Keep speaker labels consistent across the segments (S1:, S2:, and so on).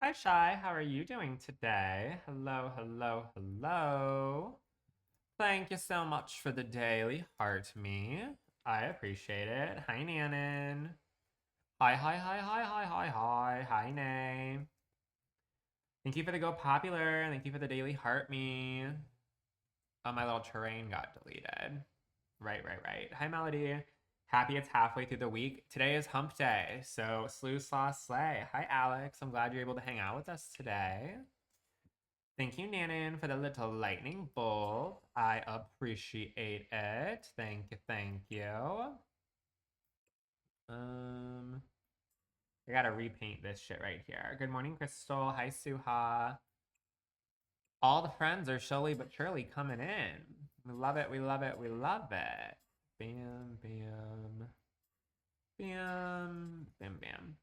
S1: Hi, Shy. How are you doing today? Hello, hello, hello. Thank you so much for the daily heart me. I appreciate it. Hi, Nanan. Hi, hi, hi, hi, hi, hi, hi. Hi, Nay. Thank you for the go popular. Thank you for the daily heart me. Oh, my little terrain got deleted. Right. Hi, Melody. Happy it's halfway through the week. Today is hump day, so slew, slaw, slay. Hi, Alex. I'm glad you're able to hang out with us today. Thank you, Nanan, for the little lightning bolt. I appreciate it. Thank you, thank you. I gotta repaint this shit right here. Good morning, Crystal. Hi, Suha. All the friends are slowly but surely coming in. We love it, we love it, we love it. Bam, bam. Bam, bam, bam.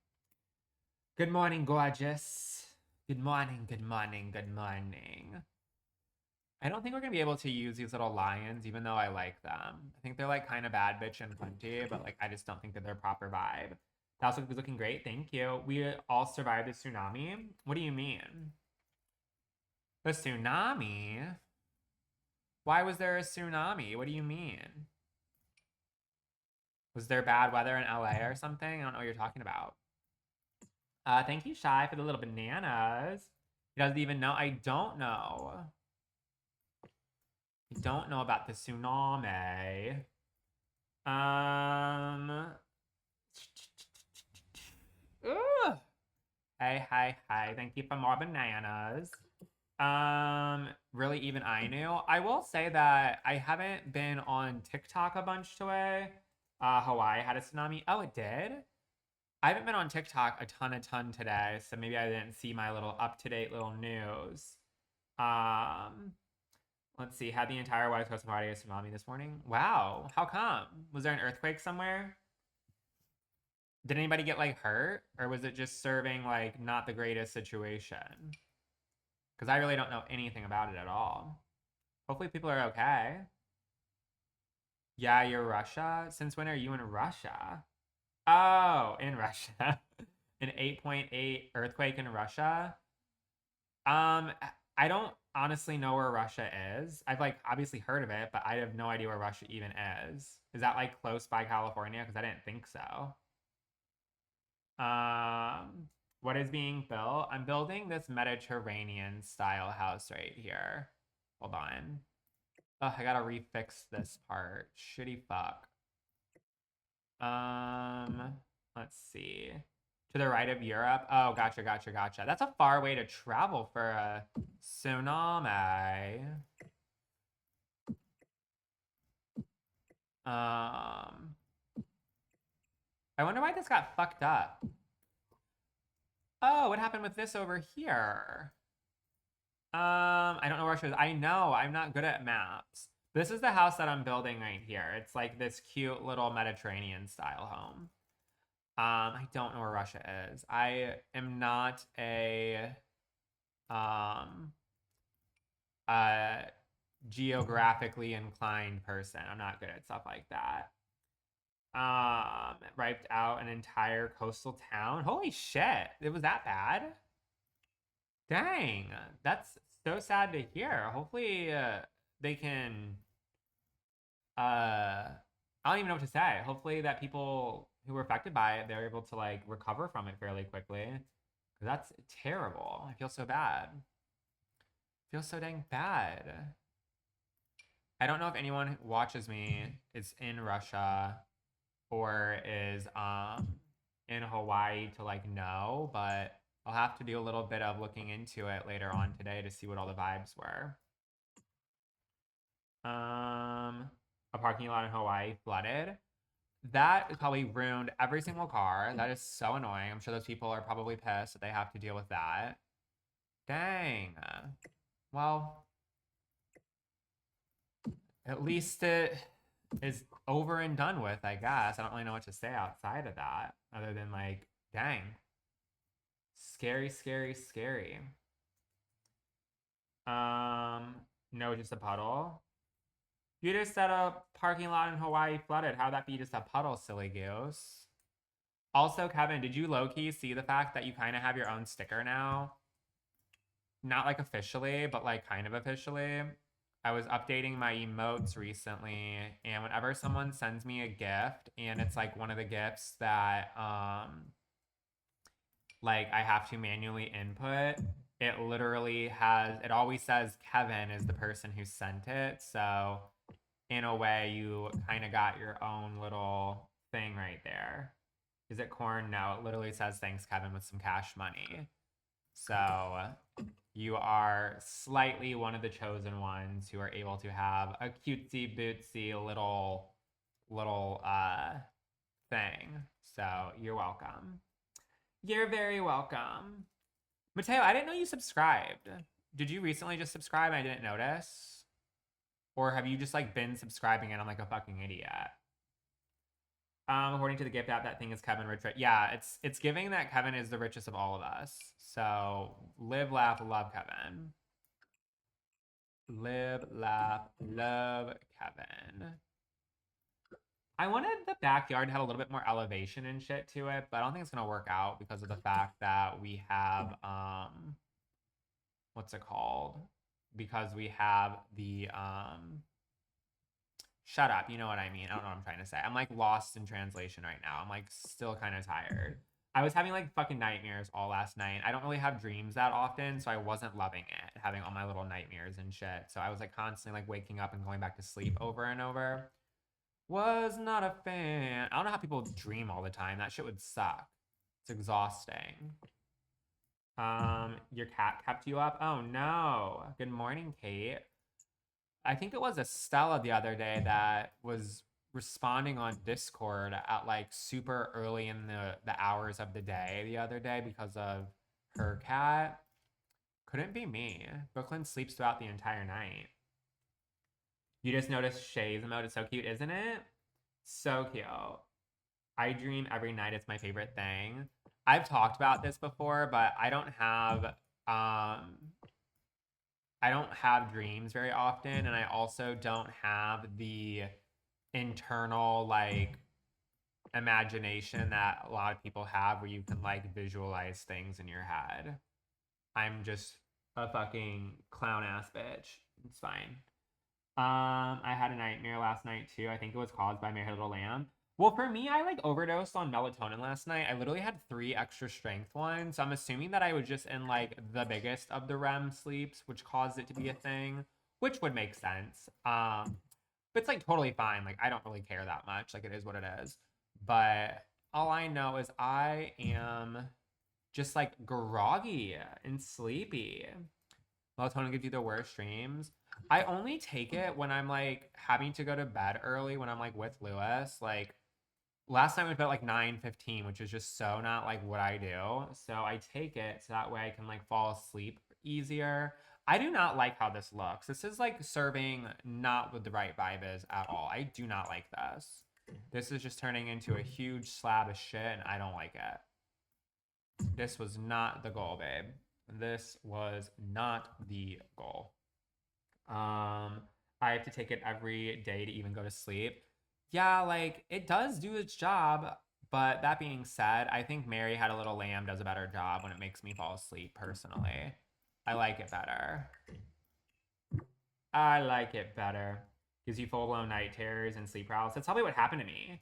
S1: Good morning, gorgeous. Good morning, good morning, good morning. I don't think we're gonna be able to use these little lions, even though I like them. I think they're like kind of bad bitch and plenty, but like I just don't think that they're proper vibe. That's looking great. Thank you. We all survived the tsunami. What do you mean? The tsunami? Why was there a tsunami? What do you mean? Was there bad weather in LA or something? I don't know what you're talking about. Thank you, Shy, for the little bananas. He doesn't even know. I don't know. I don't know about the tsunami. Um. Ugh. Hey, hi, hi. Thank you for more bananas. Really, even I knew. I will say that I haven't been on TikTok a bunch today. Hawaii had a tsunami. Oh, it did? I haven't been on TikTok a ton today, so maybe I didn't see my little up-to-date little news. Um, let's see. Had the entire West Coast of Hawaii a tsunami this morning? Wow. How come? Was there an earthquake somewhere? Did anybody get like hurt, or was it just serving like not the greatest situation? Because I really don't know anything about it at all. Hopefully people are okay. Yeah, you're Russia. Since when are you in Russia? Oh, in Russia. An 8.8 earthquake in Russia. Um, I don't honestly know where Russia is. I've like obviously heard of it, but I have no idea where Russia even is. Is that like close by California? Because I didn't think so. Um, what is being built? I'm building this Mediterranean style house right here. Hold on. Oh, I gotta refix this part. Shitty fuck. Um, let's see. To the right of Europe. Oh, gotcha. That's a far way to travel for a tsunami. Um, I wonder why this got fucked up. Oh, what happened with this over here? I don't know where she was. I know, I'm not good at maps. This is the house that I'm building right here. It's like this cute little Mediterranean style home. I don't know where Russia is. I am not um a geographically inclined person. I'm not good at stuff like that. Wiped out an entire coastal town. Holy shit. It was that bad? Dang. That's so sad to hear. Hopefully they can I don't even know what to say. Hopefully that people who were affected by it, they're able to like recover from it fairly quickly. Cause that's terrible. I feel so bad. I feel so dang bad. I don't know if anyone who watches me is in Russia or is in Hawaii to like know, but I'll have to do a little bit of looking into it later on today to see what all the vibes were. A parking lot in Hawaii flooded. That probably ruined every single car. That is so annoying. I'm sure those people are probably pissed that they have to deal with that. Dang. Well, at least it is over and done with, I guess. I don't really know what to say outside of that, other than like, dang. Scary. Um, no, just a puddle. You just said a parking lot in Hawaii flooded. How'd that be just a puddle, silly goose? Also, Kevin, did you low-key see the fact that you kind of have your own sticker now? Not like officially, but like kind of officially. I was updating my emotes recently, and whenever someone sends me a gift and it's like one of the gifts that like I have to manually input, it literally has, it always says Kevin is the person who sent it. So in a way, you kind of got your own little thing right there. Is it corn? No, it literally says thanks, Kevin, with some cash money. So you are slightly one of the chosen ones who are able to have a cutesy bootsy little thing. So you're welcome. You're very welcome. Mateo, I didn't know you subscribed. Did you recently just subscribe and I didn't notice? Or have you just like been subscribing and I'm like a fucking idiot? According to the gift app, that thing is Kevin Rich. Yeah, it's giving that Kevin is the richest of all of us. So live, laugh, love Kevin. Live, laugh, love Kevin. I wanted the backyard to have a little bit more elevation and shit to it, but I don't think it's gonna work out because of the fact that we have what's it called? Because we have the shut up, you know what I mean. I don't know what I'm trying to say. I'm like lost in translation right now. I'm like still kind of tired. I was having like fucking nightmares all last night. I don't really have dreams that often, so I wasn't loving it, having all my little nightmares and shit. So I was like constantly like waking up and going back to sleep over and over. Was not a fan. I don't know how people dream all the time. That shit would suck. It's exhausting. Your cat kept you up? Oh no. Good morning, Kate. I think it was Estella the other day that was responding on Discord at like super early in the hours of the day the other day because of her cat. Couldn't be me. Brooklyn sleeps throughout the entire night. You just noticed Shay's emote is so cute, isn't it? So cute. I dream every night. It's my favorite thing. I've talked about this before, but I don't have dreams very often, and I also don't have the internal like imagination that a lot of people have where you can like visualize things in your head. I'm just a fucking clown ass bitch. It's fine. I had a nightmare last night too. I think it was caused by My Little Lamb. Well, for me, I like overdosed on melatonin last night. I literally had 3 extra strength ones. So I'm assuming that I was just in like the biggest of the REM sleeps, which caused it to be a thing, which would make sense. But it's like totally fine. Like I don't really care that much. Like it is what it is. But all I know is I am just like groggy and sleepy. Melatonin gives you the worst dreams. I only take it when I'm like having to go to bed early when I'm like with Lewis. Like last night we went to bed at like 9:15, which is just so not like what I do. So I take it so that way I can like fall asleep easier. I do not like how this looks. This is like serving not what the right vibe is at all. I do not like this. This is just turning into a huge slab of shit and I don't like it. This was not the goal, babe. This was not the goal. I have to take it every day to even go to sleep. Yeah, like it does do its job, but that being said, I think Mary Had a Little Lamb does a better job when it makes me fall asleep personally. I like it better. I like it better. Gives you full blown night terrors and sleep paralysis. That's probably what happened to me.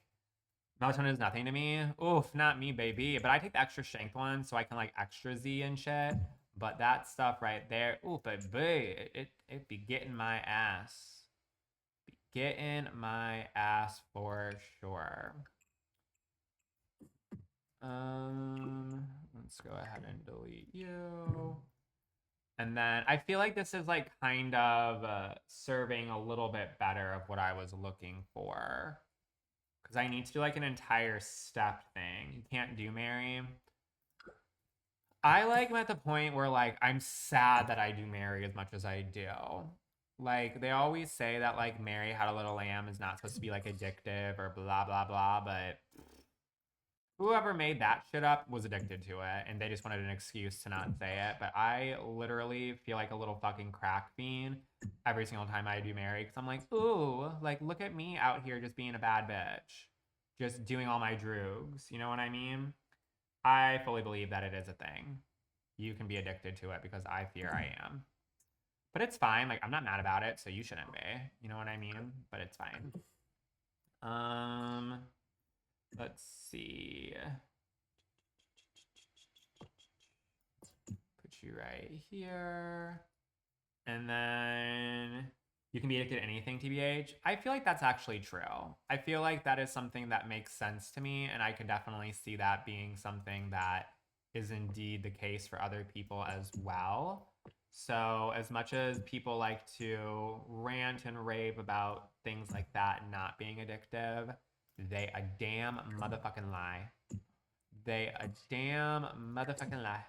S1: Melatonin is nothing to me. Oof, not me, baby. But I take the extra strength one so I can like extra Z and shit. But that stuff right there, ooh, baby, it be getting my ass. Be getting my ass for sure. Let's go ahead and delete you. And then I feel like this is like kind of serving a little bit better of what I was looking for. Because I need to do like an entire step thing. You can't do Mary. I like am at the point where like I'm sad that I do Mary as much as I do. Like they always say that like Mary Had a Little Lamb is not supposed to be like addictive or blah blah blah, but whoever made that shit up was addicted to it and they just wanted an excuse to not say it. But I literally feel like a little fucking crack fiend every single time I do Mary because I'm like, ooh, like look at me out here just being a bad bitch. just doing all my droogs. You know what I mean? I fully believe that it is a thing. You can be addicted to it because I fear I am. But it's fine. Like, I'm not mad about it, so you shouldn't be. You know what I mean? But it's fine. Let's see. Put you right here. And then you can be addicted to anything, TBH. I feel like that's actually true. I feel like that is something that makes sense to me, and I can definitely see that being something that is indeed the case for other people as well. So, as much as people like to rant and rave about things like that not being addictive, they a damn motherfucking lie. They a damn motherfucking lie.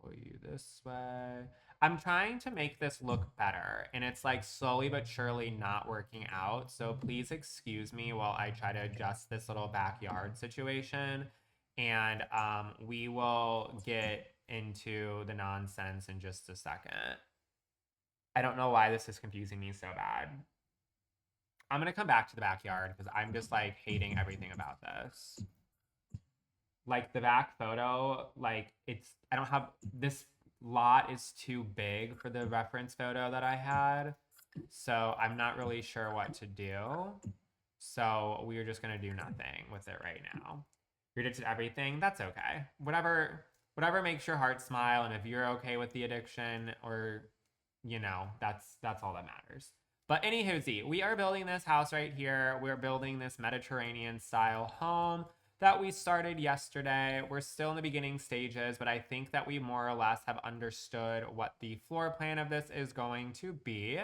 S1: Pull you this way. I'm trying to make this look better, and it's like slowly but surely not working out. So please excuse me while I try to adjust this little backyard situation. And we will get into the nonsense in just a second. I don't know why this is confusing me so bad. I'm going to come back to the backyard because I'm just like hating everything about this. Like the back photo, like I don't have, this lot is too big for the reference photo that I had. So I'm not really sure what to do. So we're just going to do nothing with it right now. You're addicted to everything. That's okay. Whatever makes your heart smile. And if you're okay with the addiction, or, that's all that matters. But anywho, we are building this house right here. We're building this Mediterranean style home that we started yesterday. We're still in the beginning stages, but I think that we more or less have understood what the floor plan of this is going to be.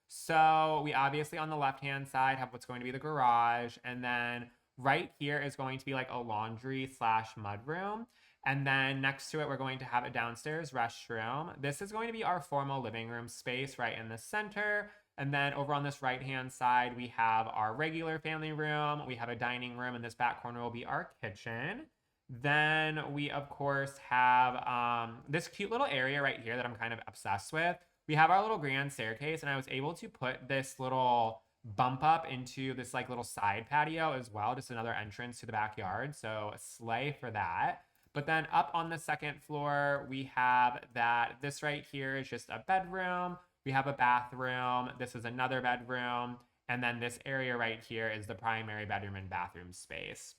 S1: So we obviously on the left-hand side have what's going to be the garage, and then right here is going to be like a laundry / mudroom. And then next to it, we're going to have a downstairs restroom. This is going to be our formal living room space right in the center. And then over on this right-hand side, we have our regular family room. We have a dining room, and this back corner will be our kitchen. Then we, of course, have this cute little area right here that I'm kind of obsessed with. We have our little grand staircase, and I was able to put this little bump up into this like little side patio as well, just another entrance to the backyard. So slay for that. But then up on the second floor, we have that this right here is just a bedroom. We have a bathroom. This is another bedroom. And then this area right here is the primary bedroom and bathroom space.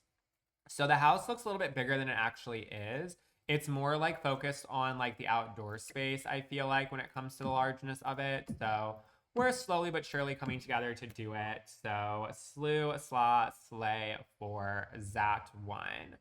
S1: So the house looks a little bit bigger than it actually is. It's more like focused on like the outdoor space, I feel like, when it comes to the largeness of it. So we're slowly but surely coming together to do it. So slay for that one.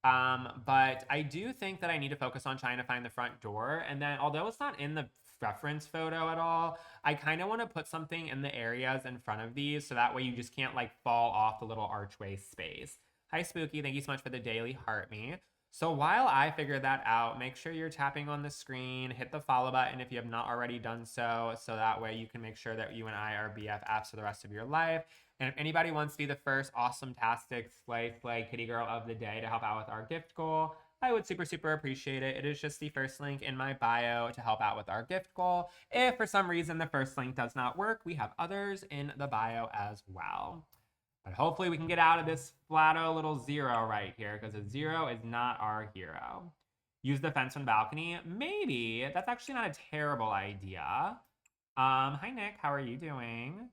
S1: But I do think that I need to focus on trying to find the front door. And then, although it's not in the reference photo at all, I kind of want to put something in the areas in front of these so that way you just can't like fall off the little archway space. Hi, Spooky. Thank you so much for the daily heart me. So while I figure that out, make sure you're tapping on the screen, hit the follow button if you have not already done so that way you can make sure that you and I are BFFs for the rest of your life. And if anybody wants to be the first awesome-tastic slay kitty girl of the day to help out with our gift goal, I would super appreciate it. It is just the first link in my bio to help out with our gift goal. If for some reason the first link does not work, we have others in the bio as well. But hopefully we can get out of this flatto little zero right here, because a zero is not our hero. Use the fence on the balcony? Maybe. That's actually not a terrible idea. Hi, Nick. How are you doing?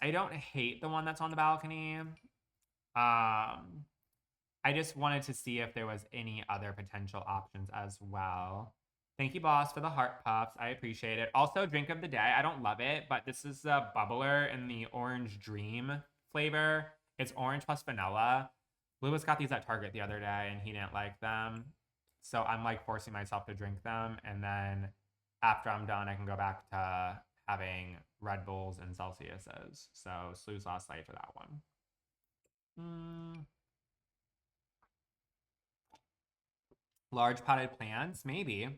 S1: I don't hate the one that's on the balcony. I just wanted to see if there was any other potential options as well. Thank you, boss, for the heart puffs. I appreciate it. Also, drink of the day. I don't love it, but this is a bubbler in the Orange Dream flavor. It's orange plus vanilla. Lewis got these at Target the other day, and he didn't like them. So I'm like forcing myself to drink them. And then after I'm done, I can go back to having Red Bulls and Celsiuses. So slew sauce light for that one. Large potted plants, maybe.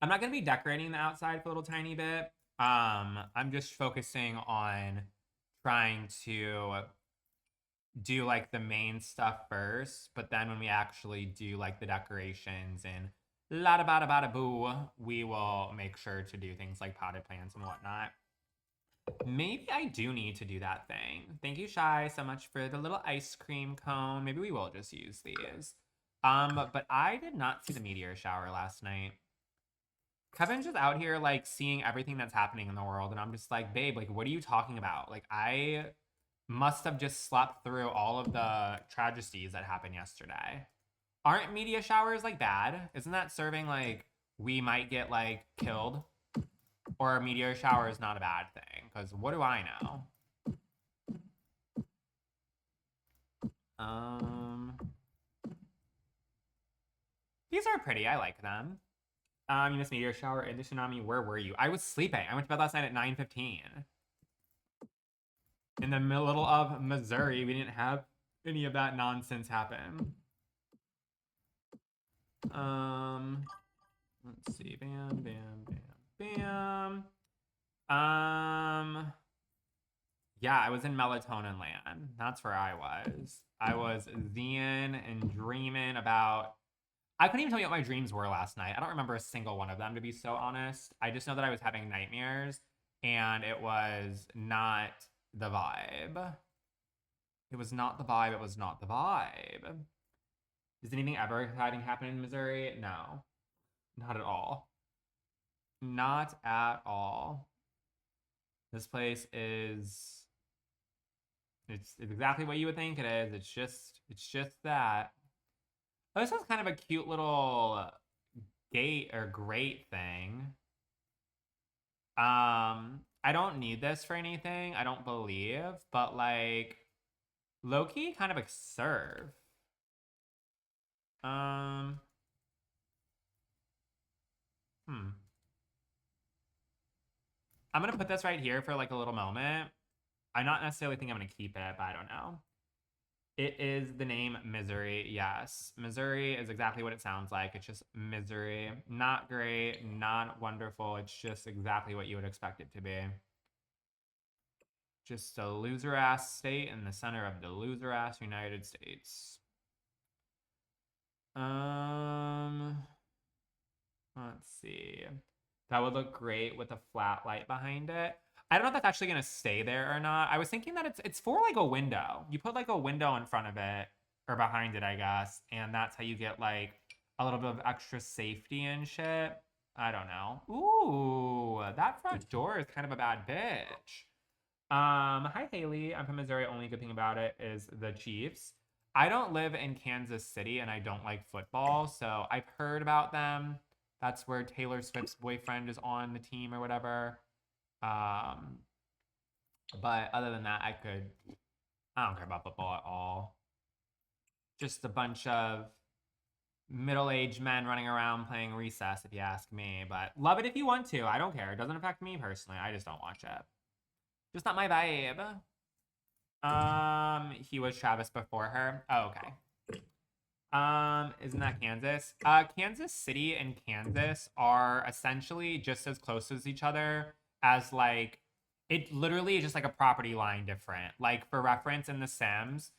S1: I'm not going to be decorating the outside for a little tiny bit. I'm just focusing on trying to do like the main stuff first, but then when we actually do like the decorations and la da bada bada boo, we will make sure to do things like potted plants and whatnot. Maybe I do need to do that thing. Thank you, Shy, so much for the little ice cream cone. Maybe we will just use these. But I did not see the meteor shower last night. Kevin's just out here like seeing everything that's happening in the world, and I'm just like, babe, like, what are you talking about? Like, I must have just slept through all of the tragedies that happened yesterday. Aren't meteor showers like bad? Isn't that serving like we might get like killed? Or a meteor shower is not a bad thing? Because what do I know? These are pretty. I like them. You missed meteor shower in the tsunami. Where were you? I was sleeping. I went to bed last night at 9:15. In the middle of Missouri, we didn't have any of that nonsense happen. Let's see. Bam, bam, bam, bam. Yeah, I was in melatonin land. That's where I was. I was zen and dreaming about. I couldn't even tell you what my dreams were last night. I don't remember a single one of them, to be so honest. I just know that I was having nightmares, and it was not the vibe. It was not the vibe. It was not the vibe. Does anything ever exciting happen in Missouri? No, not at all. Not at all. This place is. It's exactly what you would think it is. It's just that. Oh, this is kind of a cute little gate or grate thing. I don't need this for anything, I don't believe, but like low-key kind of a serve. I'm gonna put this right here for like a little moment. I'm not necessarily think I'm gonna keep it, but I don't know. It is the name Misery. Yes. Missouri is exactly what it sounds like. It's just misery. Not great, not wonderful. It's just exactly what you would expect it to be. Just a loser ass state in the center of the loser ass United States. Let's see. That would look great with a flat light behind it. I don't know if that's actually gonna stay there or not. I was thinking that it's for like a window. You put like a window in front of it or behind it, I guess, and that's how you get like a little bit of extra safety and shit. I don't know. Ooh, that front door is kind of a bad bitch. Hi Haley. I'm from Missouri. Only good thing about it is the Chiefs. I don't live in Kansas City and I don't like football, so I've heard about them. That's where Taylor Swift's boyfriend is on the team or whatever. But other than that, I don't care about football at all. Just a bunch of middle-aged men running around playing recess, if you ask me. But love it if you want to. I don't care. It doesn't affect me personally. I just don't watch it. Just not my vibe. He was Travis before her. Oh, okay. Isn't that Kansas? Kansas City and Kansas are essentially just as close as each other as like it literally is just like a property line different. Like for reference in The Sims,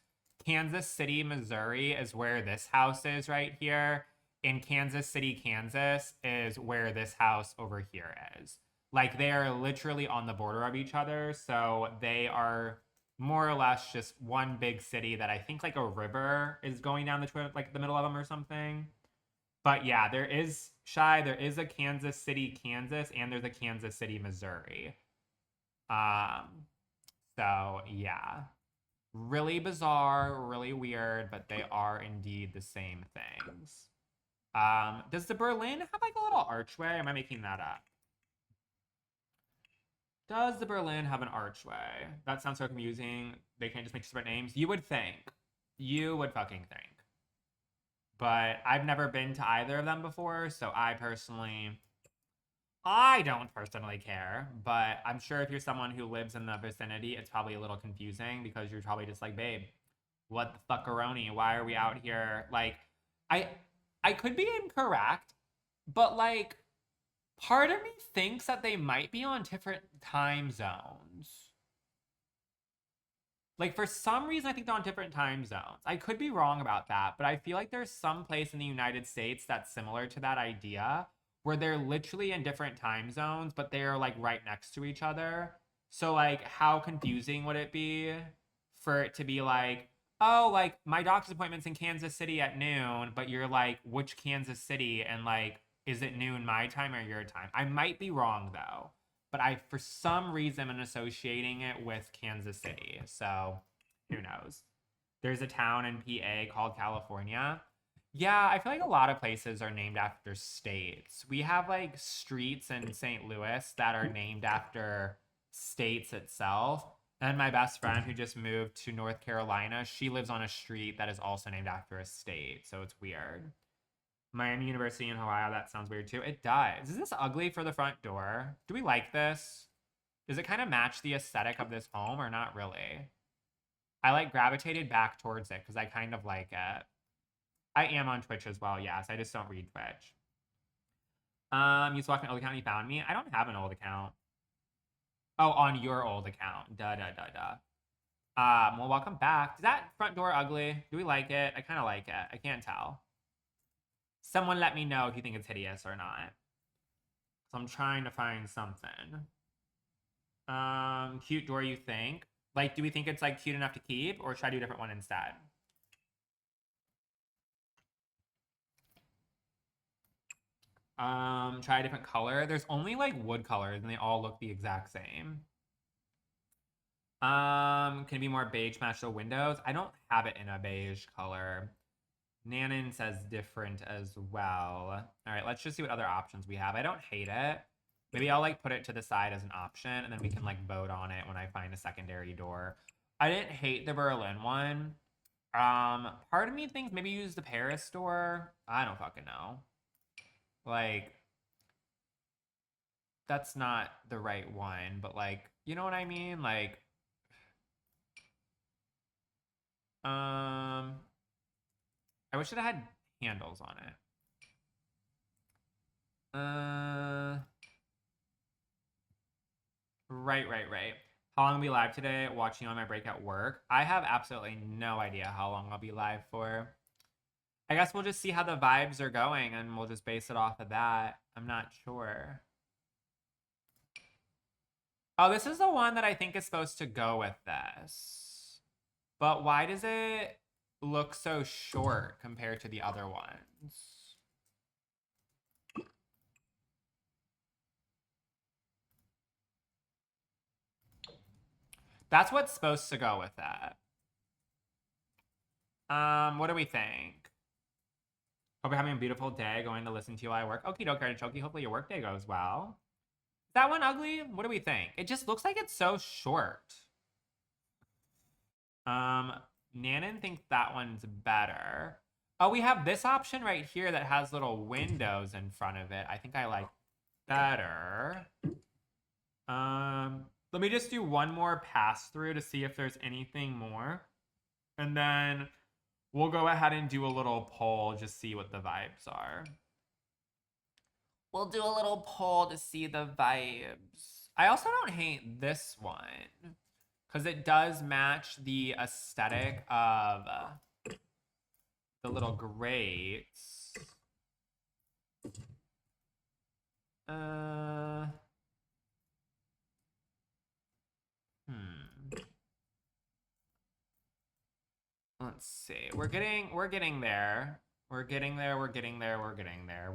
S1: Kansas City, Missouri is where this house is right here. In Kansas City, Kansas is where this house over here is. Like they are literally on the border of each other, so they are more or less just one big city that I think like a river is going down like the middle of them or something. But yeah, there is there is a Kansas City, Kansas, and there's a Kansas City, Missouri. So yeah. Really bizarre, really weird, but they are indeed the same things. Does the Berlin have like a little archway? Am I making that up? Does the Berlin have an archway? That sounds so confusing. They can't just make separate names. You would think. You would fucking think. But I've never been to either of them before, so I don't personally care. But I'm sure if you're someone who lives in the vicinity, it's probably a little confusing because you're probably just like, babe, what the fuckaroni? Why are we out here? Like, I could be incorrect, but like part of me thinks that they might be on different time zones. Like for some reason, I think they're on different time zones. I could be wrong about that, but I feel like there's some place in the United States that's similar to that idea where they're literally in different time zones, but they're like right next to each other. So like, how confusing would it be for it to be like, oh, like my doctor's appointment's in Kansas City at noon, but you're like, which Kansas City? And like, is it noon my time or your time? I might be wrong though, but I, for some reason, am associating it with Kansas City. So who knows? There's a town in PA called California. Yeah, I feel like a lot of places are named after states. We have like streets in St. Louis that are named after states itself. And my best friend who just moved to North Carolina, she lives on a street that is also named after a state. So it's weird. Miami University in Hawaii, that sounds weird too. It does. Is this ugly for the front door? Do we like this? Does it kind of match the aesthetic of this home or not really? I like gravitated back towards it because I kind of like it. I am on Twitch as well, yes. I just don't read Twitch. You used to watch my old account and you found me. I don't have an old account. Oh, on your old account. Duh, duh, duh, duh. Well, welcome back. Is that front door ugly? Do we like it? I kind of like it. I can't tell. Someone let me know if you think it's hideous or not. So I'm trying to find something. Cute door, you think? Like, do we think it's like cute enough to keep, or should I do a different one instead? Try a different color. There's only like wood colors and they all look the exact same. Can it be more beige match the windows? I don't have it in a beige color. Nanan says different as well. All right, let's just see what other options we have. I don't hate it. Maybe I'll like put it to the side as an option and then we can like vote on it when I find a secondary door. I didn't hate the Berlin one. Part of me thinks maybe use the Paris door. I don't fucking know. Like, that's not the right one, but like, you know what I mean? Like, I wish it had handles on it. Right. How long will be live today? Watching on my break at work. I have absolutely no idea how long I'll be live for. I guess we'll just see how the vibes are going and we'll just base it off of that. I'm not sure. Oh, this is the one that I think is supposed to go with this. But why does it look so short compared to the other ones? That's what's supposed to go with that. What do we think? Hope you're having a beautiful day. Going to listen to you while I work. Okie doke, artichoke. Hopefully your workday goes well. Is that one ugly? What do we think? It just looks like it's so short. Nanan thinks that one's better. Oh, we have this option right here that has little windows in front of it. I think I like better. Let me just do one more pass through to see if there's anything more. And then we'll go ahead and do a little poll, just see what the vibes are. We'll do a little poll to see the vibes. I also don't hate this one because it does match the aesthetic of the little grates. Let's see. We're getting there. We're getting there. We're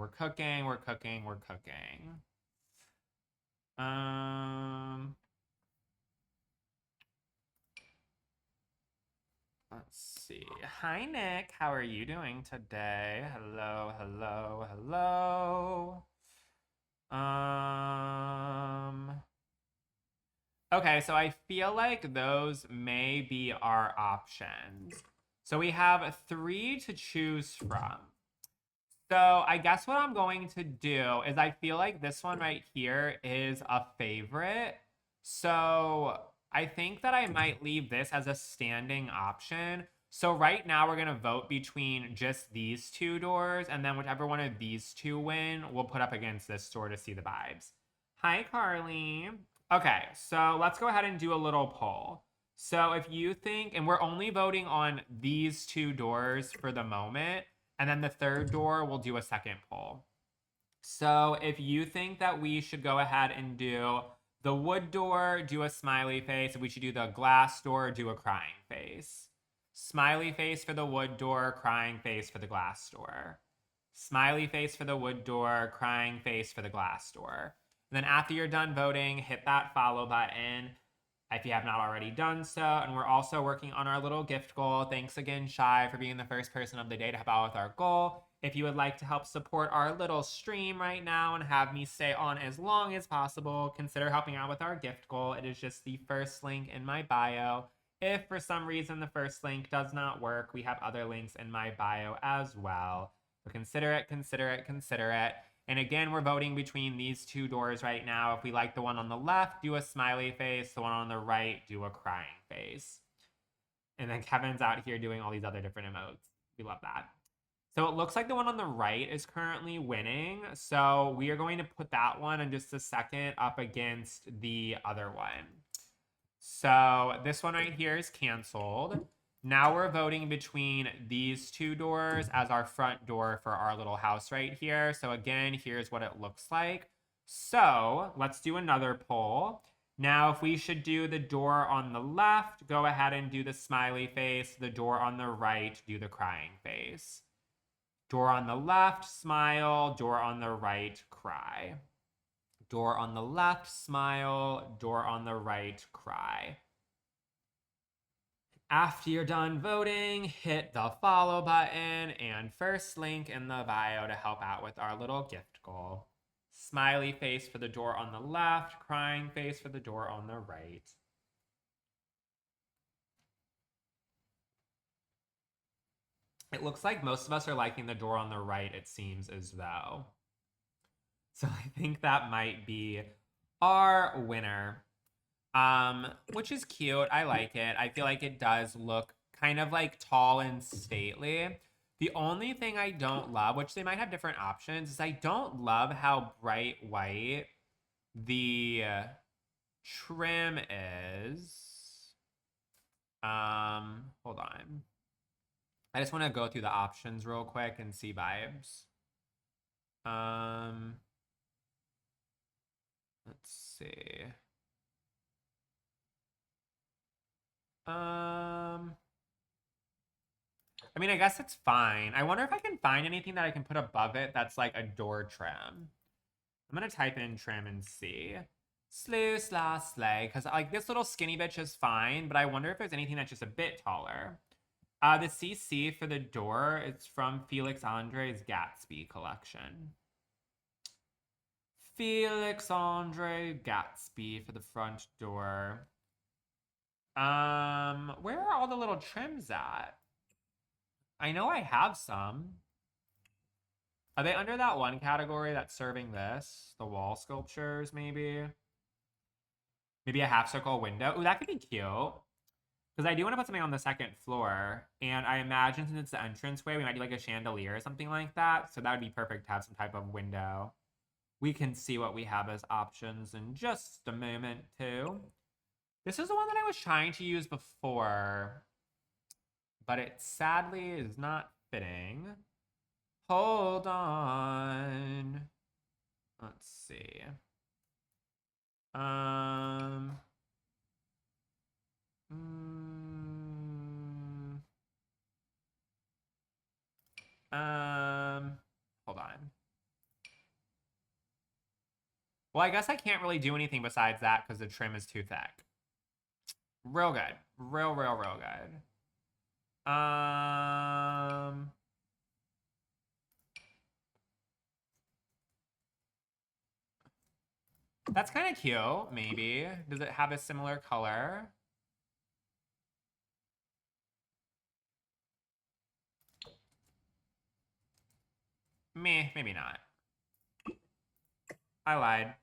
S1: cooking. Let's see. Hi, Nick. How are you doing today? Hello. Okay, so I feel like those may be our options. So we have 3 to choose from. So I guess what I'm going to do is I feel like this one right here is a favorite. So I think that I might leave this as a standing option. So right now we're going to vote between just these 2 doors, and then whichever one of these 2 win, we'll put up against this door to see the vibes. Hi, Carly. Okay, so let's go ahead and do a little poll. So if you think, and we're only voting on these 2 doors for the moment, and then the 3rd door, we'll do a second poll. So if you think that we should go ahead and do The wood door, do a smiley face. If we should do the glass door, do a crying face. Smiley face for the wood door, crying face for the glass door. Smiley face for the wood door, crying face for the glass door. And then after you're done voting, hit that follow button if you have not already done so. And we're also working on our little gift goal. Thanks again, Shy, for being the first person of the day to help out with our goal. If you would like to help support our little stream right now and have me stay on as long as possible, consider helping out with our gift goal. It is just the first link in my bio. If for some reason the first link does not work, we have other links in my bio as well. So consider it, consider it, consider it. And again, we're voting between these two doors right now. If we like the one on the left, do a smiley face. The one on the right, do a crying face. And then Kevin's out here doing all these other different emotes. We love that. So it looks like the one on the right is currently winning. So we are going to put that one in just a second up against the other one. So this one right here is canceled. Now we're voting between these two doors as our front door for our little house right here. So again, here's what it looks like. So let's do another poll. Now, if we should do the door on the left, go ahead and do the smiley face. The door on the right, do the crying face. Door on the left, smile. Door on the right, cry. Door on the left, smile. Door on the right, cry. After you're done voting, hit the follow button and first link in the bio to help out with our little gift goal. Smiley face for the door on the left, crying face for the door on the right. It looks like most of us are liking the door on the right, it seems as though. So I think that might be our winner. Which is cute. I like it. I feel like it does look kind of like tall and stately. The only thing I don't love, which they might have different options, is I don't love how bright white the trim is. Hold on. I just want to go through the options real quick and see vibes. Let's see. I mean, I guess it's fine. I wonder if I can find anything that I can put above it that's like a door trim. I'm gonna type in trim and see. Slew, slaw, slay. Because like this little skinny bitch is fine, but I wonder if there's anything that's just a bit taller. The CC for the door is from Felix Andre's Gatsby collection. Felix Andre Gatsby for the front door. Where are all the little trims at? I know I have some. Are they under that one category that's serving this? The wall sculptures, maybe? Maybe a half circle window. Ooh, that could be cute. Because I do want to put something on the second floor. And I imagine since it's the entranceway, we might do like a chandelier or something like that. So that would be perfect to have some type of window. We can see what we have as options in just a moment, too. This is the one that I was trying to use before, but it sadly is not fitting. Hold on. Let's see. Hold on. Well, I guess I can't really do anything besides that because the trim is too thick. Real good. Real good. That's kind of cute, maybe. Does it have a similar color? Meh, maybe not. I lied.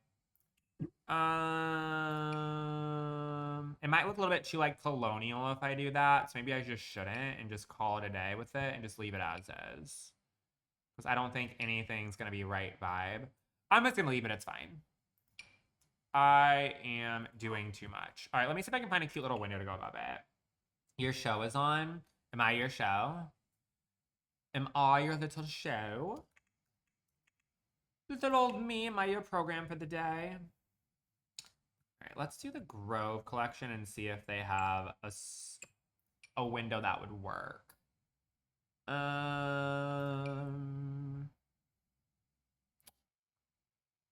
S1: It might look a little bit too like colonial if I do that, so maybe I just shouldn't and just call it a day with it and just leave it as is. Because I don't think anything's gonna be right vibe. I'm just gonna leave it, it's fine. I am doing too much. All right, let me see if I can find a cute little window to go above it. Your show is on. Am I your show? Am I your little show? Little old me, am I your program for the day? All right, let's do the Grove collection and see if they have a window that would work.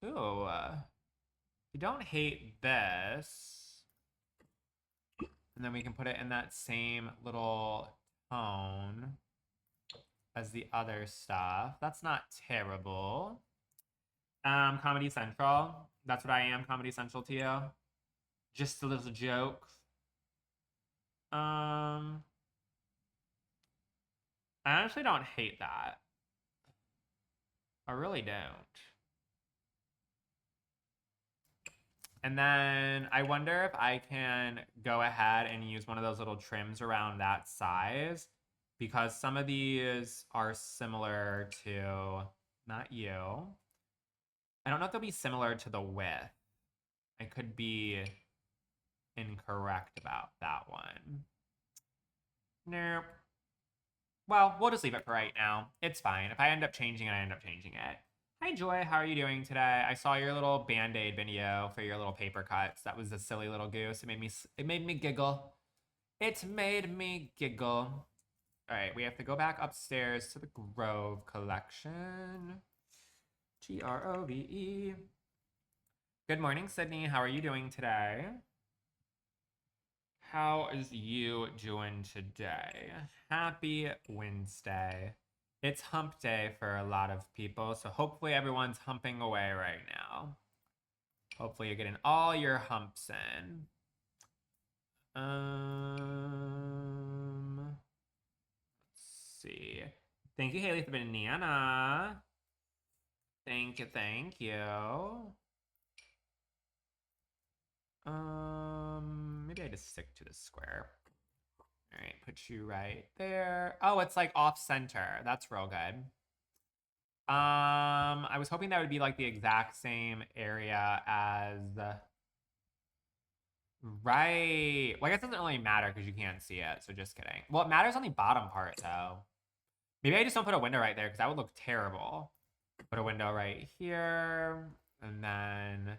S1: Ooh, you don't hate this. And then we can put it in that same little tone as the other stuff. That's not terrible. Comedy Central. That's what I am, Comedy Central to you. Just a little joke. I honestly don't hate that. I really don't. And then I wonder if I can go ahead and use one of those little trims around that size, because some of these are similar to, not you. I don't know if they'll be similar to the width. I could be incorrect about that one. Nope. Well, we'll just leave it for right now. It's fine. If I end up changing it, I end up changing it. Hi, Joy. How are you doing today? I saw your little Band-Aid video for your little paper cuts. That was a silly little goose. It made me giggle. It made me giggle. All right, we have to go back upstairs to the Grove collection. Grove. Good morning, Sydney. How are you doing today? How is you doing today? Happy Wednesday. It's hump day for a lot of people, so hopefully everyone's humping away right now. Hopefully you're getting all your humps in. Let's see. Thank you, Haley, for the banana. Thank you, thank you. Maybe I just stick to the square. All right, put you right there. Oh, it's like off center. That's real good. I was hoping that would be like the exact same area as right. Well, I guess it doesn't really matter because you can't see it, so just kidding. Well, it matters on the bottom part though. Maybe I just don't put a window right there because that would look terrible. Put a window right here, and then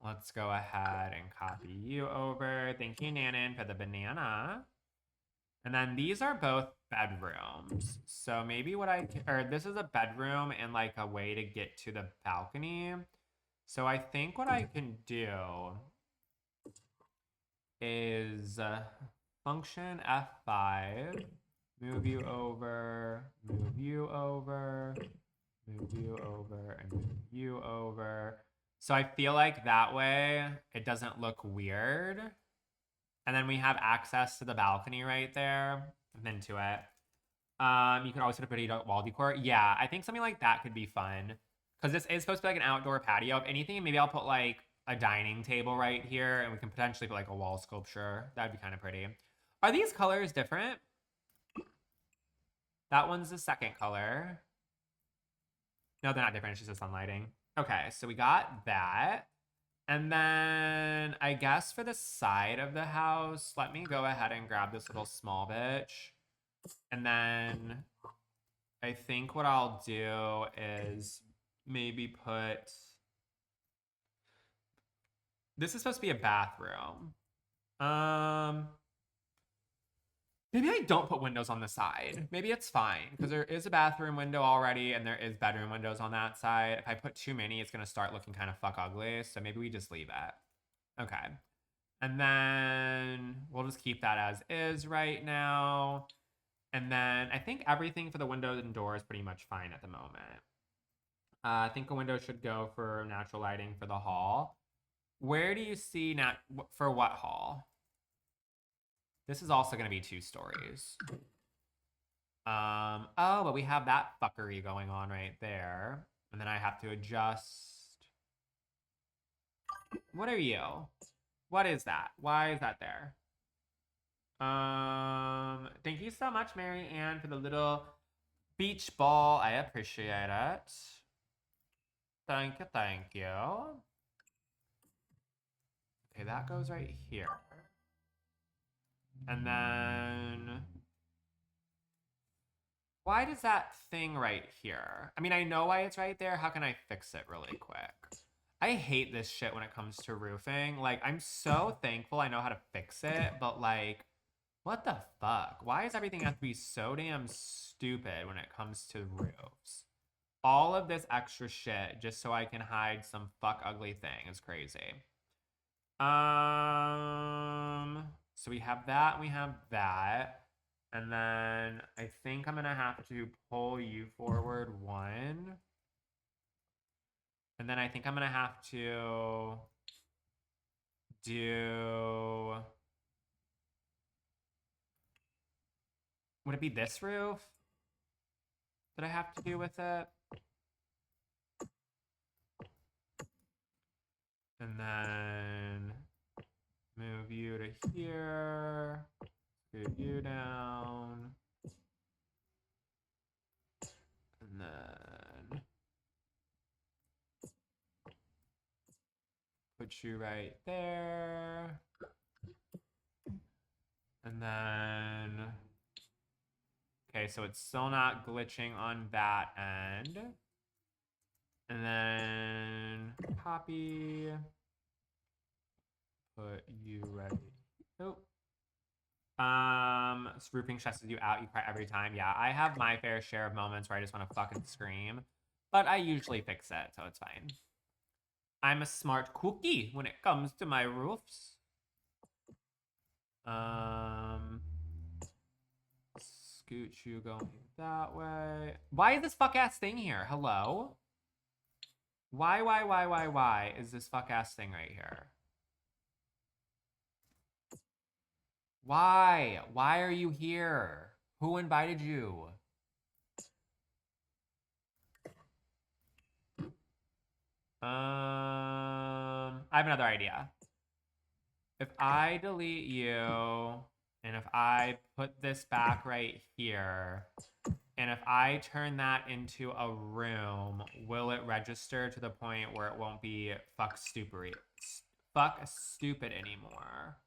S1: let's go ahead and copy you over. Thank you, Nanan, for the banana. And then these are both bedrooms. So maybe this is a bedroom and like a way to get to the balcony. So I think what I can do is function F5, move you over, move you over, move you over, and move you over. So I feel like that way it doesn't look weird. And then we have access to the balcony right there and then to it. You can always put a pretty wall decor. Yeah, I think something like that could be fun. Because this is supposed to be like an outdoor patio. If anything, maybe I'll put like a dining table right here and we can potentially put like a wall sculpture. That'd be kind of pretty. Are these colors different? That one's the second color. No, they're not different. It's just the sunlighting. Okay, so we got that. And then I guess for the side of the house, let me go ahead and grab this little small bitch. And then I think what I'll do is maybe put... This is supposed to be a bathroom. Maybe I don't put windows on the side. Maybe it's fine because there is a bathroom window already and there is bedroom windows on that side. If I put too many, it's going to start looking kind of fuck ugly. So maybe we just leave it. Okay. And then we'll just keep that as is right now. And then I think everything for the windows and doors is pretty much fine at the moment. I think a window should go for natural lighting for the hall. Where do you see for what hall? This is also going to be 2 stories. Oh, but we have that fuckery going on right there. And then I have to adjust. What are you? What is that? Why is that there? Thank you so much, Mary Ann, for the little beach ball. I appreciate it. Thank you, thank you. Okay, that goes right here. And then... Why does that thing right here? I mean, I know why it's right there. How can I fix it really quick? I hate this shit when it comes to roofing. Like, I'm so thankful I know how to fix it, but like, what the fuck? Why does everything have to be so damn stupid when it comes to roofs? All of this extra shit just so I can hide some fuck ugly thing is crazy. So we have that, and we have that. And then I think I'm gonna have to pull you forward one. And then I think I'm gonna have to do, would it be this roof that I have to do with it? And then move you to here, scoot you down, and then put you right there. And then, okay, so it's still not glitching on that end. And then copy, put you right. Oh. Roofing stresses you out. You cry every time. Yeah, I have my fair share of moments where I just want to fucking scream, but I usually fix it, so it's fine. I'm a smart cookie when it comes to my roofs. Scoot you going that way. Why is this fuck ass thing here? Hello? Why is this fuck ass thing right here? Why? Why are you here? Who invited you? I have another idea. If I delete you, and if I put this back right here, and if I turn that into a room, will it register to the point where it won't be fuck stupid anymore?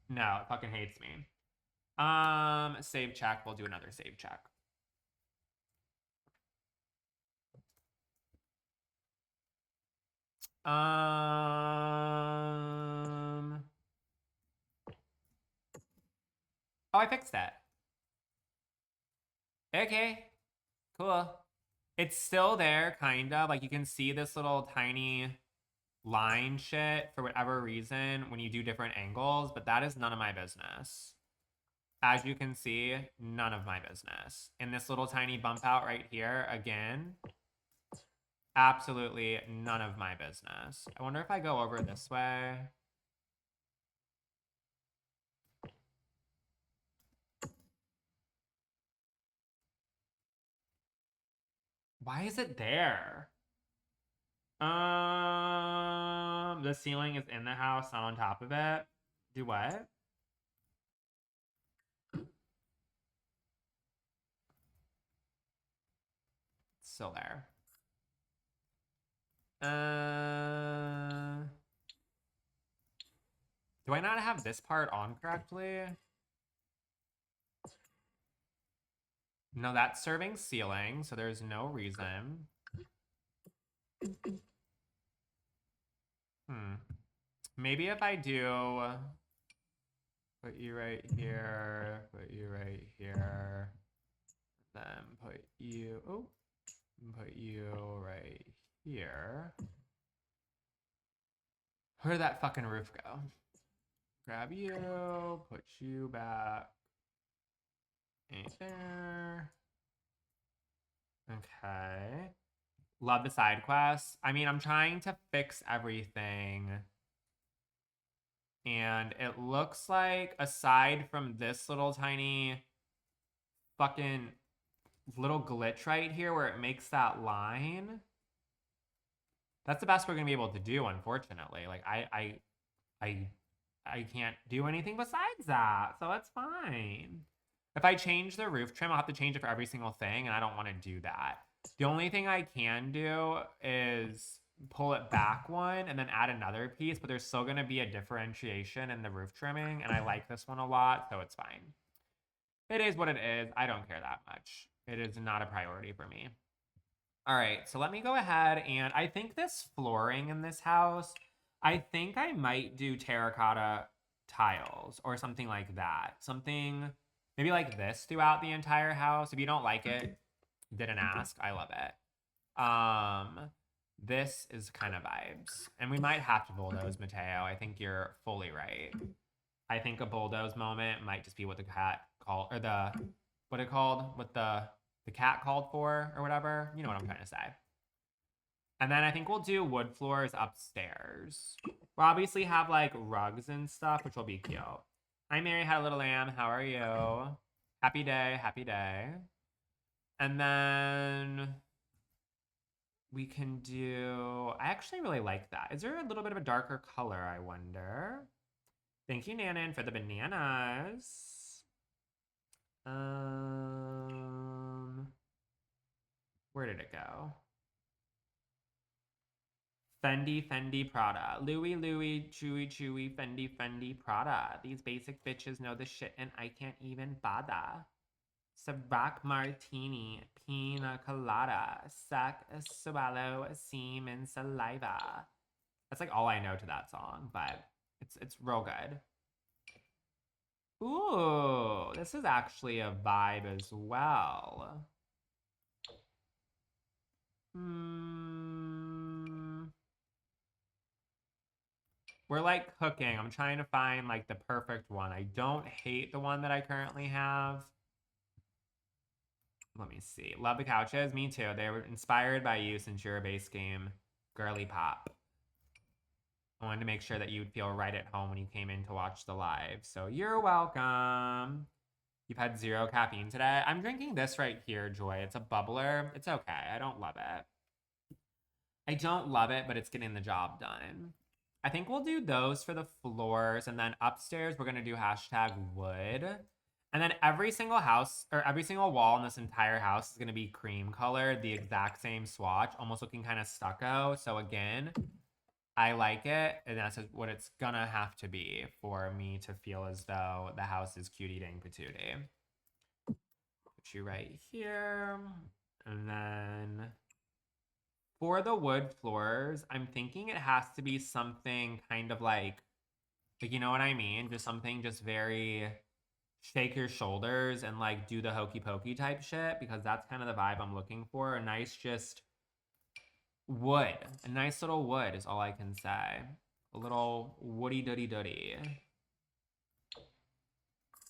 S1: No, it fucking hates me. Save check. We'll do another save check. Oh, I fixed that. Okay, cool. It's still there, kind of. Like, you can see this little tiny line shit for whatever reason when you do different angles, but that is none of my business. As you can see, none of my business. And this little tiny bump out right here, again, absolutely none of my business. I wonder if I go over this way. Why is it there? The ceiling is in the house, not on top of it. Do what? It's still there. Do I not have this part on correctly? No, that's serving ceiling, so there's no reason. Maybe if I do put you right here, put you right here, then put you right here. Where did that fucking roof go? Grab you, put you back. Ain't there. Okay. Love the side quests. I mean, I'm trying to fix everything. And it looks like, aside from this little tiny fucking little glitch right here where it makes that line, that's the best we're gonna be able to do, unfortunately. Like, I can't do anything besides that, so it's fine. If I change the roof trim, I'll have to change it for every single thing, and I don't want to do that. The only thing I can do is pull it back one and then add another piece, but there's still going to be a differentiation in the roof trimming, and I like this one a lot, so it's fine. It is what it is. I don't care that much. It is not a priority for me. All right, so let me go ahead and I think this flooring in this house, I think I might do terracotta tiles or something like that. Something maybe like this throughout the entire house. If you don't like it, didn't ask. I love it. This is kind of vibes. And we might have to bulldoze, Mateo. I think you're fully right. I think a bulldoze moment might just be what the cat called, or the, what it called, what the cat called for, or whatever. You know what I'm trying to say. And then I think we'll do wood floors upstairs. We'll obviously have like rugs and stuff, which will be cute. Hi, Mary had a little lamb. How are you? Happy day, happy day. And then we can do, I actually really like that. Is there a little bit of a darker color, I wonder? Thank you, Nanan, for the bananas. Where did it go? Fendi, Prada. Louis, Chewy, Fendi, Prada. These basic bitches know the shit and I can't even bother. Ciroc Martini, Pina Colada, Suck, Swallow, Semen, Saliva. That's like all I know to that song, but it's real good. Ooh, this is actually a vibe as well. We're like cooking. I'm trying to find like the perfect one. I don't hate the one that I currently have. Let me see. Love the couches. Me too. They were inspired by you since you're a base game girly pop. I wanted to make sure that you'd feel right at home when you came in to watch the live. So you're welcome. You've had 0 caffeine today. I'm drinking this right here, Joy. It's a bubbler. It's okay. I don't love it. I don't love it, but it's getting the job done. I think we'll do those for the floors. And then upstairs, we're going to do #wood. And then every single house or every single wall in this entire house is going to be cream colored, the exact same swatch, almost looking kind of stucco. So again, I like it. And that's what it's going to have to be for me to feel as though the house is cutie dang patootie. Put you right here. And then for the wood floors, I'm thinking it has to be something kind of like, you know what I mean? Just something just very shake your shoulders and like do the hokey pokey type shit, because that's kind of the vibe I'm looking for. A nice just wood. A nice little wood is all I can say. A little woody doody.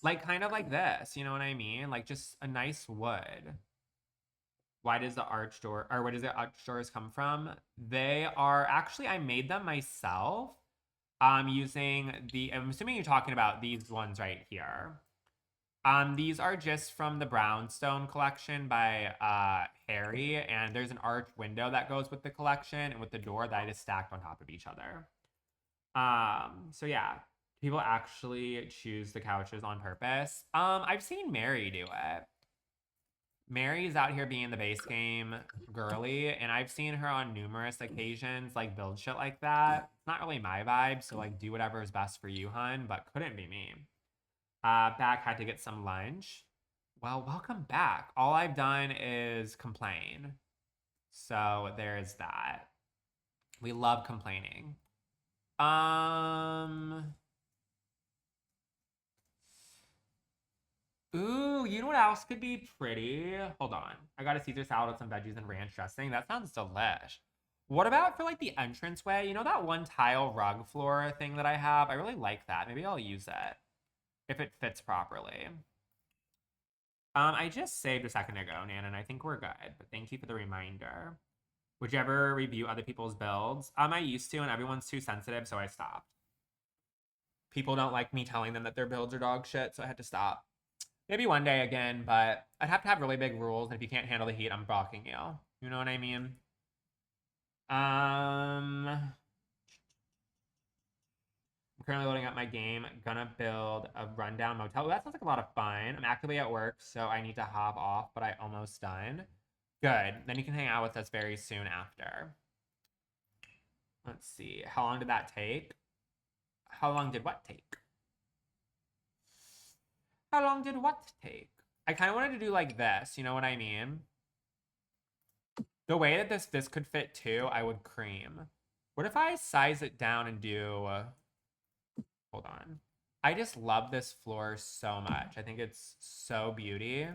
S1: Like kind of like this, you know what I mean? Like just a nice wood. Why does the arch door, or where does the arch doors come from? They are actually, I made them myself. Using I'm assuming you're talking about these ones right here. These are just from the Brownstone collection by Harry, and there's an arch window that goes with the collection and with the door that I just stacked on top of each other. So yeah, people actually choose the couches on purpose. I've seen Mary do it. Mary's out here being the base game girly, and I've seen her on numerous occasions like build shit like that. It's not really my vibe, so like do whatever is best for you, hun, but couldn't be me. Back, had to get some lunch. Well, welcome back. All I've done is complain. So there's that. We love complaining. Ooh, you know what else could be pretty? Hold on. I got a Caesar salad with some veggies and ranch dressing. That sounds delish. What about for like the entranceway? You know that one tile rug floor thing that I have? I really like that. Maybe I'll use it if it fits properly. I just saved a second ago, Nan, and I think we're good. But thank you for the reminder. Would you ever review other people's builds? I used to, and everyone's too sensitive, so I stopped. People don't like me telling them that their builds are dog shit, so I had to stop. Maybe one day again, but I'd have to have really big rules, and if you can't handle the heat, I'm blocking you. You know what I mean? I'm currently loading up my game. Gonna build a rundown motel. Ooh, that sounds like a lot of fun. I'm actively at work, so I need to hop off, but I almost done. Good. Then you can hang out with us very soon after. Let's see. How long did that take? How long did what take? How long did what take? I kind of wanted to do like this. You know what I mean? The way that this could fit too, I would cream. What if I size it down and do... hold on. I just love this floor so much. I think it's so beauty.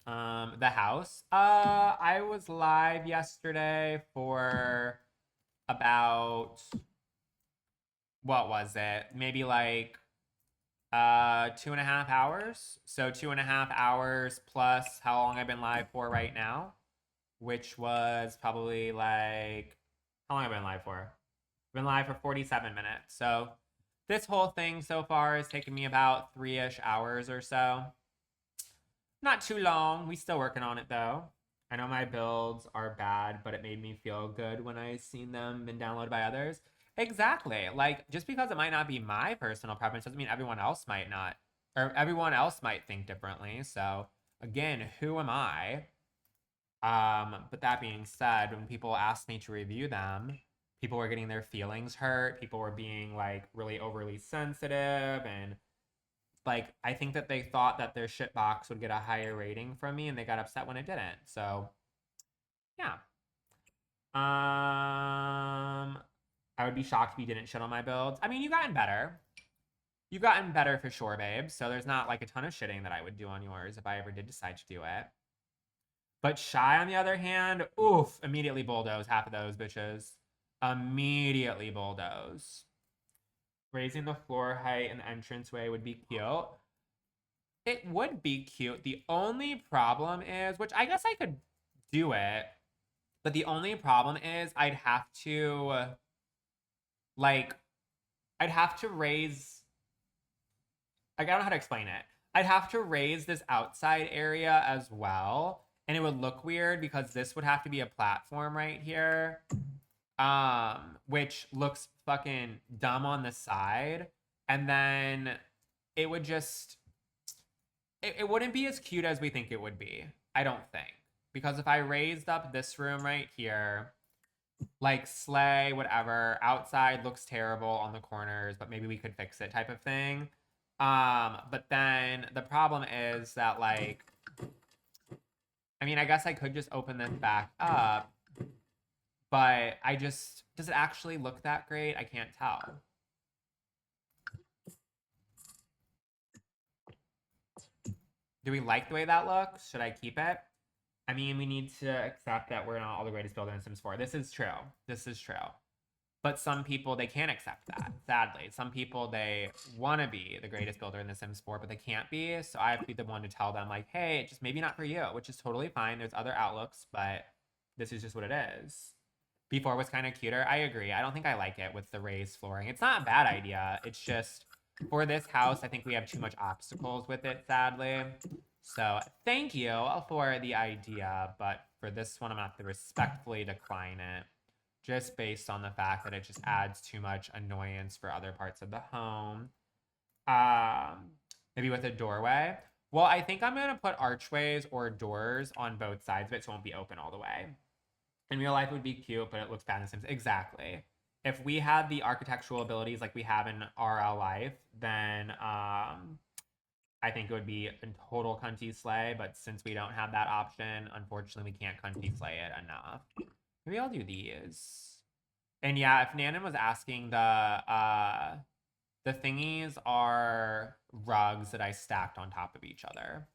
S1: The house. I was live yesterday for about... what was it? Maybe like 2.5 hours. So 2.5 hours plus how long I've been live for right now, which was probably like... how long have I been live for? I've been live for 47 minutes. So this whole thing so far has taken me about 3-ish hours or so. Not too long. We still working on it though. I know my builds are bad, but it made me feel good when I seen them been downloaded by others. Exactly. Like, just because it might not be my personal preference doesn't mean everyone else might not, or everyone else might think differently. So again, who am I? But that being said, when people asked me to review them, people were getting their feelings hurt. People were being like really overly sensitive, and like I think that they thought that their shit box would get a higher rating from me, and they got upset when it didn't. So yeah. I would be shocked if you didn't shit on my builds. I mean, you've gotten better. You've gotten better for sure, babe. So there's not like a ton of shitting that I would do on yours if I ever did decide to do it. But Shy, on the other hand, oof, immediately bulldoze half of those bitches. Immediately bulldoze. Raising the floor height and the entranceway would be cute. It would be cute. The only problem is, which I guess I could do it, but the only problem is I'd have to, like, I'd have to raise, like, I don't know how to explain it. I'd have to raise this outside area as well, and it would look weird because this would have to be a platform right here, which looks fucking dumb on the side, and then it would just, it wouldn't be as cute as we think it would be, I don't think. Because if I raised up this room right here, like slay, whatever, outside looks terrible on the corners, but maybe we could fix it type of thing. But then the problem is that, like, I mean, I guess I could just open this back up, but I just, does it actually look that great? I can't tell. Do we like the way that looks? Should I keep it? I mean, we need to accept that we're not all the greatest builder in Sims 4. This is true. This is true. But some people, they can't accept that, sadly. Some people, they want to be the greatest builder in The Sims 4, but they can't be. So I have to be the one to tell them, like, hey, just maybe not for you, which is totally fine. There's other outlooks, but this is just what it is. Before was kind of cuter. I agree. I don't think I like it with the raised flooring. It's not a bad idea. It's just, for this house, I think we have too much obstacles with it, sadly. So thank you for the idea, but for this one, I'm going to have to respectfully decline it, just based on the fact that it just adds too much annoyance for other parts of the home. Maybe with a doorway. Well, I think I'm going to put archways or doors on both sides of it so it won't be open all the way. In real life, it would be cute, but it looks bad in Sims. Exactly. If we had the architectural abilities like we have in RL life, then I think it would be a total cunty slay, but since we don't have that option, unfortunately, we can't cunty slay it enough. Maybe I'll do these. And yeah, if Nanan was asking, the thingies are rugs that I stacked on top of each other.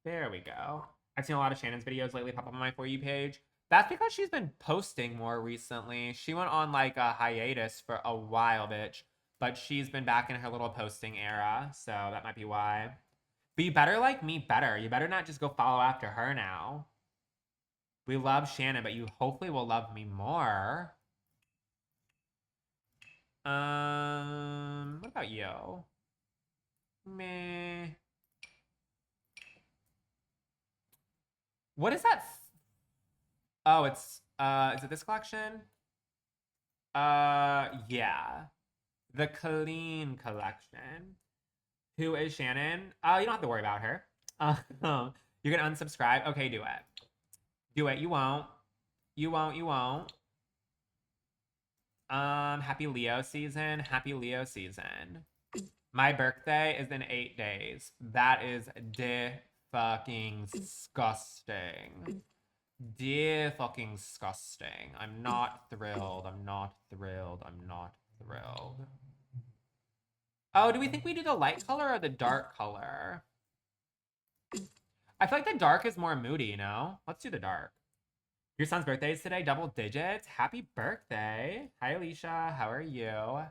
S1: There we go. I've seen a lot of Shannon's videos lately pop up on my For You page. That's because she's been posting more recently. She went on like a hiatus for a while, bitch. But she's been back in her little posting era, so that might be why. But you better like me better. You better not just go follow after her now. We love Shannon, but you hopefully will love me more. What about you? Meh. What is that? Oh, it's, is it this collection? Yeah. The Clean collection. Who is Shannon? You don't have to worry about her. You're gonna unsubscribe? Okay, do it. Do it. You won't. You won't. You won't. Happy Leo season. Happy Leo season. My birthday is in 8 days. That is fucking disgusting. Fucking disgusting. I'm not thrilled. I'm not thrilled. I'm not thrilled. Oh, do we think we do the light color or the dark color? I feel like the dark is more moody, you know? Let's do the dark. Your son's birthday is today, double digits. Happy birthday. Hi, Alicia. How are you?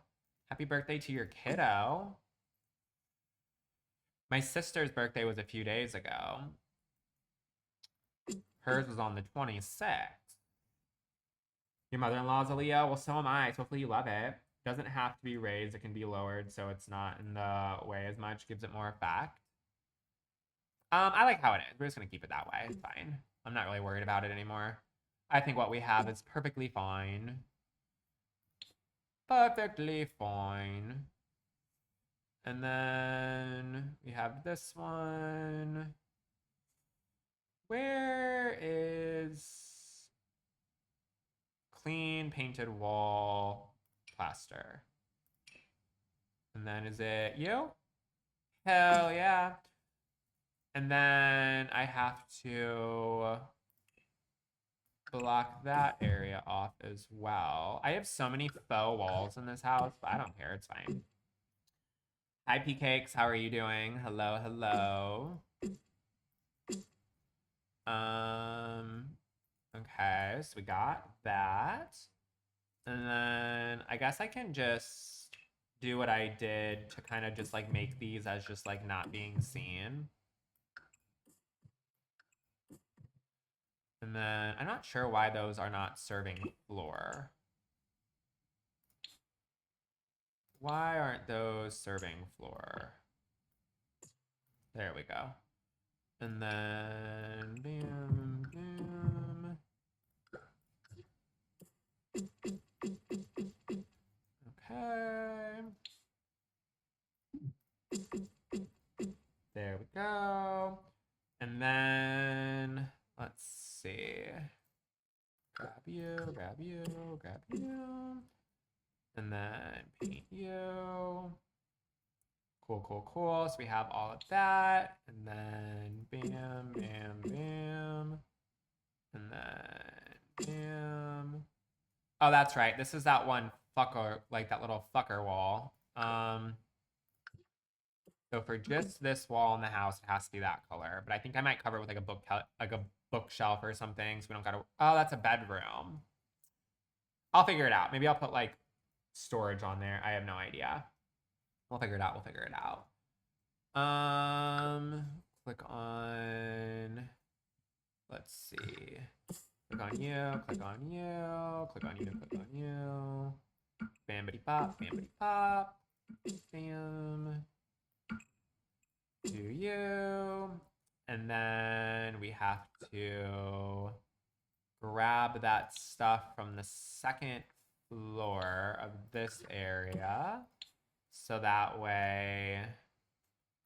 S1: Happy birthday to your kiddo. My sister's birthday was a few days ago. Hers was on the 26th. Your mother-in-law's a Leo? Well, so am I. So hopefully you love it. Doesn't have to be raised. It can be lowered so it's not in the way as much. Gives it more effect. I like how it is. We're just going to keep it that way. It's fine. I'm not really worried about it anymore. I think what we have is perfectly fine. Perfectly fine. And then we have this one. Where is clean painted wall plaster? And then is it you? Hell yeah. And then I have to block that area off as well. I have so many faux walls in this house, but I don't care. It's fine. Hi, P Cakes. How are you doing? Hello, hello. Okay, so we got that. And then I guess I can just do what I did to kind of just like make these as just like not being seen. And then I'm not sure why those are not serving floor. Why aren't those serving floor? There we go. And then bam, bam. Okay. There we go. And then let's see. Grab you, grab you, grab you. And then paint you. Cool, cool, cool. So we have all of that. And then bam, bam, bam. And then bam. Oh, that's right. This is that one fucker, like that little fucker wall. So for just this wall in the house, it has to be that color. But I think I might cover it with like a bookshelf or something, so we don't gotta. Oh, that's a bedroom. I'll figure it out. Maybe I'll put like storage on there. I have no idea. We'll figure it out. We'll figure it out. Click on. Let's see. Click on you. Click on you. Click on you. Click on you. Bambity pop. Bambity pop. Bam. Do you. And then we have to grab that stuff from the second floor of this area. So that way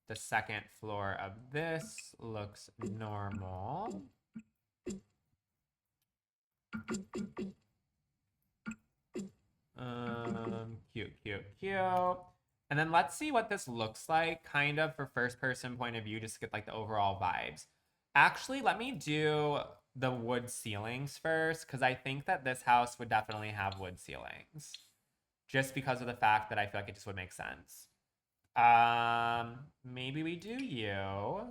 S1: the second floor of this looks normal. Cute, cute, cute. And then let's see what this looks like kind of for first person point of view, just to get like the overall vibes. Actually, let me do the wood ceilings first, because I think that this house would definitely have wood ceilings. Just because of the fact that I feel like it just would make sense. Maybe we do you.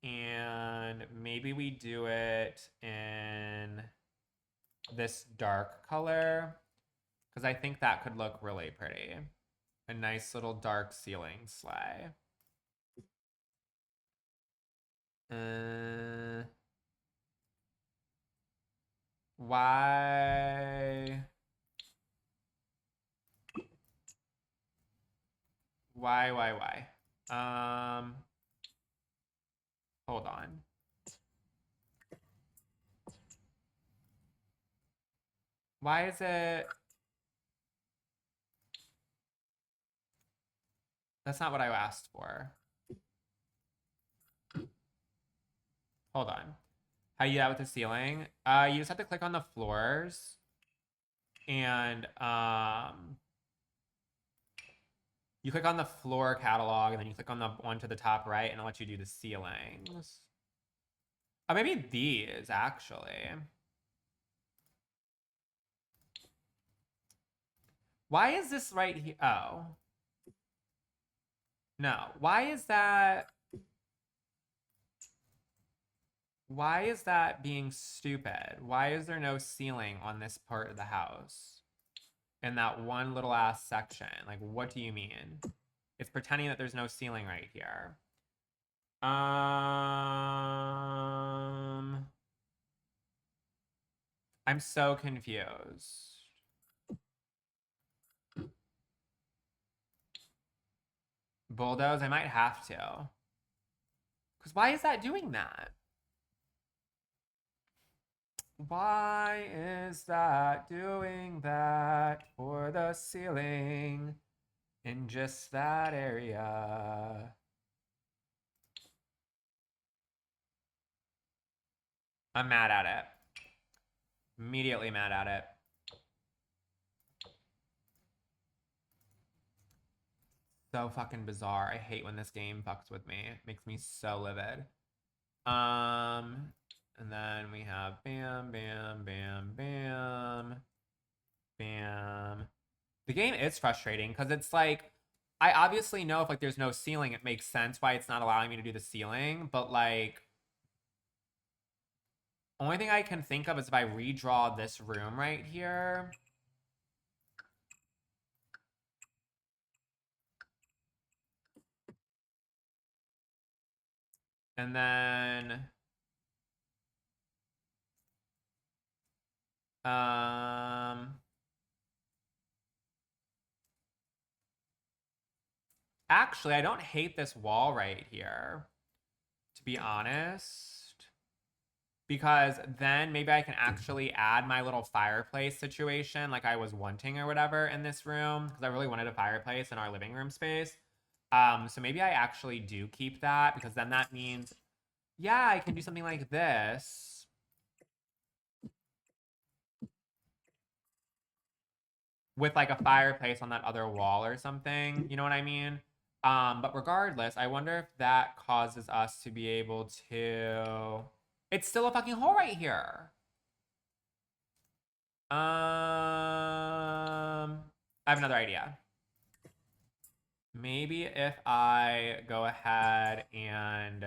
S1: And maybe we do it in this dark color, because I think that could look really pretty. A nice little dark ceiling sleigh. Why? Why? Hold on. Why is it? That's not what I asked for. Hold on. How do you do that with the ceiling? You just have to click on the floors. And you click on the floor catalog, and then you click on the one to the top right, and it'll let you do the ceilings. Oh, maybe these, actually. Why is this right here? Oh. No. Why is that? Why is that being stupid? Why is there no ceiling on this part of the house? In that one little ass section? Like, what do you mean? It's pretending that there's no ceiling right here. I'm so confused. Bulldoze? I might have to. Because why is that doing that? Why is that doing that for the ceiling in just that area? I'm mad at it. Immediately mad at it. So fucking bizarre. I hate when this game fucks with me. It makes me so livid. And then we have bam, bam, bam, bam, bam. The game is frustrating because it's like, I obviously know if like there's no ceiling, it makes sense why it's not allowing me to do the ceiling, but like, only thing I can think of is if I redraw this room right here. And then actually, I don't hate this wall right here, to be honest, because then maybe I can actually add my little fireplace situation like I was wanting or whatever in this room, because I really wanted a fireplace in our living room space. So maybe I actually do keep that, because then that means, yeah, I can do something like this with like a fireplace on that other wall or something. You know what I mean? But regardless, I wonder if that causes us to be able to. It's still a fucking hole right here. I have another idea. Maybe if I go ahead and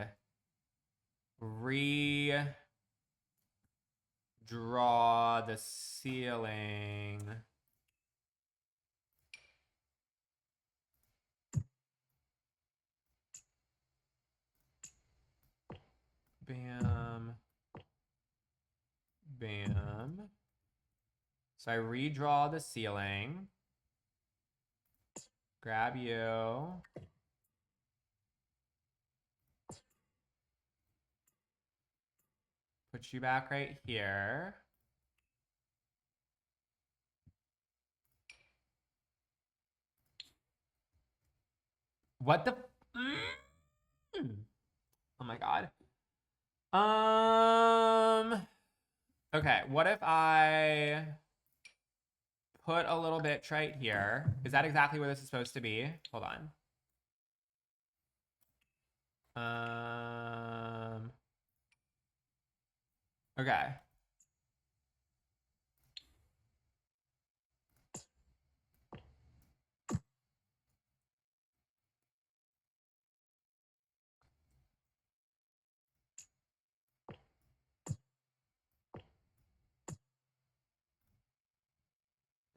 S1: redraw the ceiling. Bam. Bam. So I redraw the ceiling. Grab you. Put you back right here. What the? Oh my god. Okay, what if I put a little bit right here? Is that exactly where this is supposed to be? Hold on. Okay.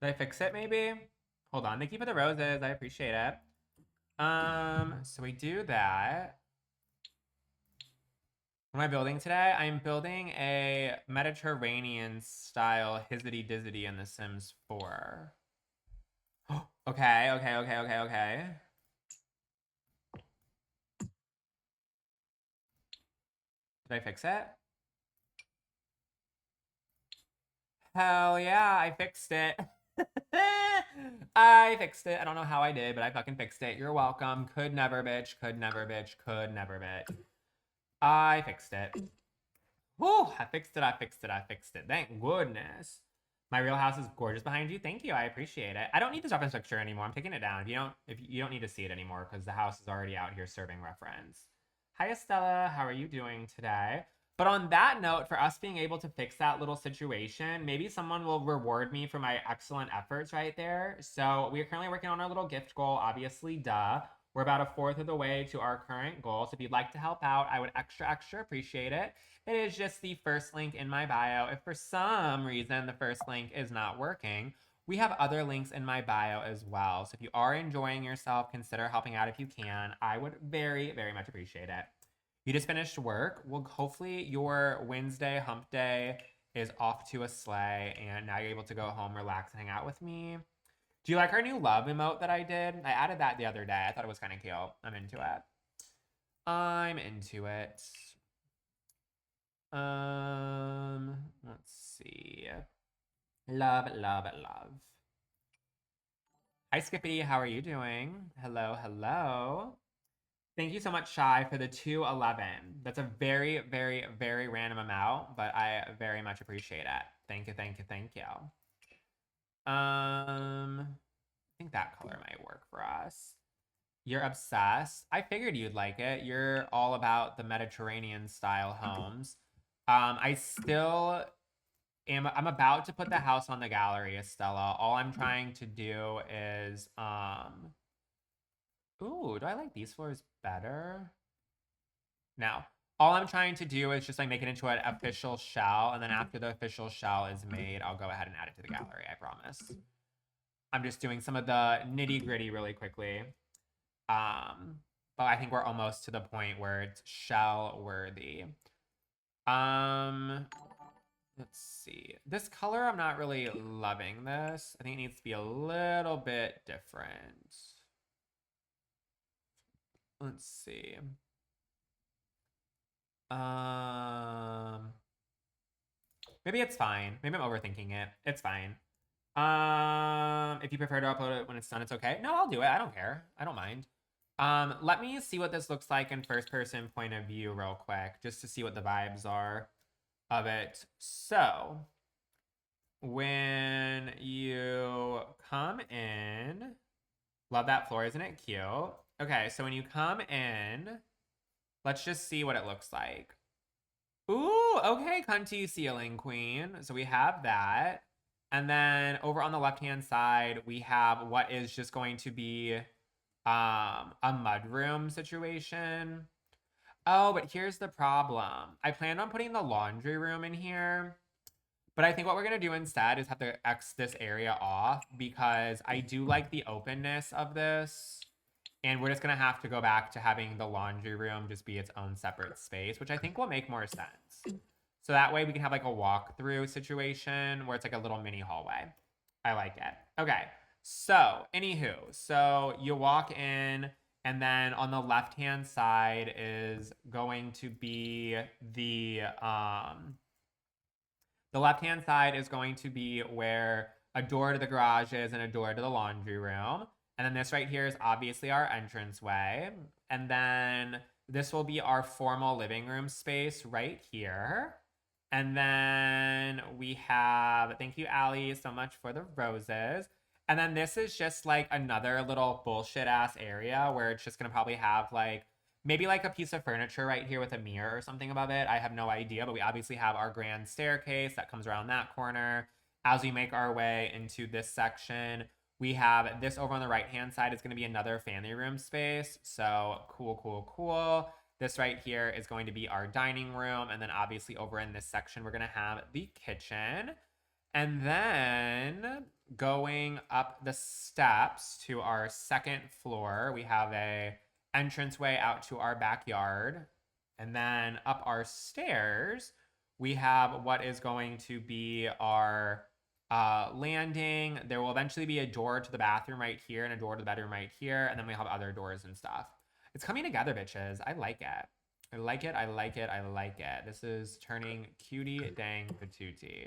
S1: Did I fix it maybe? Hold on. Thank you for the roses. I appreciate it. So we do that. What am I building today? I'm building a Mediterranean style hizzity dizzity in The Sims 4. Okay. Did I fix it? Hell yeah, I fixed it. I fixed it. I don't know how I did, but I fucking fixed it. You're welcome. Could never, bitch. Could never, bitch. Could never, bitch. I fixed it. Whew, I fixed it. Thank goodness. My real house is gorgeous behind you. Thank you. I appreciate it. I don't need this reference picture anymore. I'm taking it down. If you don't need to see it anymore because the house is already out here serving reference. Hi Estella, how are you doing today? But on that note, for us being able to fix that little situation, maybe someone will reward me for my excellent efforts right there. So we are currently working on our little gift goal, obviously, duh. We're about a fourth of the way to our current goal. So if you'd like to help out, I would extra appreciate it. It is just the first link in my bio. If for some reason the first link is not working, we have other links in my bio as well. So if you are enjoying yourself, consider helping out if you can. I would very much appreciate it. You just finished work. Well, hopefully your Wednesday hump day is off to a sleigh and now you're able to go home, relax, and hang out with me. Do you like our new love emote that I did? I added that the other day. I thought it was kind of cute. I'm into it. I'm into it. Let's see. Love. Hi, Skippy. How are you doing? Hello. Thank you so much, Shy, for the 211. That's a very random amount, but I very much appreciate it. Thank you. I think that color might work for us. You're obsessed. I figured you'd like it. You're all about the Mediterranean style homes. I still I'm about to put the house on the gallery, Estella. All I'm trying to do is ooh, do I like these floors better? No. All I'm trying to do is just like make it into an official shell, and then after the official shell is made, I'll go ahead and add it to the gallery, I promise. I'm just doing some of the nitty-gritty really quickly. But I think we're almost to the point where it's shell worthy. Let's see. This color, I'm not really loving this. I think it needs to be a little bit different. Let's see. Maybe it's fine. Maybe I'm overthinking it. It's fine. If you prefer to upload it when it's done, it's okay. No, I'll do it. I don't care. I don't mind. Let me see what this looks like in first person point of view real quick, just to see what the vibes are of it. So when you come in, love that floor, isn't it cute? Okay, so when you come in, let's just see what it looks like. Ooh, okay, cunty ceiling queen. So we have that. And then over on the left-hand side, we have what is just going to be a mudroom situation. Oh, but here's the problem. I planned on putting the laundry room in here, but I think what we're going to do instead is have to X this area off because I do like the openness of this. And we're just going to have to go back to having the laundry room just be its own separate space, which I think will make more sense. So that way we can have like a walkthrough situation where it's like a little mini hallway. I like it. Okay. So, anywho, so you walk in, and then on the left-hand side is going to be the left-hand side is going to be where a door to the garage is and a door to the laundry room. And then this right here is obviously our entranceway. And then this will be our formal living room space right here. And then we have, thank you, Allie, so much for the roses. And then this is just like another little bullshit ass area where it's just gonna probably have like maybe like a piece of furniture right here with a mirror or something above it. I have no idea, but we obviously have our grand staircase that comes around that corner. As we make our way into this section, we have this over on the right-hand side is going to be another family room space. So cool. This right here is going to be our dining room. And then obviously over in this section, we're going to have the kitchen. And then going up the steps to our second floor, we have a entranceway out to our backyard. And then up our stairs, we have what is going to be our landing. There will eventually be a door to the bathroom right here and a door to the bedroom right here. And then we have other doors and stuff. It's coming together, bitches. I like it. I like it. This is turning cutie dang patootie.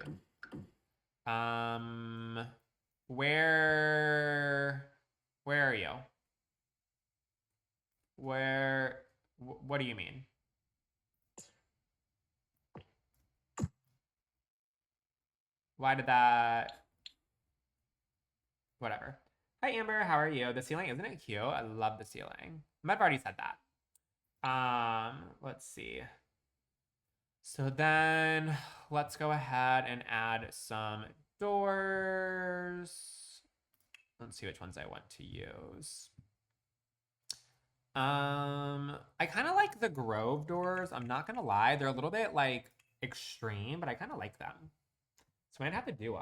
S1: Where are you? What do you mean? Why did that? Whatever. Hi, Amber. How are you? The ceiling, isn't it cute? I love the ceiling. I've already said that. Let's see. So then let's go ahead and add some doors. Let's see which ones I want to use. I kind of like the Grove doors. I'm not gonna lie. They're a little bit like extreme, but I kind of like them. So I might have to do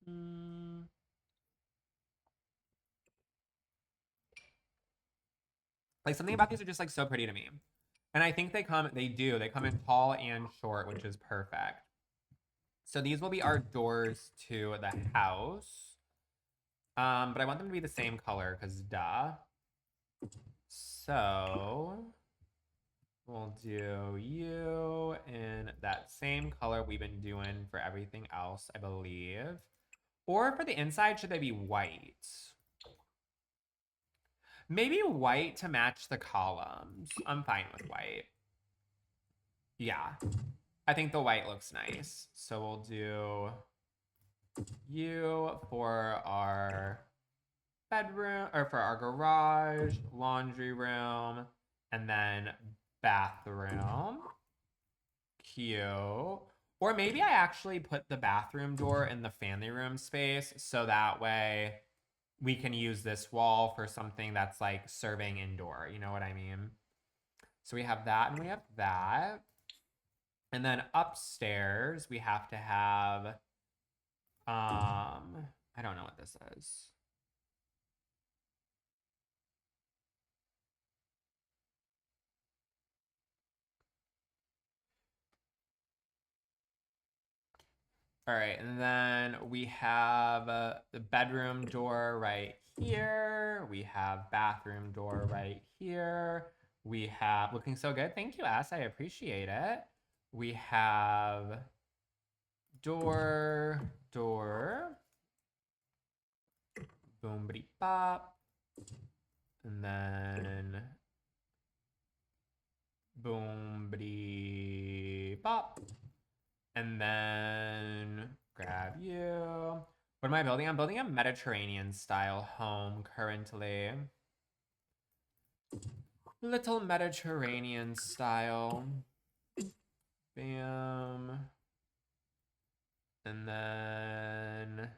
S1: them. Like something about these are just like so pretty to me. And I think they come in tall and short, which is perfect. So these will be our doors to the house. But I want them to be the same color because duh. So we'll do you in that same color we've been doing for everything else, I believe. Or for the inside, should they be white? Maybe white to match the columns. I'm fine with white. Yeah. I think the white looks nice. So we'll do you for our bedroom, or for our garage, laundry room, and then bathroom. Cute. Or maybe I actually put the bathroom door in the family room space so that way we can use this wall for something that's like serving indoor. You know what I mean? So we have that and we have that. And then upstairs we have to have I don't know what this is. All right, and then we have the bedroom door right here. We have bathroom door right here. We have, looking so good. Thank you, S. I appreciate it. We have door, boom, bitty bop. And then boom, bitty bop. And then grab you. What am I building? I'm building a Mediterranean style home currently. Little Mediterranean style. Bam. And then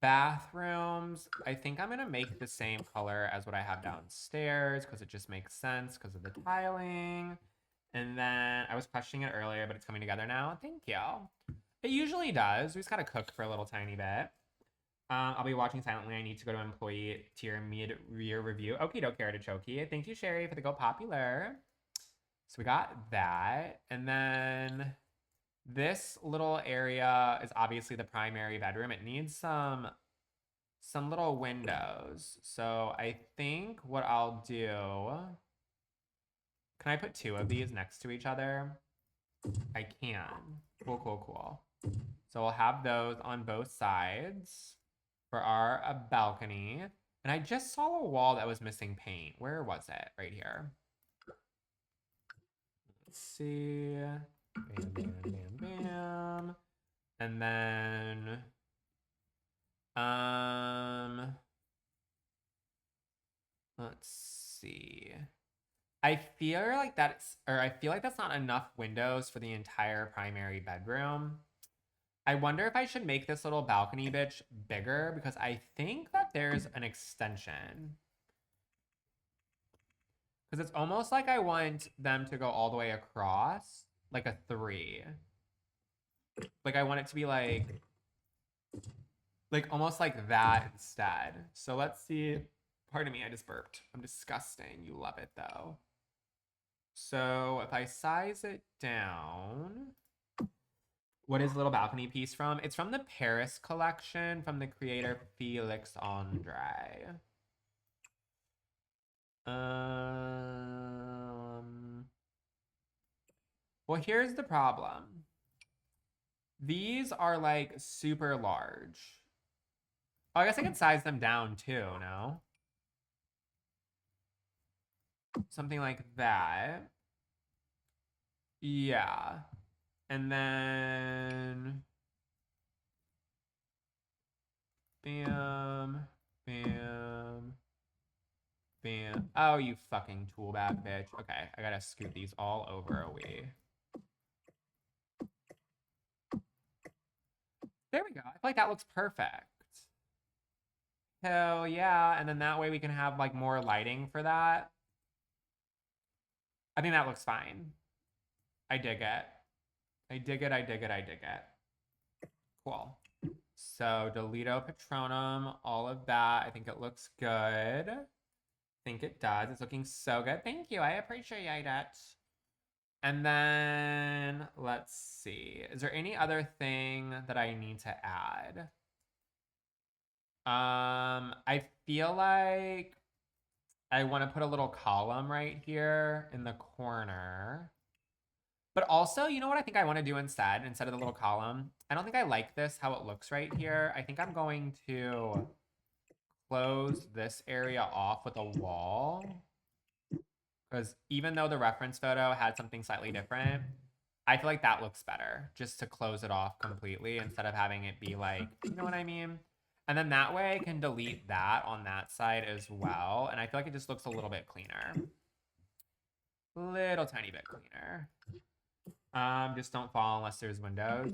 S1: bathrooms. I think I'm going to make the same color as what I have downstairs because it just makes sense because of the tiling. And then I was questioning it earlier, but it's coming together now. Thank you. It usually does. We just got to cook for a little tiny bit. I'll be watching silently. I need to go to employee tier mid-year review. Okie dokie, artichoke. Thank you, Sherry, for the go popular. So we got that. And then this little area is obviously the primary bedroom. It needs some little windows. So I think what I'll do... Can I put two of these next to each other? I can. Cool, cool, cool. So we'll have those on both sides for our balcony. And I just saw a wall that was missing paint. Where was it? Right here. Let's see. Bam, bam, bam, bam. And then... let's see. I feel like that's not enough windows for the entire primary bedroom. I wonder if I should make this little balcony bitch bigger because I think that there's an extension. Because it's almost like I want them to go all the way across, like a 3. Like I want it to be like almost like that instead. So let's see. Pardon me, I just burped. I'm disgusting. You love it though. So if I size it down, what is Little Balcony piece from? It's from the Paris collection from the creator Felix Andre. Well, here's the problem. These are like super large. Oh, I guess I can size them down too, no? Something like that. Yeah. And then bam, bam, bam. Oh, you fucking tool bag bitch. Okay, I gotta scoot these all over a wee. There we go. I feel like that looks perfect. Hell yeah. And then that way we can have like more lighting for that. I think that looks fine. I dig it. I dig it, I dig it, I dig it. Cool. So Delito Patronum, all of that. I think it looks good. I think it does. It's looking so good. Thank you. I appreciate it. And then let's see. Is there any other thing that I need to add? I feel like I want to put a little column right here in the corner. But also, you know what I think I want to do instead of the little column? I don't think I like this, how it looks right here. I think I'm going to close this area off with a wall. Because even though the reference photo had something slightly different, I feel like that looks better just to close it off completely instead of having it be like, you know what I mean? And then that way I can delete that on that side as well. And I feel like it just looks a little bit cleaner. Little tiny bit cleaner. Just don't fall unless there's windows.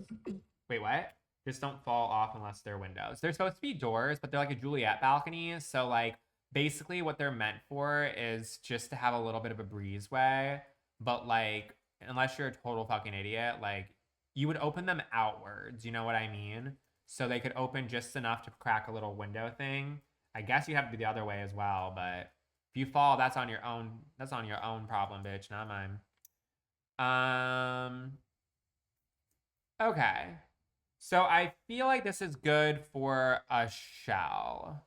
S1: Wait, what? Just don't fall off unless they're windows. They're supposed to be doors, but they're like a Juliet balcony. So like basically what they're meant for is just to have a little bit of a breezeway. But like, unless you're a total fucking idiot, like you would open them outwards. You know what I mean? So they could open just enough to crack a little window thing. I guess you have to do the other way as well, but if you fall, that's on your own. That's on your own problem, bitch, not mine. Okay. So I feel like this is good for a shell.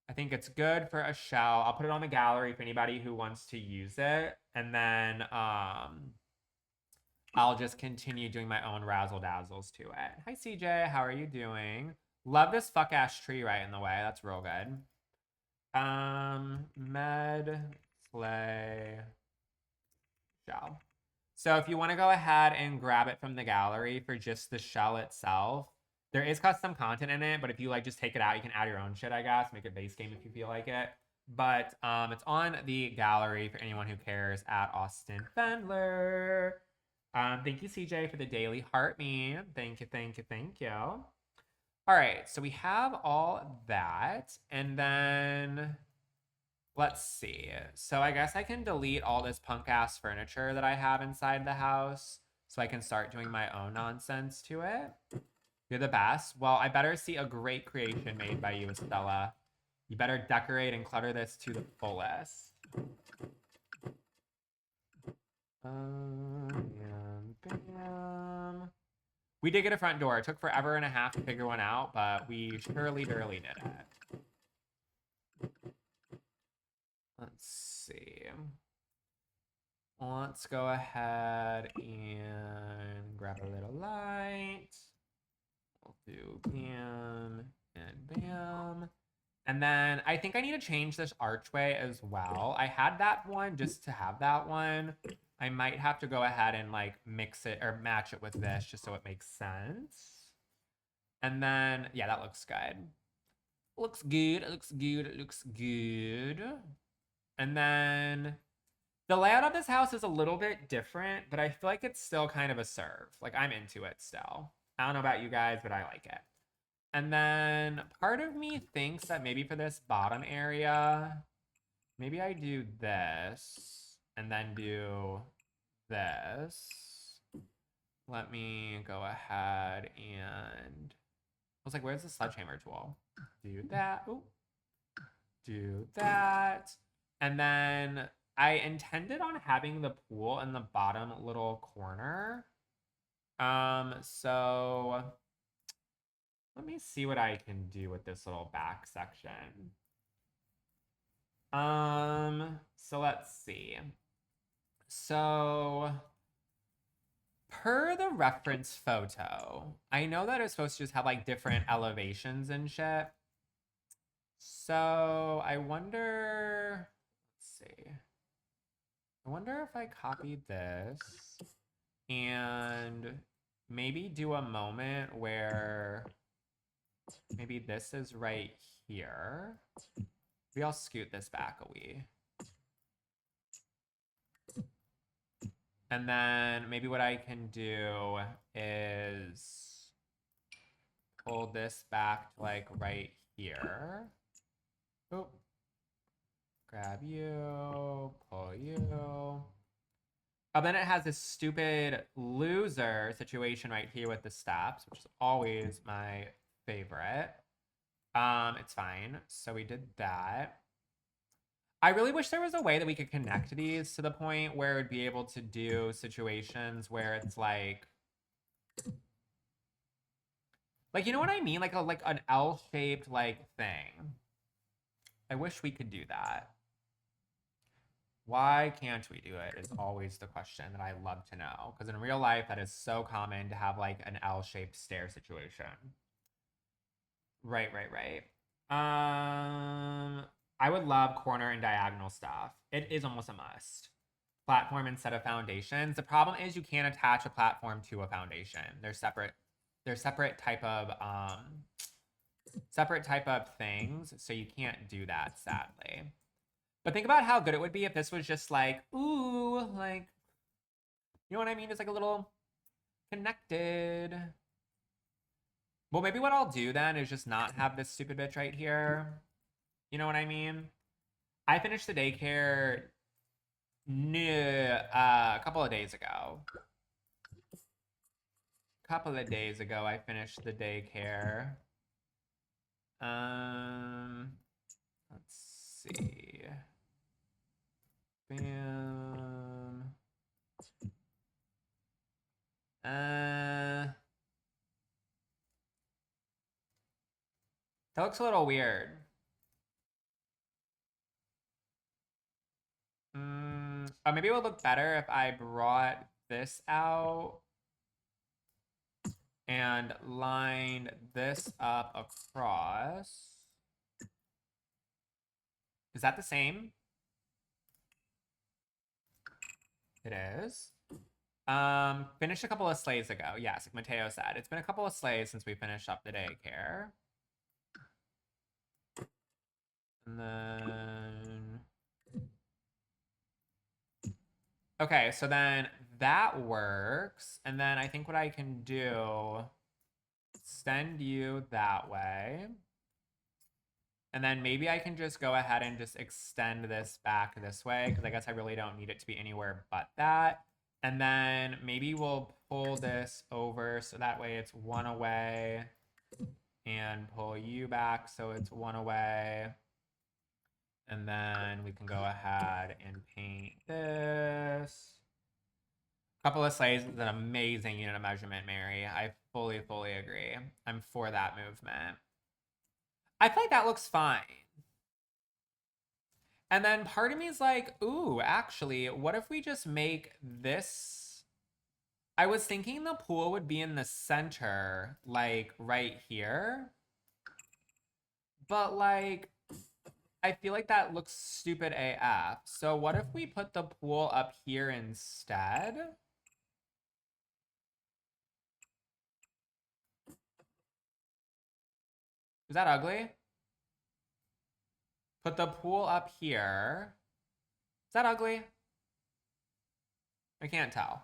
S1: I think it's good for a shell. I'll put it on the gallery for anybody who wants to use it. And then I'll just continue doing my own razzle dazzles to it. Hi CJ, how are you doing? Love this fuck ass tree right in the way. That's real good. Med slay shell. So if you want to go ahead and grab it from the gallery for just the shell itself, there is custom content in it, but if you like just take it out, you can add your own shit, I guess. Make it base game if you feel like it. But it's on the gallery for anyone who cares at Austin Fendler. Thank you, CJ, for the daily heart me. Thank you, thank you, thank you. All right, so we have all that. And then let's see. So I guess I can delete all this punk ass furniture that I have inside the house so I can start doing my own nonsense to it. You're the best. Well, I better see a great creation made by you, Estella. You better decorate and clutter this to the fullest. Bam, bam. We did get a front door. It took forever and a half to figure one out, but we surely did it. Let's see. Let's go ahead and grab a little light. We'll do bam and bam. And then I think I need to change this archway as well. I had that one just to have that one. I might have to go ahead and like mix it or match it with this just so it makes sense. And then, yeah, that looks good. Looks good, it looks good, it looks good. And then the layout of this house is a little bit different, but I feel like it's still kind of a serve. Like I'm into it still. I don't know about you guys, but I like it. And then part of me thinks that maybe for this bottom area, maybe I do this and then do this. Let me go ahead and I was like, where's the sledgehammer tool? Do that. Ooh. Do that. And then I intended on having the pool in the bottom little corner. So let me see what I can do with this little back section. So let's see. So per the reference photo, I know that it's supposed to just have like different elevations and shit. So I wonder, let's see. I wonder if I copied this And maybe do a moment where maybe this is right here. Maybe I'll scoot this back a wee. And then maybe what I can do is pull this back to like right here. Oh, grab you, pull you. Oh, then it has this stupid loser situation right here with the steps, which is always my favorite. It's fine. So we did that. I really wish there was a way that we could connect these to the point where it'd be able to do situations where it's like you know what I mean? Like an L-shaped like thing. I wish we could do that. Why can't we do it is always the question that I love to know. Because in real life, that is so common to have like an L-shaped stair situation. Right. I would love corner and diagonal stuff. It is almost a must. Platform instead of foundations. The problem is you can't attach a platform to a foundation. They're separate. They're separate type of things, so you can't do that, sadly. But think about how good it would be if this was just like, ooh, like, you know what I mean? It's like a little connected. Well, maybe what I'll do then is just not have this stupid bitch right here. You know what I mean? I finished the daycare a couple of days ago. I finished the daycare. Let's see. Bam. That looks a little weird. Maybe it would look better if I brought this out and lined this up across. Is that the same? It is. Finished a couple of sleighs ago. Yes, like Mateo said. It's been a couple of sleighs since we finished up the daycare. And then... Okay, so then that works. And then I think what I can do, send you that way. And then maybe I can just go ahead and just extend this back this way, because I guess I really don't need it to be anywhere but that. And then maybe we'll pull this over so that way it's one away, and pull you back so it's one away. And then we can go ahead and paint this. Couple of sleighs is an amazing unit of measurement, Mary. I fully agree. I'm for that movement. I feel like that looks fine. And then part of me is like, ooh, actually, what if we just make this? I was thinking the pool would be in the center, like right here. But like, I feel like that looks stupid AF. So what if we put the pool up here instead? Is that ugly? Put the pool up here. Is that ugly? I can't tell.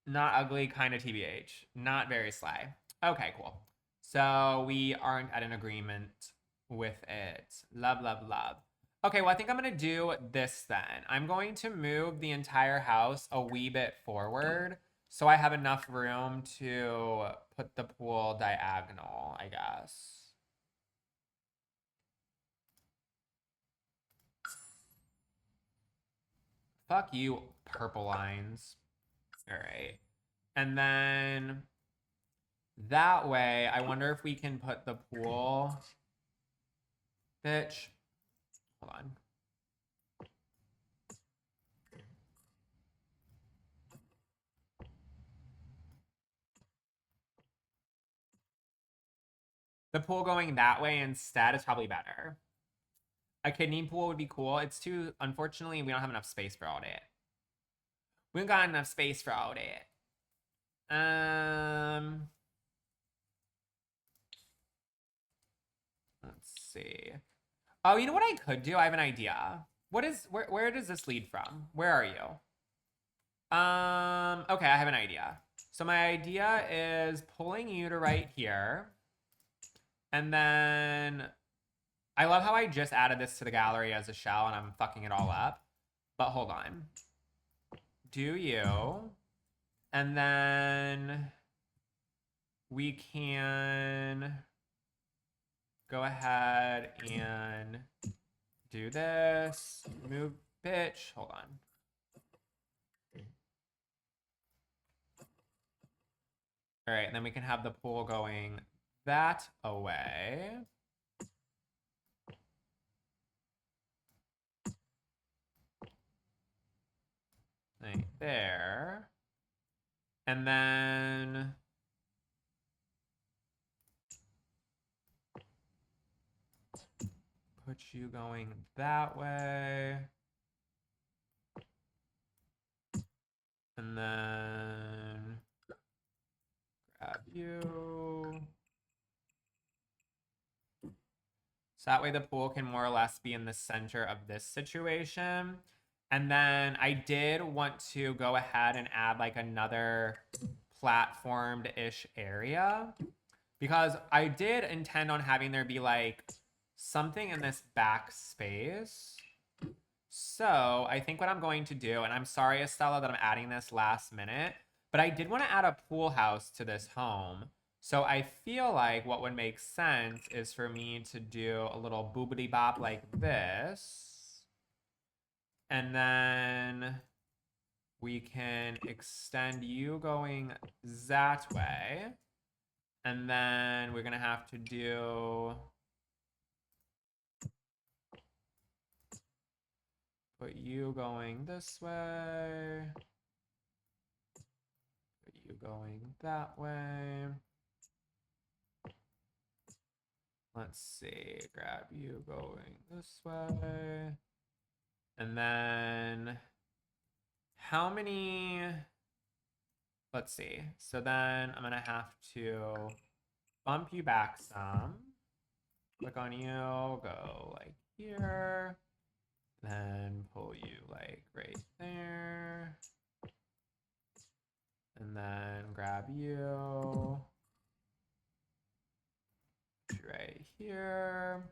S1: Not ugly, kind of TBH. Not very sly. Okay, cool. So we aren't at an agreement with it. Love. Okay, well, I think I'm going to do this then. I'm going to move the entire house a wee bit forward so I have enough room to put the pool diagonal, I guess. Fuck you, purple lines. All right. And then that way, I wonder if we can put the pool... Bitch. Hold on. The pool going that way instead is probably better. A kidney pool would be cool. It's too, unfortunately, we don't have enough space for all that. We don't got enough space for all that. Let's see. Oh, you know what I could do? I have an idea. Where does this lead from? Where are you? Okay, I have an idea. So my idea is pulling you to right here. And then I love how I just added this to the gallery as a shell and I'm fucking it all up. But hold on. Do you? And then we can go ahead and do this. Move, bitch. Hold on. All right, and then we can have the pool going that away. Right there. And then put you going that way. And then grab you. So that way the pool can more or less be in the center of this situation. And then I did want to go ahead and add like another platformed-ish area because I did intend on having there be like something in this back space. So I think what I'm going to do, and I'm sorry, Estella, that I'm adding this last minute, but I did want to add a pool house to this home. So I feel like what would make sense is for me to do a little boobity bop like this. And then we can extend you going that way. And then we're going to have to do... put you going this way. Put you going that way. Let's see, grab you going this way. And then how many, let's see. So then I'm gonna have to bump you back some. Click on you, go like here. Then pull you like right there. And then grab you right here.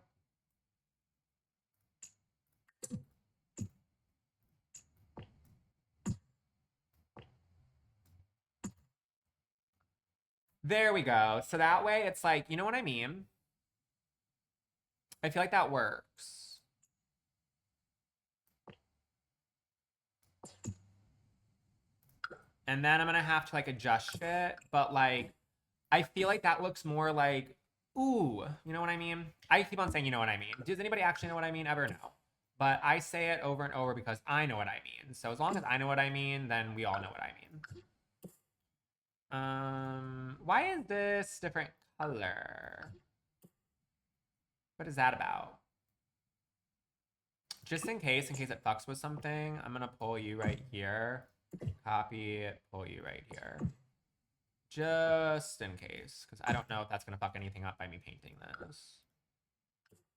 S1: There we go. So that way it's like, you know what I mean? I feel like that works. And then I'm gonna have to like adjust it, but like, I feel like that looks more like, ooh, you know what I mean? I keep on saying, you know what I mean. Does anybody actually know what I mean? Ever? No. But I say it over and over because I know what I mean. So as long as I know what I mean, then we all know what I mean. Why is this different color? What is that about? Just in case it fucks with something, I'm gonna pull you right here, copy it, pull you right here. Just in case, because I don't know if that's gonna fuck anything up by me painting this.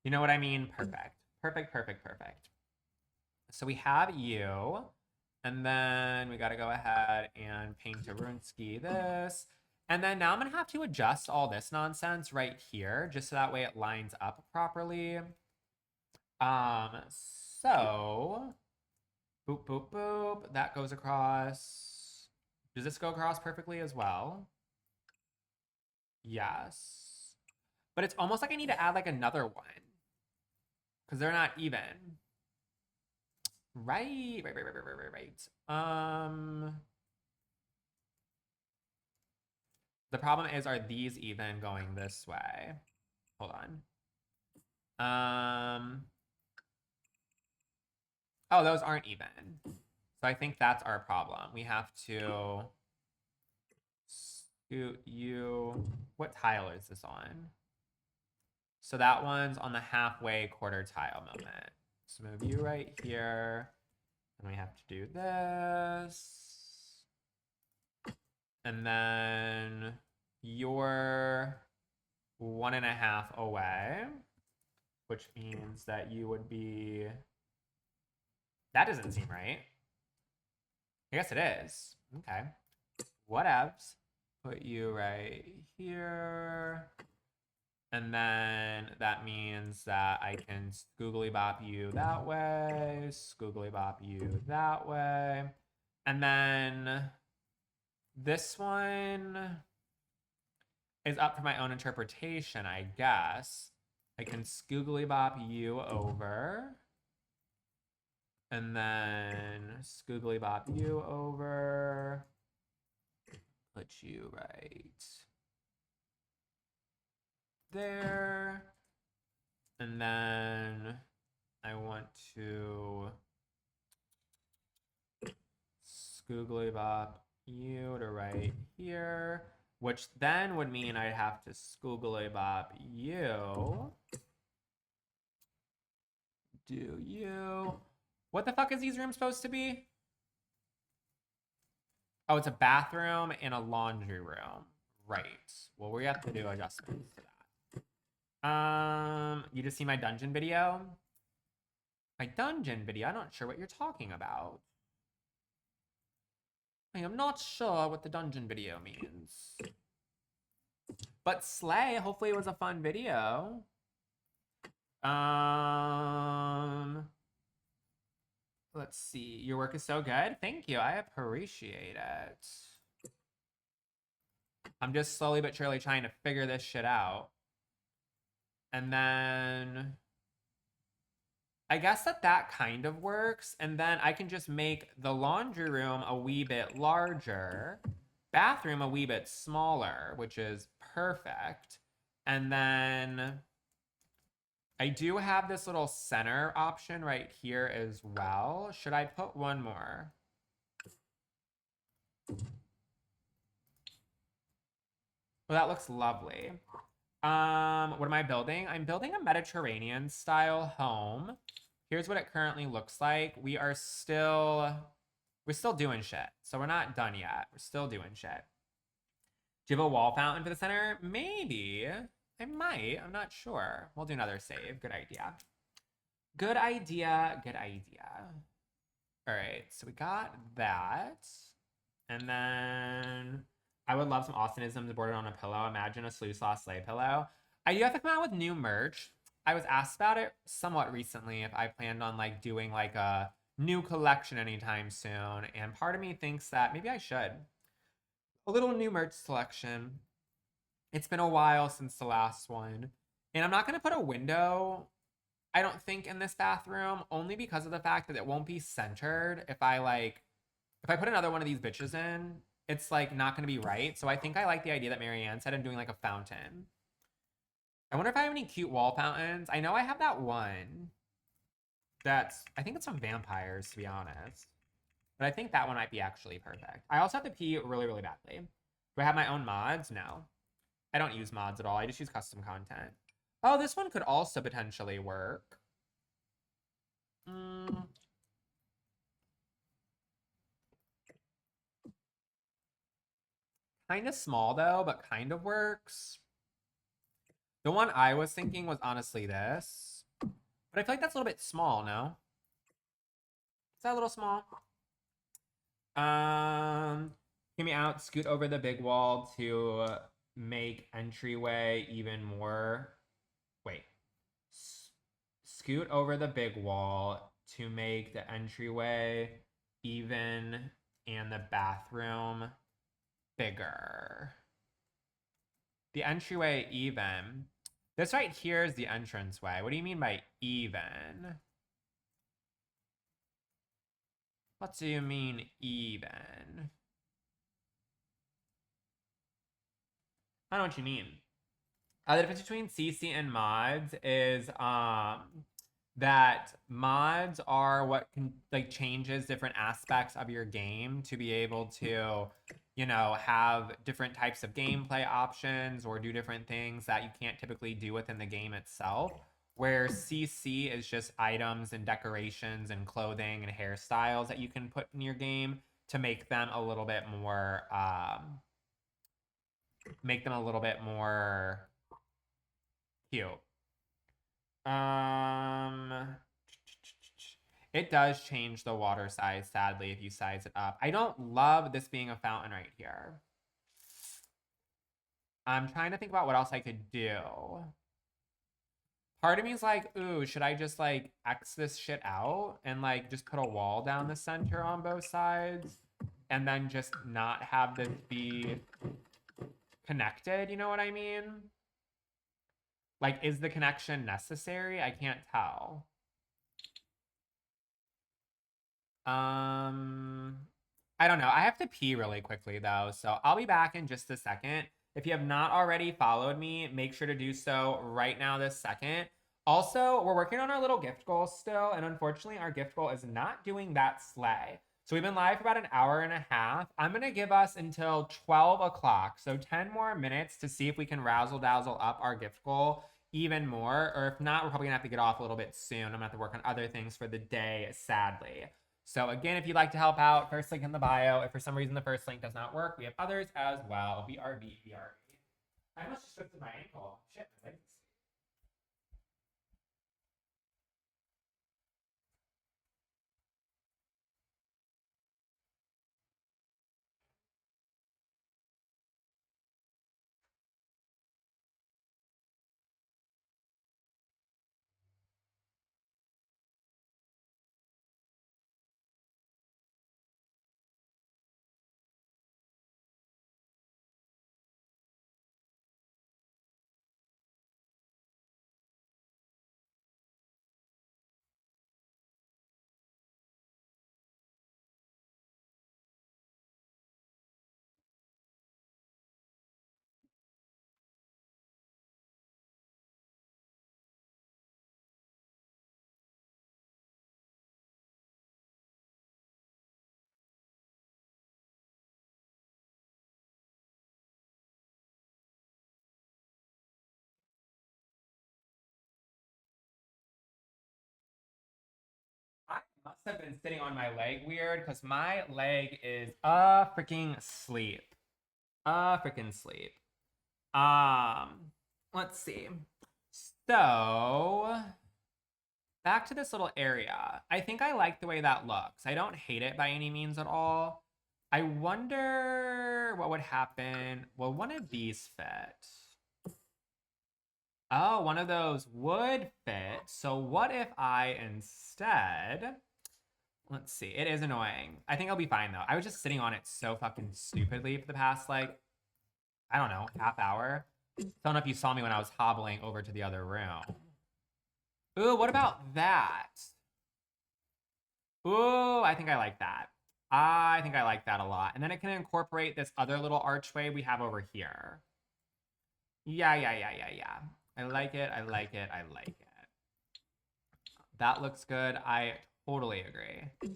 S1: You know what I mean? Perfect. Perfect, perfect, perfect. So we have you, and then we gotta go ahead and paint a Runesky this. And then now I'm gonna have to adjust all this nonsense right here, just so that way it lines up properly. So boop, boop, boop, that goes across. Does this go across perfectly as well? Yes. But it's almost like I need to add like another one because they're not even. Right. The problem is, are these even going this way? Hold on. Oh, those aren't even. So I think that's our problem. We have to scoot you. What tile is this on? So that one's on the halfway quarter tile moment. So move you right here. And we have to do this. And then you're 1.5 away, which means that you would be... That doesn't seem right. I guess it is. Okay. Whatevs. Put you right here. And then that means that I can scoogly bop you that way, scoogly bop you that way. And then this one is up for my own interpretation, I guess. I can scoogly bop you over. And then scoogly bop you over. Put you right there. And then I want to scoogly bop you to right here, which then would mean I'd have to scoogly bop you. Do you? What the fuck is these rooms supposed to be? Oh, it's a bathroom and a laundry room. Right. Well, we have to do adjustments to that. You just see my dungeon video? My dungeon video? I'm not sure what you're talking about. I am not sure what the dungeon video means. But slay, hopefully it was a fun video. Let's see. Your work is so good. Thank you. I appreciate it. I'm just slowly but surely trying to figure this shit out. And then I guess that kind of works. And then I can just make the laundry room a wee bit larger, bathroom a wee bit smaller, which is perfect. And then I do have this little center option right here as well. Should I put one more? Well, that looks lovely. What am I building? I'm building a Mediterranean style home. Here's what it currently looks like. We're still doing shit. So we're not done yet. We're still doing shit. Do you have a wall fountain for the center? Maybe. I might. I'm not sure. We'll do another save. Good idea. Good idea. Good idea. All right. So we got that. And then I would love some Austinisms bordered on a pillow. Imagine a sleigh pillow. I do have to come out with new merch. I was asked about it somewhat recently if I planned on like doing like a new collection anytime soon. And part of me thinks that maybe I should. A little new merch selection. It's been a while since the last one. And I'm not going to put a window, I don't think, in this bathroom, only because of the fact that it won't be centered. If I put another one of these bitches in, it's like not going to be right. So I think I like the idea that Marianne said I'm doing like a fountain. I wonder if I have any cute wall fountains. I know I have that one. I think it's from vampires, to be honest. But I think that one might be actually perfect. I also have to pee really, really badly. Do I have my own mods? No. I don't use mods at all. I just use custom content. Oh, this one could also potentially work. Kind of small, though, but kind of works. The one I was thinking was honestly this. But I feel like that's a little bit small, no? Is that a little small? Hear me out. Scoot over the big wall to make entryway even more. Wait. Scoot over the big wall to make the entryway even and the bathroom bigger. The entryway even. This right here is the entranceway. What do you mean by even? What do you mean even? I don't know what you mean. The difference between CC and mods is that mods are what can like changes different aspects of your game to be able to, you know, have different types of gameplay options or do different things that you can't typically do within the game itself. Where CC is just items and decorations and clothing and hairstyles that you can put in your game to make them a little bit more, cute. Um, it does change the water size, sadly, if you size it up. I don't love this being a fountain right here. I'm trying to think about what else I could do. Part of me is like, ooh, should I just like X this shit out and like just put a wall down the center on both sides and then just not have this be connected? You know what I mean? Like, is the connection necessary? I can't tell. I don't know. I have to pee really quickly though, so I'll be back in just a second. If you have not already followed me, make sure to do so right now this second. Also, we're working on our little gift goal still, and unfortunately, our gift goal is not doing that sleigh. So we've been live for about an hour and a half. I'm gonna give us until 12 o'clock, so 10 more minutes to see if we can razzle dazzle up our gift goal even more, or if not, we're probably gonna have to get off a little bit soon. I'm gonna have to work on other things for the day, sadly. So again, if you'd like to help out, first link in the bio. If for some reason the first link does not work, we have others as well. BRB, BRB. I must have twisted my ankle. Shit, my legs. I must have been sitting on my leg weird because my leg is freaking sleep. Freaking sleep. Let's see. So back to this little area. I think I like the way that looks. I don't hate it by any means at all. I wonder what would happen. Will one of these fit? Oh, one of those would fit. So what if I instead, let's see, it is annoying. I think I'll be fine though. I was just sitting on it so fucking stupidly for the past like, I don't know, half hour. Don't know if you saw me when I was hobbling over to the other room. Ooh, what about that? Ooh, I think I like that. I think I like that a lot. And then it can incorporate this other little archway we have over here. Yeah, yeah, yeah, yeah, yeah. I like it. I like it. I like it. That looks good. I totally agree.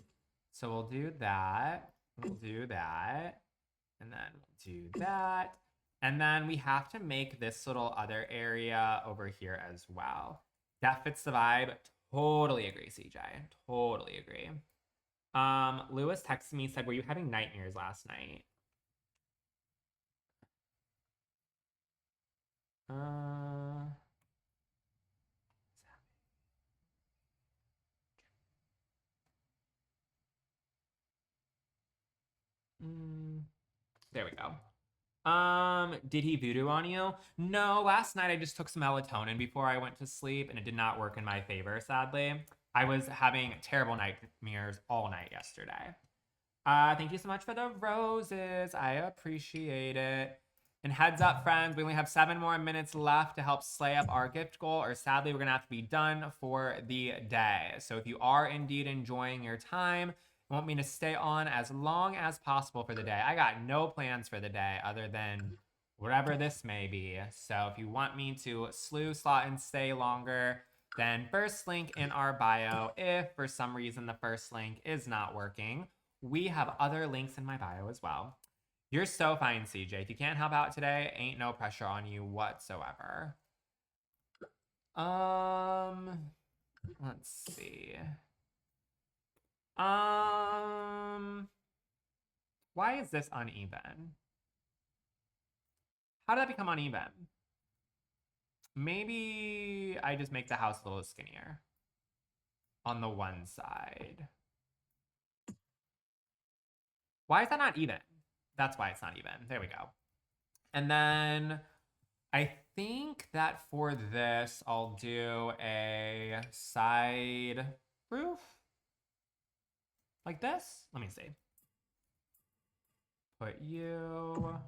S1: So we'll do that. We'll do that. And then we'll do that. And then we have to make this little other area over here as well. That fits the vibe. Totally agree, CJ. Totally agree. Lewis texted me, said, were you having nightmares last night? There we go. Did he voodoo on you? No, last night I just took some melatonin before I went to sleep and it did not work in my favor, sadly. I was having terrible nightmares all night yesterday. Thank you so much for the roses. I appreciate it. And heads up, friends, we only have 7 more minutes left to help slay up our gift goal, or sadly, we're gonna have to be done for the day. So if you are indeed enjoying your time, you want me to stay on as long as possible for the day. I got no plans for the day other than whatever this may be. So if you want me to slew, slot, and stay longer, then first link in our bio. If for some reason the first link is not working, we have other links in my bio as well. You're so fine, CJ. If you can't help out today, ain't no pressure on you whatsoever. Let's see. Why is this uneven? How did that become uneven? Maybe I just make the house a little skinnier on the one side. Why is that not even? That's why it's not even. There we go. And then I think that for this, I'll do a side roof like this. Let me see. Put you,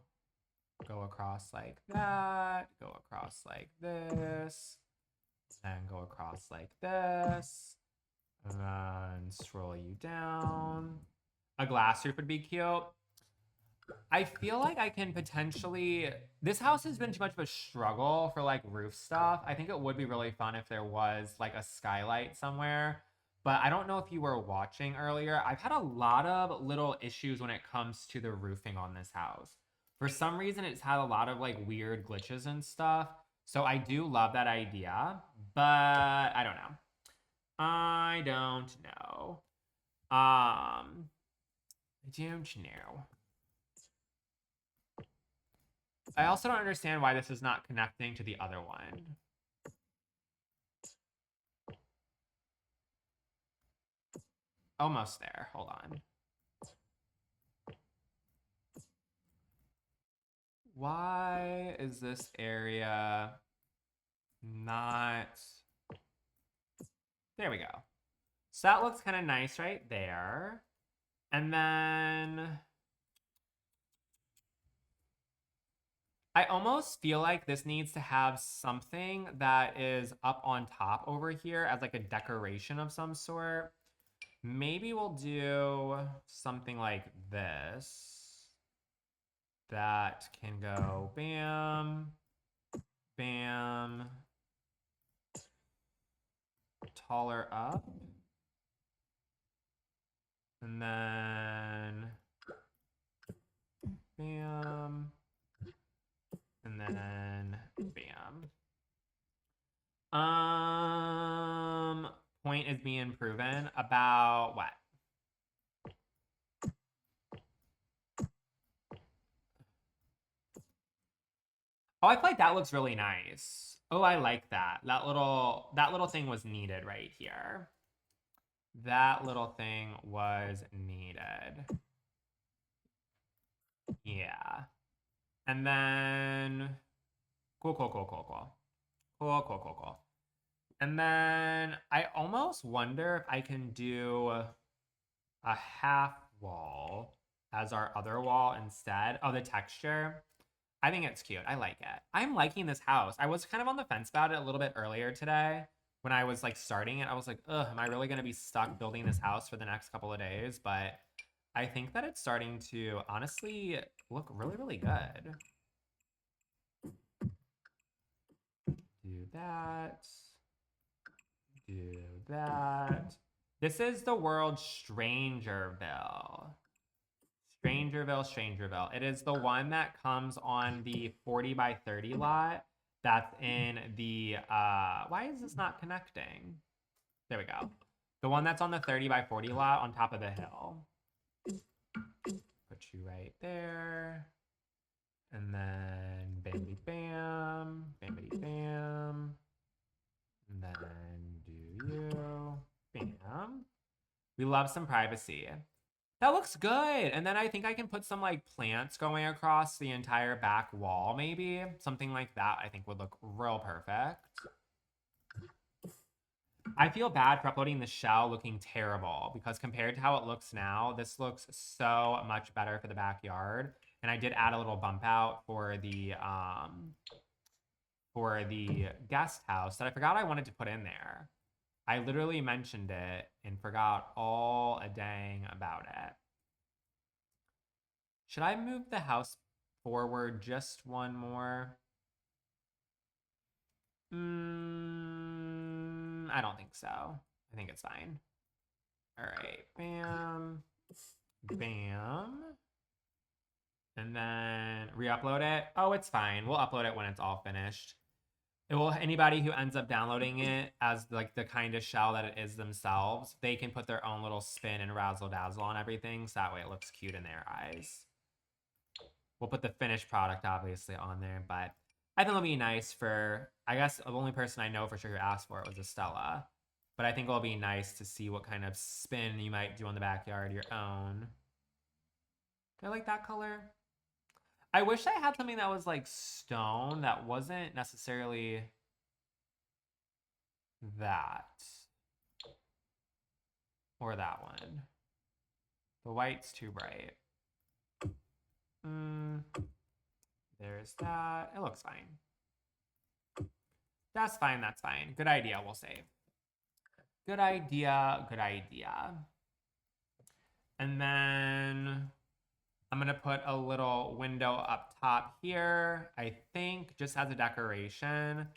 S1: go across like that, go across like this, and go across like this, and then scroll you down. A glass roof would be cute. I feel like I can potentially, this house has been too much of a struggle for like roof stuff. I think it would be really fun if there was like a skylight somewhere, but I don't know if you were watching earlier. I've had a lot of little issues when it comes to the roofing on this house. For some reason, it's had a lot of like weird glitches and stuff. So I do love that idea, but I don't know. I don't know. I don't know. I also don't understand why this is not connecting to the other one. Almost there. Hold on. Why is this area not... There we go. So that looks kind of nice right there. And then... I almost feel like this needs to have something that is up on top over here as like a decoration of some sort. Maybe we'll do something like this. That can go bam, bam, taller up. And then bam, and then bam. Point is being proven about what? Oh, I feel like that looks really nice. Oh, I like that. That little thing was needed right here. That little thing was needed. Yeah. And then cool. And then I almost wonder if I can do a half wall as our other wall instead. Oh, the texture. I think it's cute. I like it. I'm liking this house. I was kind of on the fence about it a little bit earlier today when I was like starting it. I was like, ugh, am I really going to be stuck building this house for the next couple of days? But I think that it's starting to honestly look really, really good. Do that. Do that. This is the world Strangerville. Strangerville. It is the one that comes on the 40 by 30 lot. That's in the, why is this not connecting? There we go. The one that's on the 30 by 40 lot on top of the hill. Put you right there. And then bamity bam, bamity bam. And then do you, bam. We love some privacy. That looks good. And then I think I can put some like plants going across the entire back wall, maybe. Something like that I think would look real perfect. I feel bad for uploading the shell looking terrible because compared to how it looks now, this looks so much better for the backyard. And I did add a little bump out for the guest house that I forgot I wanted to put in there. I literally mentioned it and forgot all a dang about it. Should I move the house forward just one more? I don't think so. I think it's fine. All right, bam, bam. And then re-upload it. Oh, it's fine. We'll upload it when it's all finished. It will, anybody who ends up downloading it as like the kind of shell that it is themselves, they can put their own little spin and razzle dazzle on everything, so that way it looks cute in their eyes. We'll put the finished product obviously on there, but I think it'll be nice for, I guess the only person I know for sure who asked for it was Estella. But I think it'll be nice to see what kind of spin you might do on the backyard, your own. Do I like that color? I wish I had something that was like stone that wasn't necessarily that. Or that one. The white's too bright. There's that. It looks fine. That's fine, that's fine. Good idea, we'll save. Good idea, good idea. And then I'm gonna put a little window up top here, I think, just as a decoration.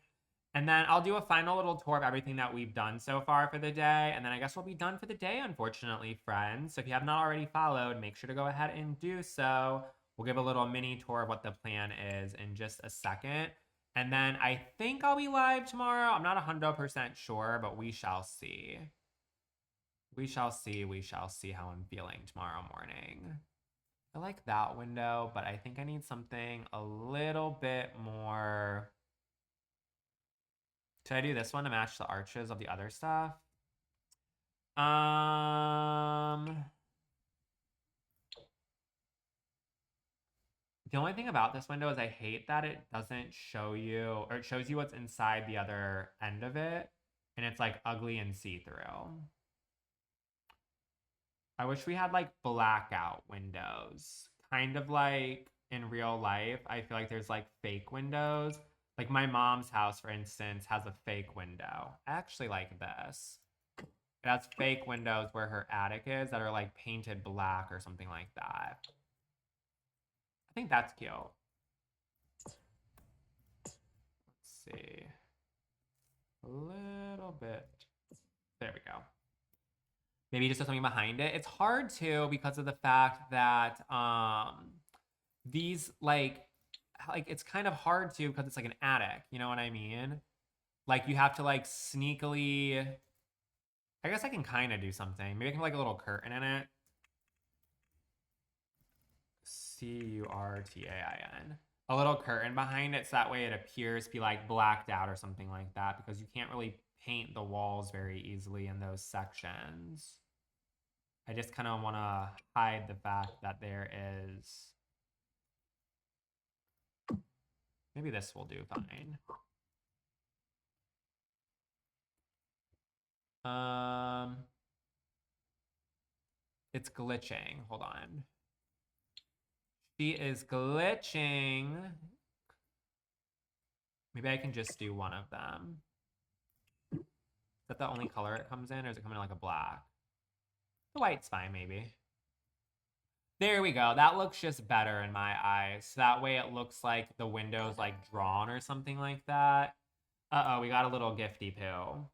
S1: And then I'll do a final little tour of everything that we've done so far for the day. And then I guess we'll be done for the day, unfortunately, friends. So if you have not already followed, make sure to go ahead and do so. We'll give a little mini tour of what the plan is in just a second. And then I think I'll be live tomorrow. I'm not 100% sure, but we shall see. We shall see. We shall see how I'm feeling tomorrow morning. I like that window, but I think I need something a little bit more. Should I do this one to match the arches of the other stuff? The only thing about this window is I hate that it doesn't show you, or it shows you what's inside the other end of it, and it's like ugly and see-through. I wish we had like blackout windows, kind of like in real life. I feel like there's like fake windows. Like my mom's house, for instance, has a fake window. I actually like this. It has fake windows where her attic is that are like painted black or something like that. I think that's cute. Let's see. A little bit. There we go. Maybe just something behind it. It's hard to because of the fact that these like it's kind of hard to because it's like an attic, you know what I mean? Like you have to like sneakily, I guess I can kind of do something. Maybe I can put like a little curtain in it. curtain. A little curtain behind it so that way it appears to be like blacked out or something like that, because you can't really paint the walls very easily in those sections. I just kind of want to hide the fact that there is. Maybe this will do fine. It's glitching. Hold on. She is glitching. Maybe I can just do one of them. Is that the only color it comes in, or does it come in like a black? The white's fine, maybe. There we go. That looks just better in my eyes. That way it looks like the window's like drawn or something like that. Uh-oh, we got a little gifty poo.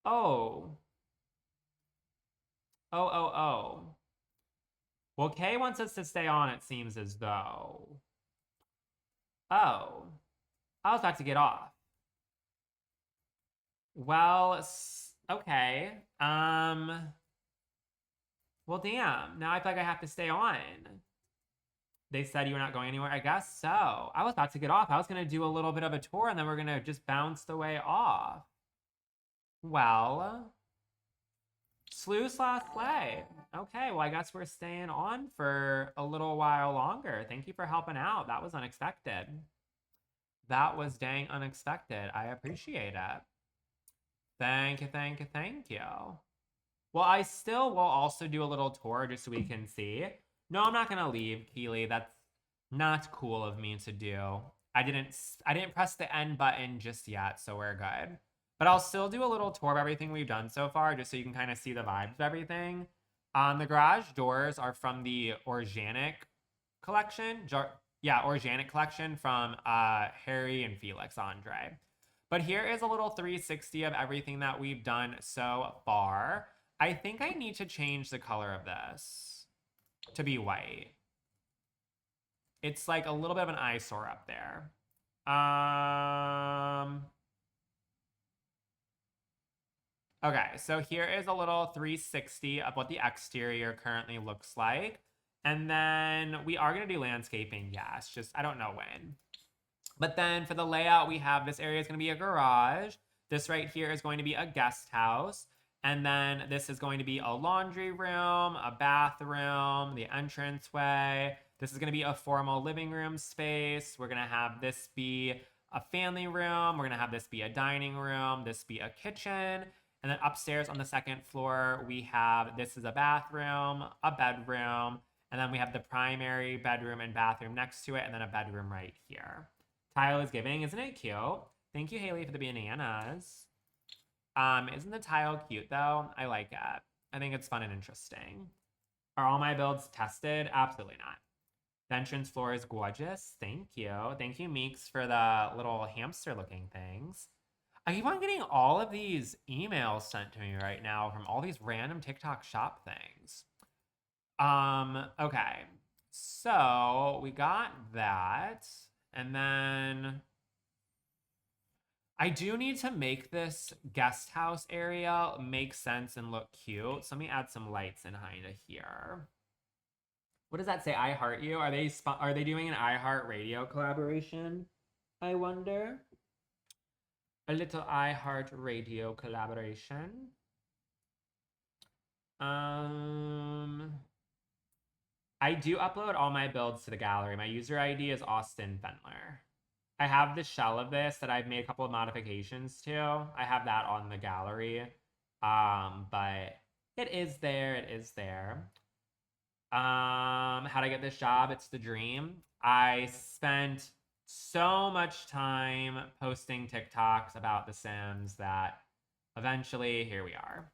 S1: Oh. Oh. Well, Kay wants us to stay on, it seems as though. Oh. I was about to get off. Well, okay. Well, damn. Now I feel like I have to stay on. They said you were not going anywhere. I guess so. I was about to get off. I was going to do a little bit of a tour, and then we're going to just bounce the way off. Well, slay. Okay, well, I guess we're staying on for a little while longer. Thank you for helping out. That was unexpected. That was dang unexpected. I appreciate it. Thank you. Well, I still will also do a little tour just so we can see. No, I'm not gonna leave, Keely. That's not cool of me to do. I didn't press the end button just yet, so we're good. But I'll still do a little tour of everything we've done so far, just so you can kind of see the vibes of everything. The garage doors are from the Organic collection. Organic collection from Harry and Felix Andre. But here is a little 360 of everything that we've done so far. I think I need to change the color of this to be white. It's like a little bit of an eyesore up there. Okay, so here is a little 360 of what the exterior currently looks like. And then we are going to do landscaping, yes, just I don't know when. But then for the layout, we have this area is going to be a garage. This right here is going to be a guest house. And then this is going to be a laundry room, a bathroom, the entranceway. This is going to be a formal living room space. We're going to have this be a family room. We're going to have this be a dining room, this be a kitchen. And then upstairs on the second floor, we have this is a bathroom, a bedroom, and then we have the primary bedroom and bathroom next to it, and then a bedroom right here. Tile is giving, isn't it cute? Thank you, Haley, for the bananas. Isn't the tile cute though? I like it. I think it's fun and interesting. Are all my builds tested? Absolutely not. The entrance floor is gorgeous. Thank you. Thank you, Meeks, for the little hamster looking things. I keep on getting all of these emails sent to me right now from all these random TikTok shop things. Okay. So we got that. And then I do need to make this guest house area make sense and look cute. So let me add some lights in kind of here. What does that say? I heart you. Are they doing an iHeart Radio collaboration? I wonder. A little iHeart Radio collaboration. I do upload all my builds to the gallery. My user ID is austinfendler. I have the shell of this that I've made a couple of modifications to. I have that on the gallery. But it is there. It is there. How'd I get this job? It's the dream. I spent so much time posting TikToks about The Sims that eventually here we are.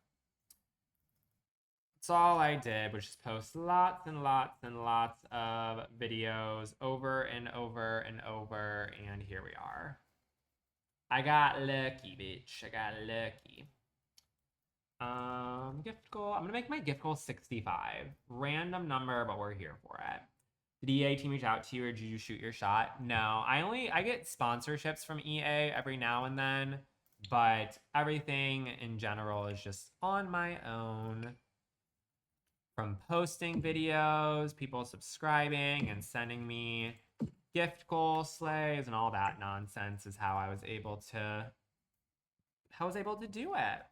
S1: That's all I did, was just post lots and lots and lots of videos over and over and over, and here we are. I got lucky, bitch. I got lucky. Gift goal. I'm gonna make my gift goal 65. Random number, but we're here for it. Did EA team reach out to you, or did you shoot your shot? No, I get sponsorships from EA every now and then, but everything in general is just on my own. From posting videos, people subscribing and sending me gift goal slays and all that nonsense is how I was able to do it.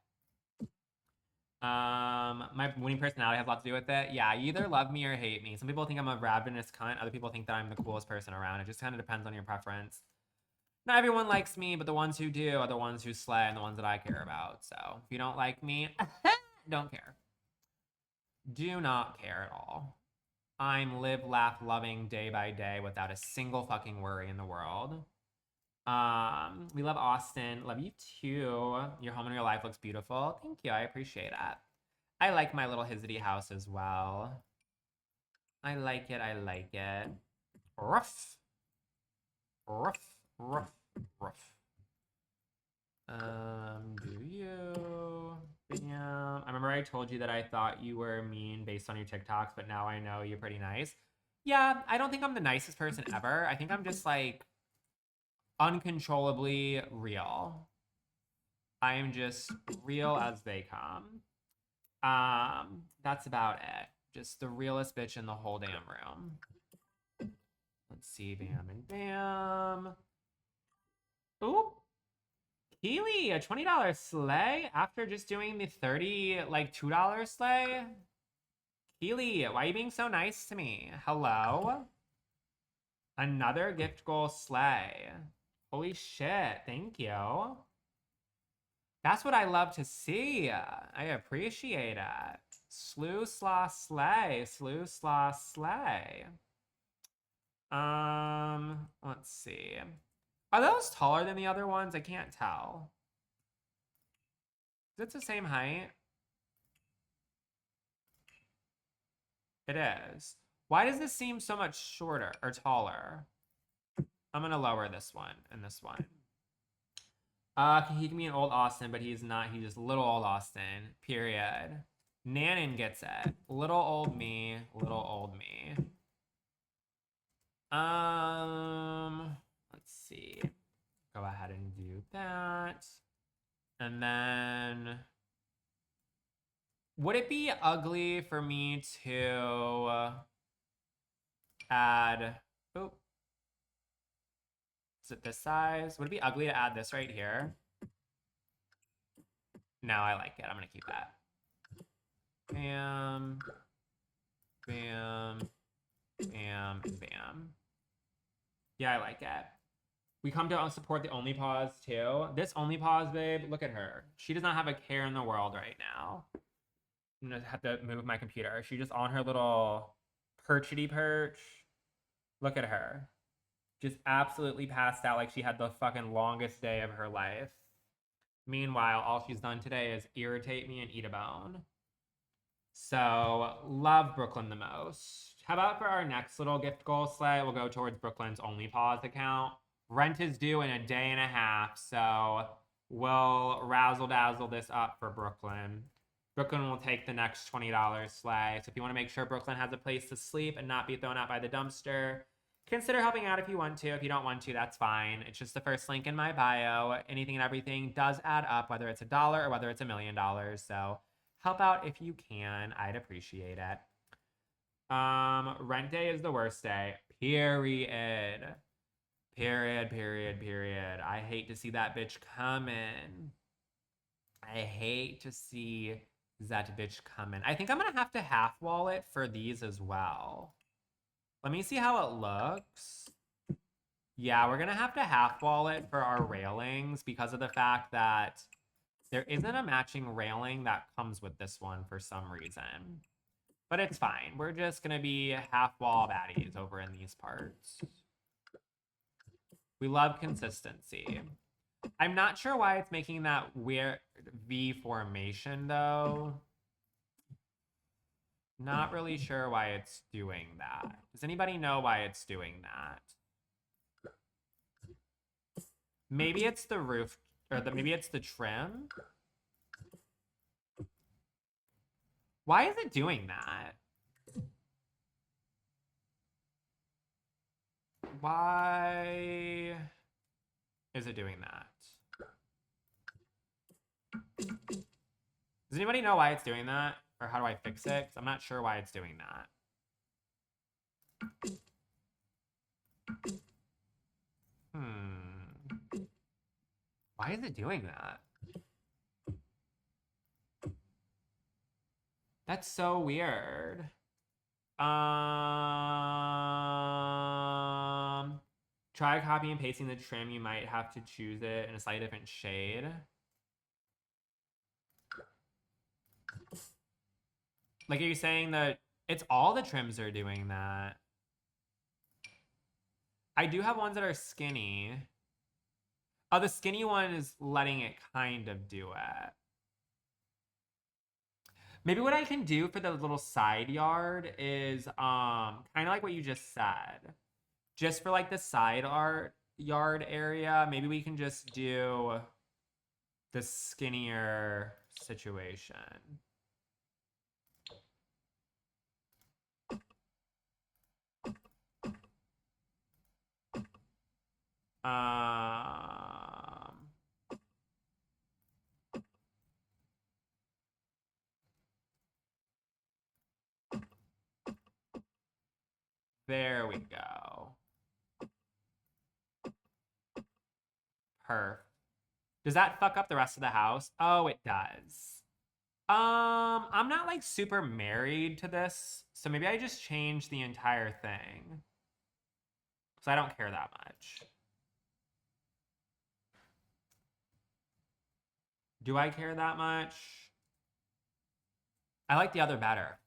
S1: My winning personality has a lot to do with it. Yeah, you either love me or hate me. Some people think I'm a ravenous cunt. Other people think that I'm the coolest person around. It just kind of depends on your preference. Not everyone likes me, but the ones who do are the ones who slay and the ones that I care about. So if you don't like me, don't care. Do not care at all. I'm live, laugh, loving day by day without a single fucking worry in the world. We love Austin. Love you too. Your home and your life looks beautiful. Thank you. I appreciate that. I like my little Hizity house as well. I like it. I like it. Rough. Rough. Rough. Rough. Do you? Bam. I remember I told you that I thought you were mean based on your TikToks, but now I know you're pretty nice. Yeah, I don't think I'm the nicest person ever. I think I'm just like uncontrollably real. I am just real as they come. That's about it. Just the realest bitch in the whole damn room. Let's see, bam and bam. Ooh. Keely, a $20 sleigh after just doing the $30, like $2 sleigh? Keely, why are you being so nice to me? Hello? Another gift goal sleigh. Holy shit, thank you. That's what I love to see. I appreciate it. Slew slaw slay. Slew slaw slay. Let's see. Are those taller than the other ones? I can't tell. Is it the same height? It is. Why does this seem so much shorter or taller? I'm gonna lower this one and this one. He can be an old Austin, but he's not. He's just little old Austin, period. Nanan gets it. Little old me, little old me. Let's see. Go ahead and do that. And then would it be ugly for me to add, oh, is it this size? Would it be ugly to add this right here? No, I like it. I'm gonna keep that. Bam, bam, bam, bam. Yeah, I like it. We come to support the Only Pause too. This Only Pause, babe, look at her. She does not have a care in the world right now. I'm gonna have to move my computer. She's just on her little perchity perch. Look at her. Just absolutely passed out like she had the fucking longest day of her life. Meanwhile, all she's done today is irritate me and eat a bone. So, love Brooklyn the most. How about for our next little gift goal sleigh, we'll go towards Brooklyn's Only Pause account. Rent is due in a day and a half, so we'll razzle dazzle this up for Brooklyn. Brooklyn will take the next $20 sleigh. So if you want to make sure Brooklyn has a place to sleep and not be thrown out by the dumpster, consider helping out if you want to. If you don't want to, that's fine. It's just the first link in my bio. Anything and everything does add up, whether it's $1 or whether it's $1 million. So help out if you can. I'd appreciate it. Rent day is the worst day. Period. Period. I hate to see that bitch coming. I hate to see that bitch coming. I think I'm gonna have to half wall it for these as well. Let me see how it looks. Yeah, we're gonna have to half wall it for our railings because of the fact that there isn't a matching railing that comes with this one for some reason. But it's fine. We're just gonna be half wall baddies over in these parts. We love consistency. I'm not sure why it's making that weird V formation though. Not really sure why it's doing that. Does anybody know why it's doing that? Maybe it's the roof, or maybe it's the trim. Why is it doing that? Why is it doing that? Does anybody know why it's doing that? Or how do I fix it? 'Cause I'm not sure why it's doing that. Why is it doing that? That's so weird. Try copying and pasting the trim. You might have to choose it in a slightly different shade. Like, are you saying that it's all the trims are doing that? I do have ones that are skinny. Oh, the skinny one is letting it kind of do it. Maybe what I can do for the little side yard is kind of like what you just said. Just for like the side yard area, maybe we can just do the skinnier situation. There we go. Perf. Does that fuck up the rest of the house? Oh, it does. I'm not like super married to this, so maybe I just change the entire thing. Because I don't care that much. Do I care that much? I like the other better.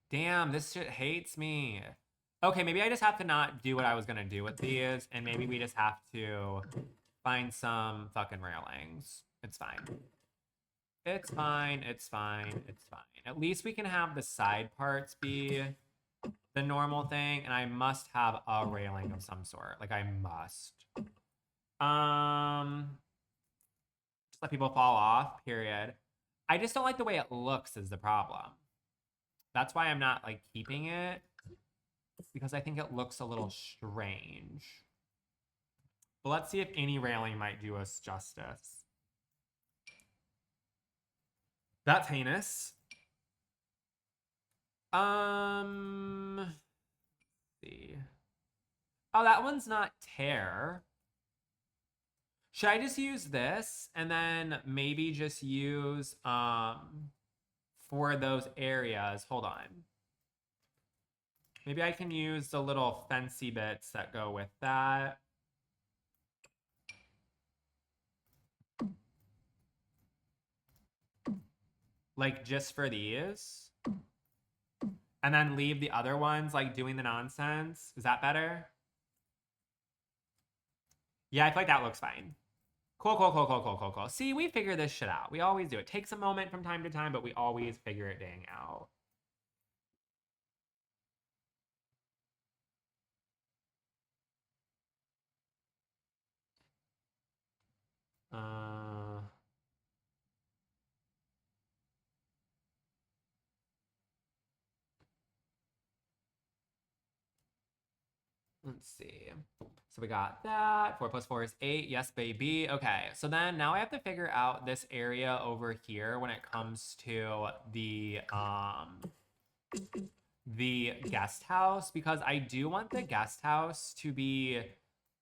S1: Damn, this shit hates me. Okay, maybe I just have to not do what I was gonna do with these, and maybe we just have to find some fucking railings. It's fine. It's fine. At least we can have the side parts be the normal thing, and I must have a railing of some sort. Like, I must. Does let people fall off, period. I just don't like the way it looks is the problem. That's why I'm not like keeping it, because I think it looks a little strange. But let's see if any railing might do us justice. That's heinous. Let's see. Oh, that one's not tear. Should I just use this and then maybe just use for those areas? Hold on. Maybe I can use the little fancy bits that go with that. Like just for these. And then leave the other ones like doing the nonsense. Is that better? Yeah, I feel like that looks fine. Cool. See, we figure this shit out. We always do. It takes a moment from time to time, but we always figure it dang out. Let's see. So we got that. 4 plus 4 is 8. Yes, baby. Okay. So then now I have to figure out this area over here when it comes to the guest house, because I do want the guest house to be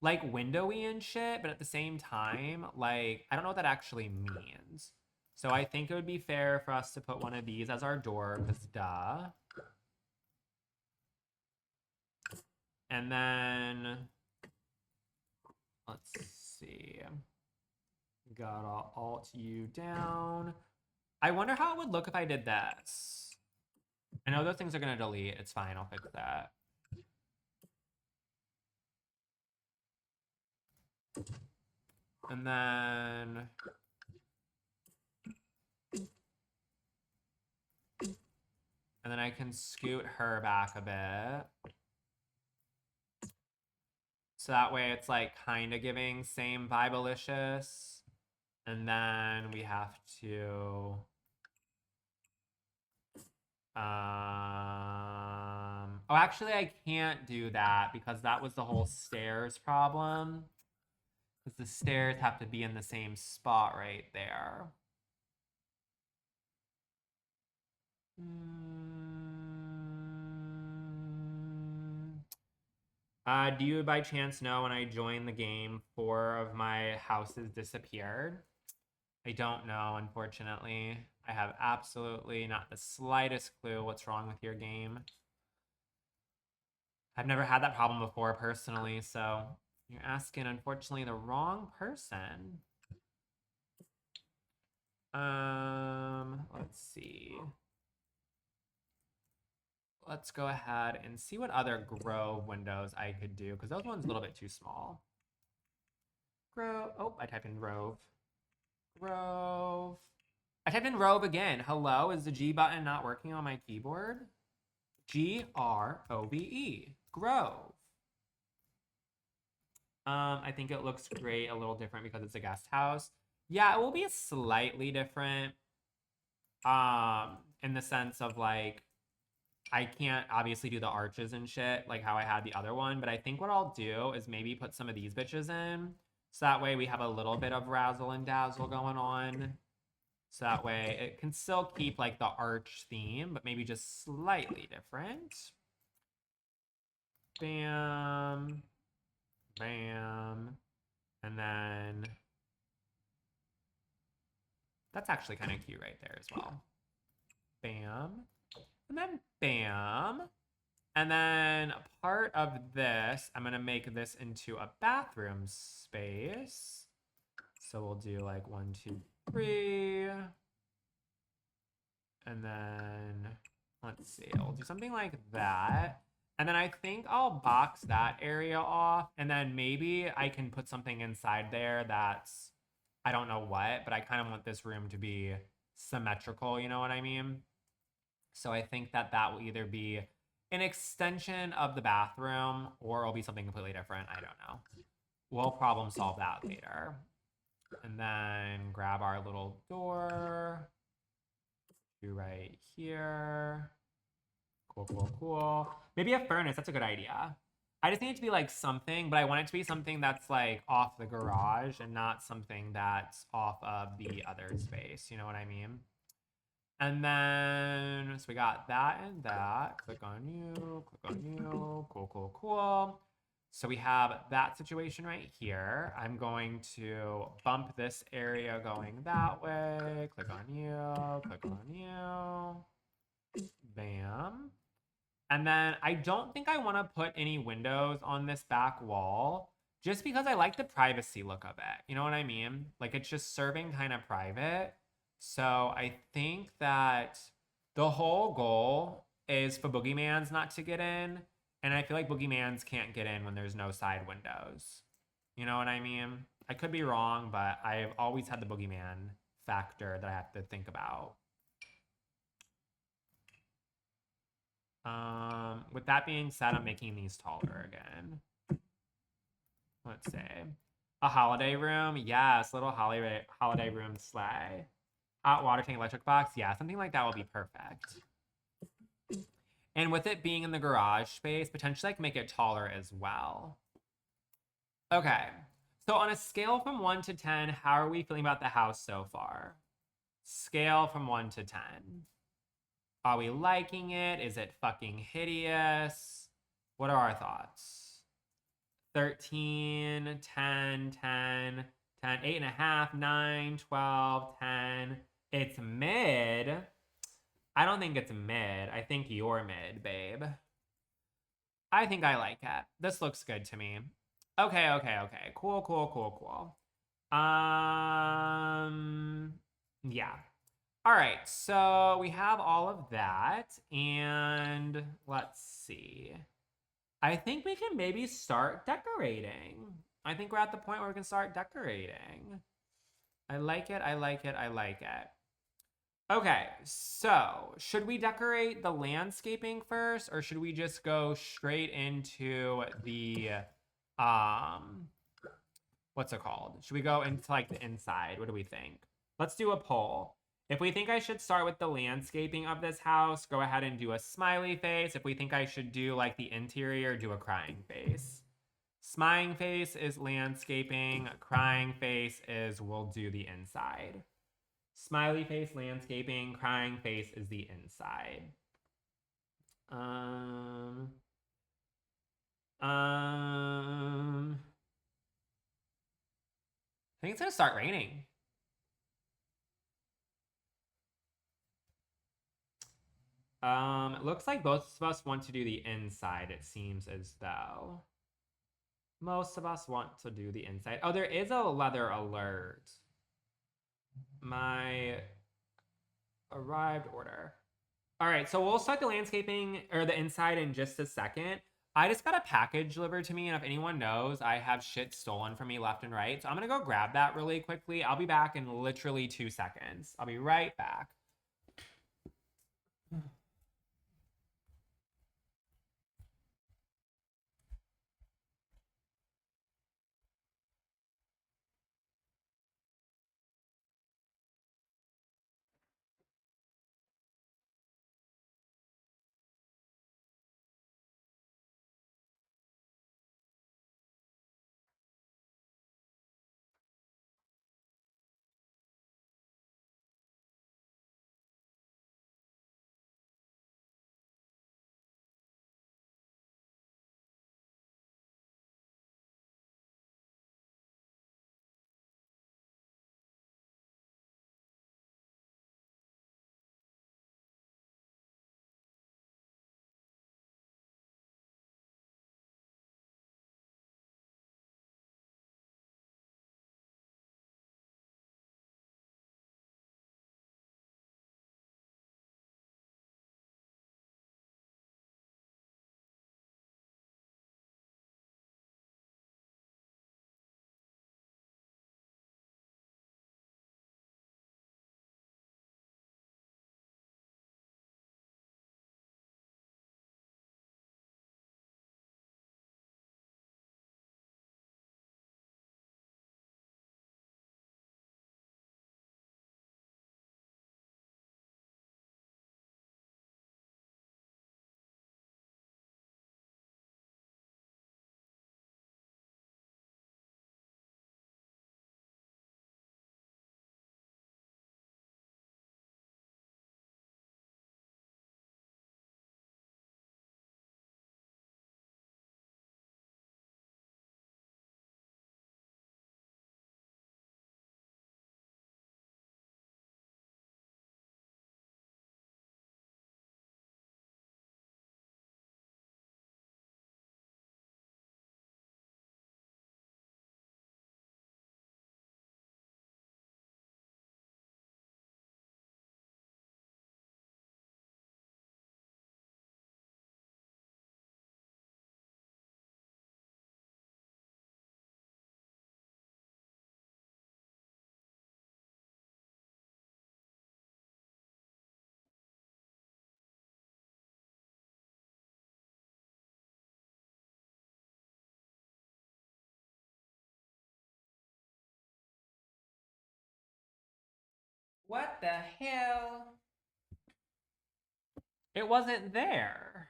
S1: like windowy and shit, but at the same time, like I don't know what that actually means. So I think it would be fair for us to put one of these as our door, because duh. And then let's see. Gotta alt you down. I wonder how it would look if I did this. I know those things are gonna delete. It's fine, I'll fix that. And then I can scoot her back a bit. So that way it's like kind of giving same vibe-alicious. And then we have to oh, actually I can't do that because that was the whole stairs problem. Because the stairs have to be in the same spot right there. Do you by chance know when I joined the game 4 of my houses disappeared? I don't know, unfortunately. I have absolutely not the slightest clue what's wrong with your game. I've never had that problem before personally, so you're asking, unfortunately, the wrong person. Let's see. Let's go ahead and see what other Grove windows I could do, because those ones a little bit too small. Grove. Oh, I typed in Grove. Grove. I typed in Grove again. Hello, is the G button not working on my keyboard? Grove. Grove. I think it looks great, a little different because it's a guest house. Yeah, it will be slightly different. In the sense of like, I can't obviously do the arches and shit like how I had the other one, but I think what I'll do is maybe put some of these bitches in. So that way we have a little bit of razzle and dazzle going on. So that way it can still keep like the arch theme, but maybe just slightly different. Bam. Bam. And then that's actually kind of cute right there as well. Bam. And then bam. And then part of this, I'm going to make this into a bathroom space. So we'll do like 1, 2, 3. And then let's see, we'll do something like that. And then I think I'll box that area off. And then maybe I can put something inside there that's, I don't know what, but I kind of want this room to be symmetrical, you know what I mean? So I think that that will either be an extension of the bathroom or it'll be something completely different. I don't know. We'll problem solve that later. And then grab our little door. Do right here. Cool, cool, cool. Maybe a furnace. That's a good idea. I just need it to be like something, but I want it to be something that's like off the garage and not something that's off of the other space. You know what I mean? And then, so we got that and that. Click on you, click on you. Cool, cool, cool. So we have that situation right here. I'm going to bump this area going that way. Click on you, click on you. Bam. And then I don't think I want to put any windows on this back wall just because I like the privacy look of it. You know what I mean? Like it's just serving kind of private. So I think that the whole goal is for boogeymans not to get in. And I feel like boogeymans can't get in when there's no side windows. You know what I mean? I could be wrong, but I've always had the boogeyman factor that I have to think about. With that being said, I'm making these taller again. Let's see. A holiday room. Yes, little holiday room sleigh. Hot water tank electric box. Yeah, something like that will be perfect. And with it being in the garage space, potentially I can make it taller as well. Okay. So on a scale from 1 to 10, how are we feeling about the house so far? Scale from 1 to 10. Are we liking it? Is it fucking hideous? What are our thoughts? 13, 10, 10, 10, 8.5, 9, 12, 10. It's mid. I don't think it's mid. I think you're mid, babe. I think I like it. This looks good to me. Okay, okay, okay. Cool, cool, cool, cool. Yeah. All right, so we have all of that, and let's see. I think we can maybe start decorating. I think we're at the point where we can start decorating. I like it, I like it, I like it. Okay, so should we decorate the landscaping first, or should we just go straight into the, um, what's it called? Should we go into like the inside? What do we think? Let's do a poll. If we think I should start with the landscaping of this house, go ahead and do a smiley face. If we think I should do like the interior, do a crying face. Smiling face is landscaping. Crying face is we'll do the inside. Smiley face, landscaping. Crying face is the inside. I think it's gonna start raining. It looks like both of us want to do the inside, it seems as though. Most of us want to do the inside. Oh, there is a leather alert. My arrived order. All right, so we'll start the landscaping or the inside in just a second. I just got a package delivered to me, and if anyone knows, I have shit stolen from me left and right. So I'm gonna go grab that really quickly. I'll be back in literally 2 seconds. I'll be right back. What the hell? It wasn't there.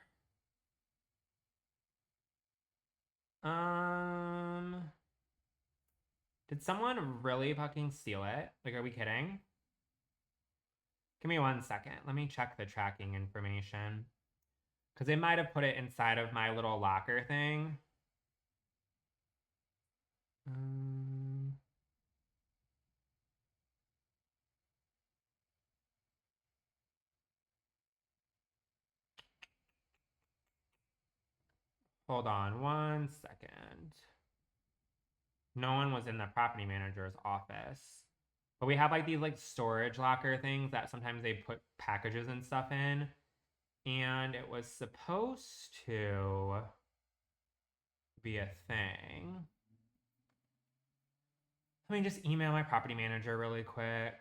S1: Did someone really fucking steal it? Like, are we kidding? Give me 1 second. Let me check the tracking information. Because they might have put it inside of my little locker thing. Hold on 1 second. No one was in the property manager's office. But we have like these like storage locker things that sometimes they put packages and stuff in. And it was supposed to be a thing. Let me just email my property manager really quick.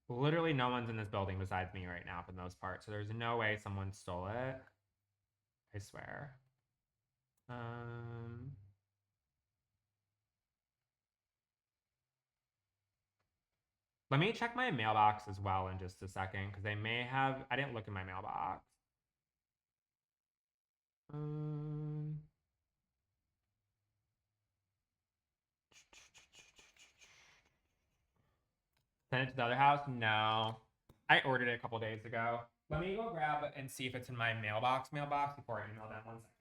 S1: Literally no one's in this building besides me right now for the most part. So there's no way someone stole it. I swear. Let me check my mailbox as well in just a second because they may have. I didn't look in my mailbox. Send it to the other house? No. I ordered it a couple days ago. Let me go grab it and see if it's in my mailbox before I email them. 1 second.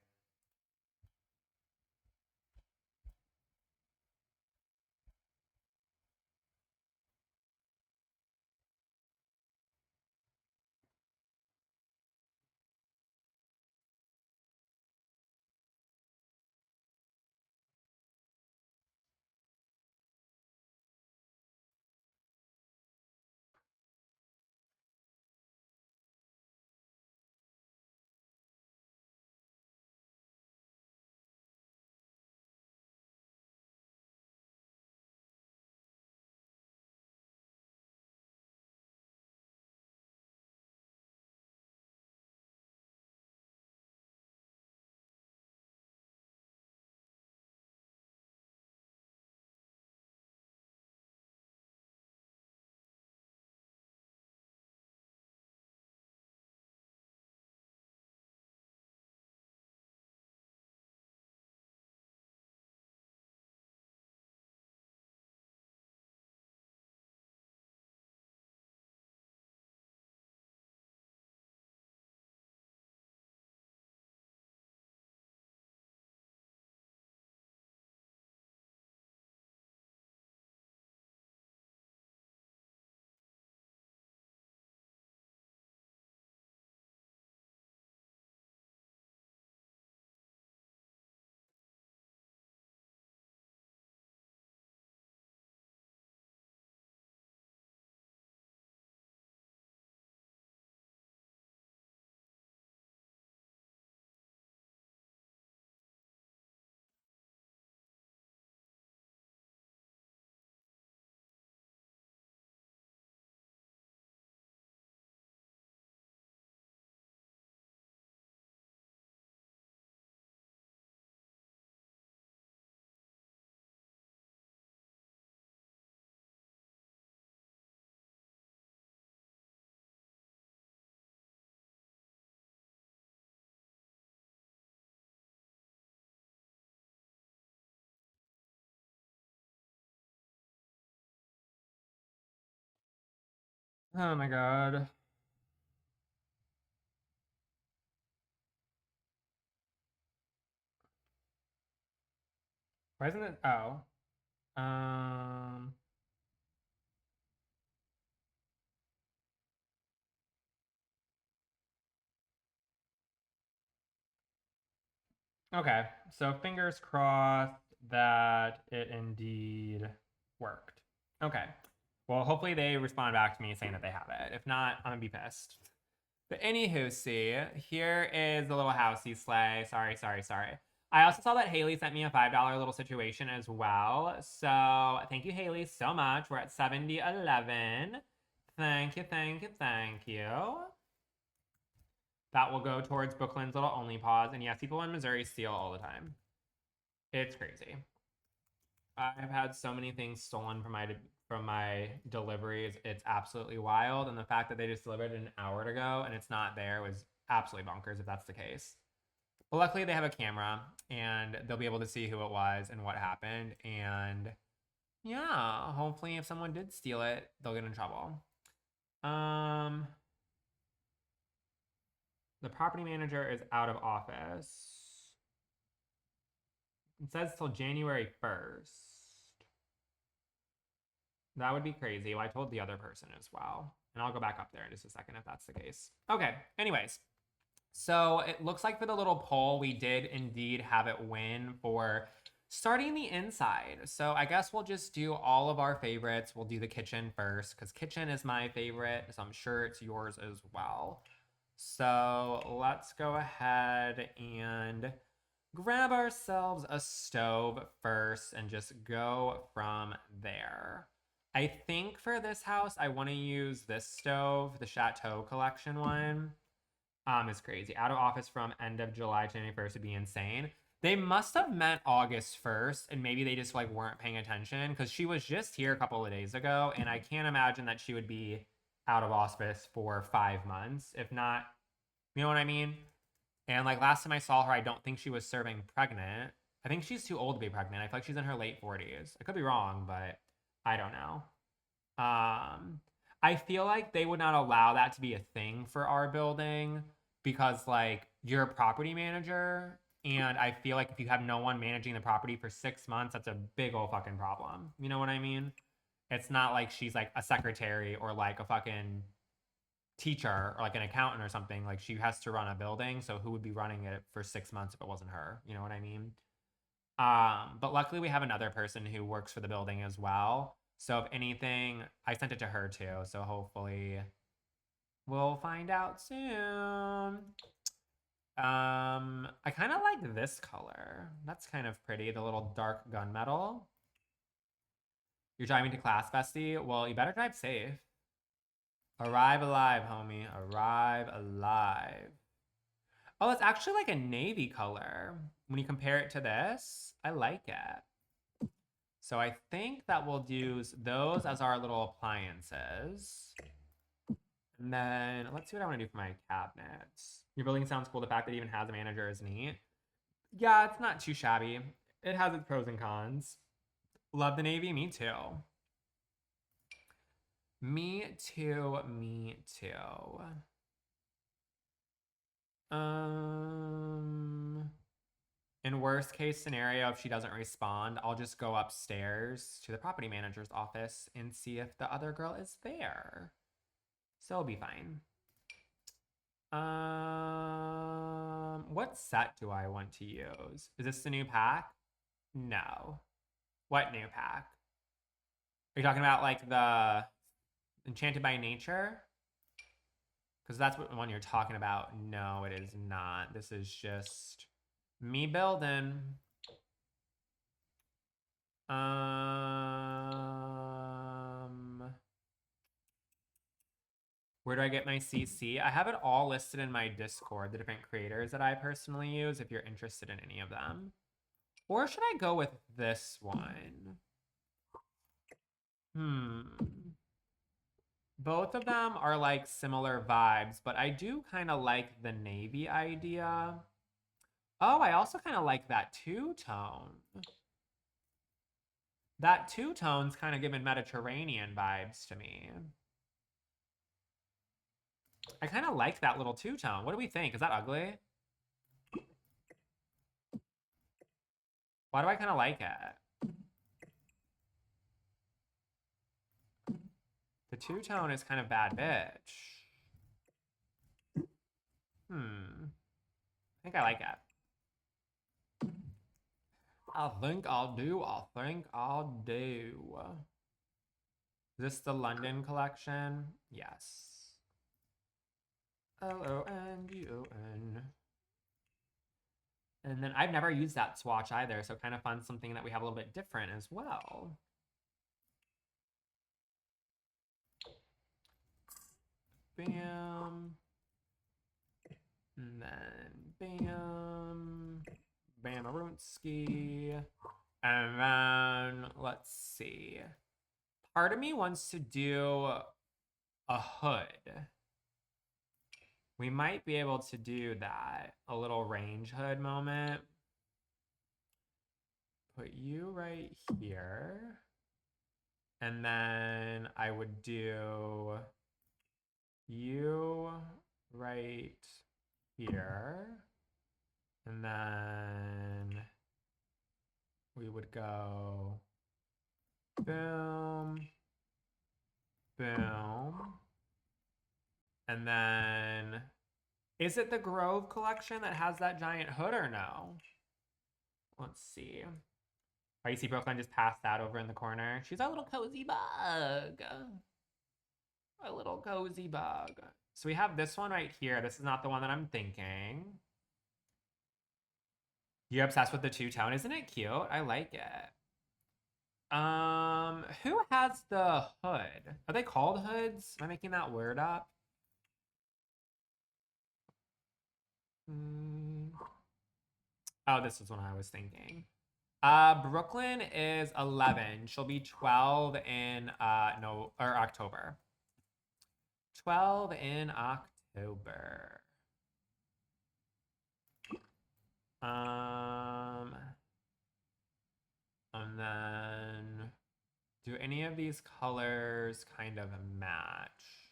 S1: Oh my god. Why isn't it? Oh. Okay. So fingers crossed that it indeed worked. Okay. Well, hopefully they respond back to me saying that they have it. If not, I'm gonna be pissed. But anywho, see, here is the little housey sleigh. Sorry. I also saw that Haley sent me a $5 little situation as well. So thank you, Haley, so much. We're at 7011. Thank you. That will go towards Brooklyn's little only pause. And yes, people in Missouri steal all the time. It's crazy. I've had so many things stolen from my deliveries. It's absolutely wild, and the fact that they just delivered it an hour ago and it's not there was absolutely bonkers if that's the case. But luckily they have a camera and they'll be able to see who it was and what happened. And yeah, hopefully if someone did steal it, they'll get in trouble. The property manager is out of office. It says till January 1st. That would be crazy. Well, I told the other person as well. And I'll go back up there in just a second if that's the case. Okay, anyways. So it looks like for the little poll, we did indeed have it win for starting the inside. So I guess we'll just do all of our favorites. We'll do the kitchen first because kitchen is my favorite. So I'm sure it's yours as well. So let's go ahead and grab ourselves a stove first and just go from there. I think for this house, I want to use this stove, the Chateau Collection one. Is crazy. Out of office from end of July to January 1st would be insane. They must have meant August 1st, and maybe they just like weren't paying attention because she was just here a couple of days ago, and I can't imagine that she would be out of office for 5 months, if not, you know what I mean? And like last time I saw her, I don't think she was serving pregnant. I think she's too old to be pregnant. I feel like she's in her late 40s. I could be wrong, but I don't know. I feel like they would not allow that to be a thing for our building because like you're a property manager, and I feel like if you have no one managing the property for 6 months, that's a big old fucking problem. You know what I mean? It's not like she's like a secretary or like a fucking teacher or like an accountant or something. Like she has to run a building, so who would be running it for 6 months if it wasn't her? You know what I mean? But luckily we have another person who works for the building as well. So if anything, I sent it to her too. So hopefully we'll find out soon. I kind of like this color. That's kind of pretty. The little dark gunmetal. You're driving to class, bestie? Well, you better drive safe. Arrive alive, homie. Arrive alive. Oh, it's actually like a navy color. When you compare it to this, I like it. So I think that we'll use those as our little appliances. And then let's see what I want to do for my cabinets. Your building sounds cool. The fact that it even has a manager is neat. Yeah, it's not too shabby. It has its pros and cons. Love the navy. Me too. Me too. Me too. In worst case scenario, if she doesn't respond, I'll just go upstairs to the property manager's office and see if the other girl is there. So it'll be fine. What set do I want to use? Is this the new pack? No. What new pack? Are you talking about like the Enchanted by Nature? Because that's what one you're talking about. No, it is not. This is just me building. Where do I get my CC? I have it all listed in my Discord, the different creators that I personally use, if you're interested in any of them. Or should I go with this one? Both of them are like similar vibes, but I do kind of like the navy idea. Oh, I also kind of like that two-tone. That two-tone's kind of giving Mediterranean vibes to me. I kind of like that little two-tone. What do we think? Is that ugly? Why do I kind of like it? The two-tone is kind of bad bitch. I think I like it. I think I'll do. Is this the London collection? Yes. Londun. And then I've never used that swatch either, so kind of fun, something that we have a little bit different as well. Bam. And then bam. Bamaroonski. And then let's see. Part of me wants to do a hood. We might be able to do that. A little range hood moment. Put you right here. And then I would do you right here. And then we would go boom, boom. And then, is it the Grove collection that has that giant hood or no? Let's see. Oh, you see Brooklyn just passed that over in the corner. She's a little cozy bug. A little cozy bug. So we have this one right here. This is not the one that I'm thinking. You're obsessed with the two-tone. Isn't it cute? I like it. Who has the hood? Are they called hoods? Am I making that word up? Oh, this is what I was thinking. Brooklyn is 11. She'll be 12 in October. 12 in October. And then do any of these colors kind of match?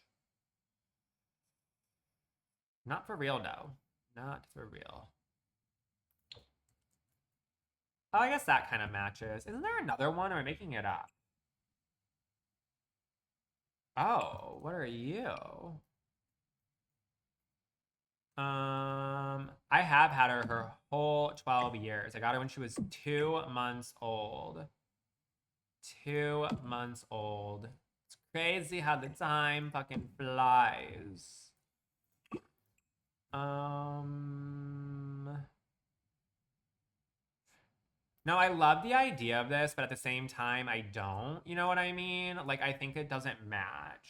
S1: Not for real though. Not for real. Oh, I guess that kind of matches. Isn't there another one, or am I making it up? Oh, what are you? I have had her whole 12 years. I got her when she was 2 months old. 2 months old. It's crazy how the time fucking flies. No, I love the idea of this, but at the same time, I don't. You know what I mean? Like, I think it doesn't match.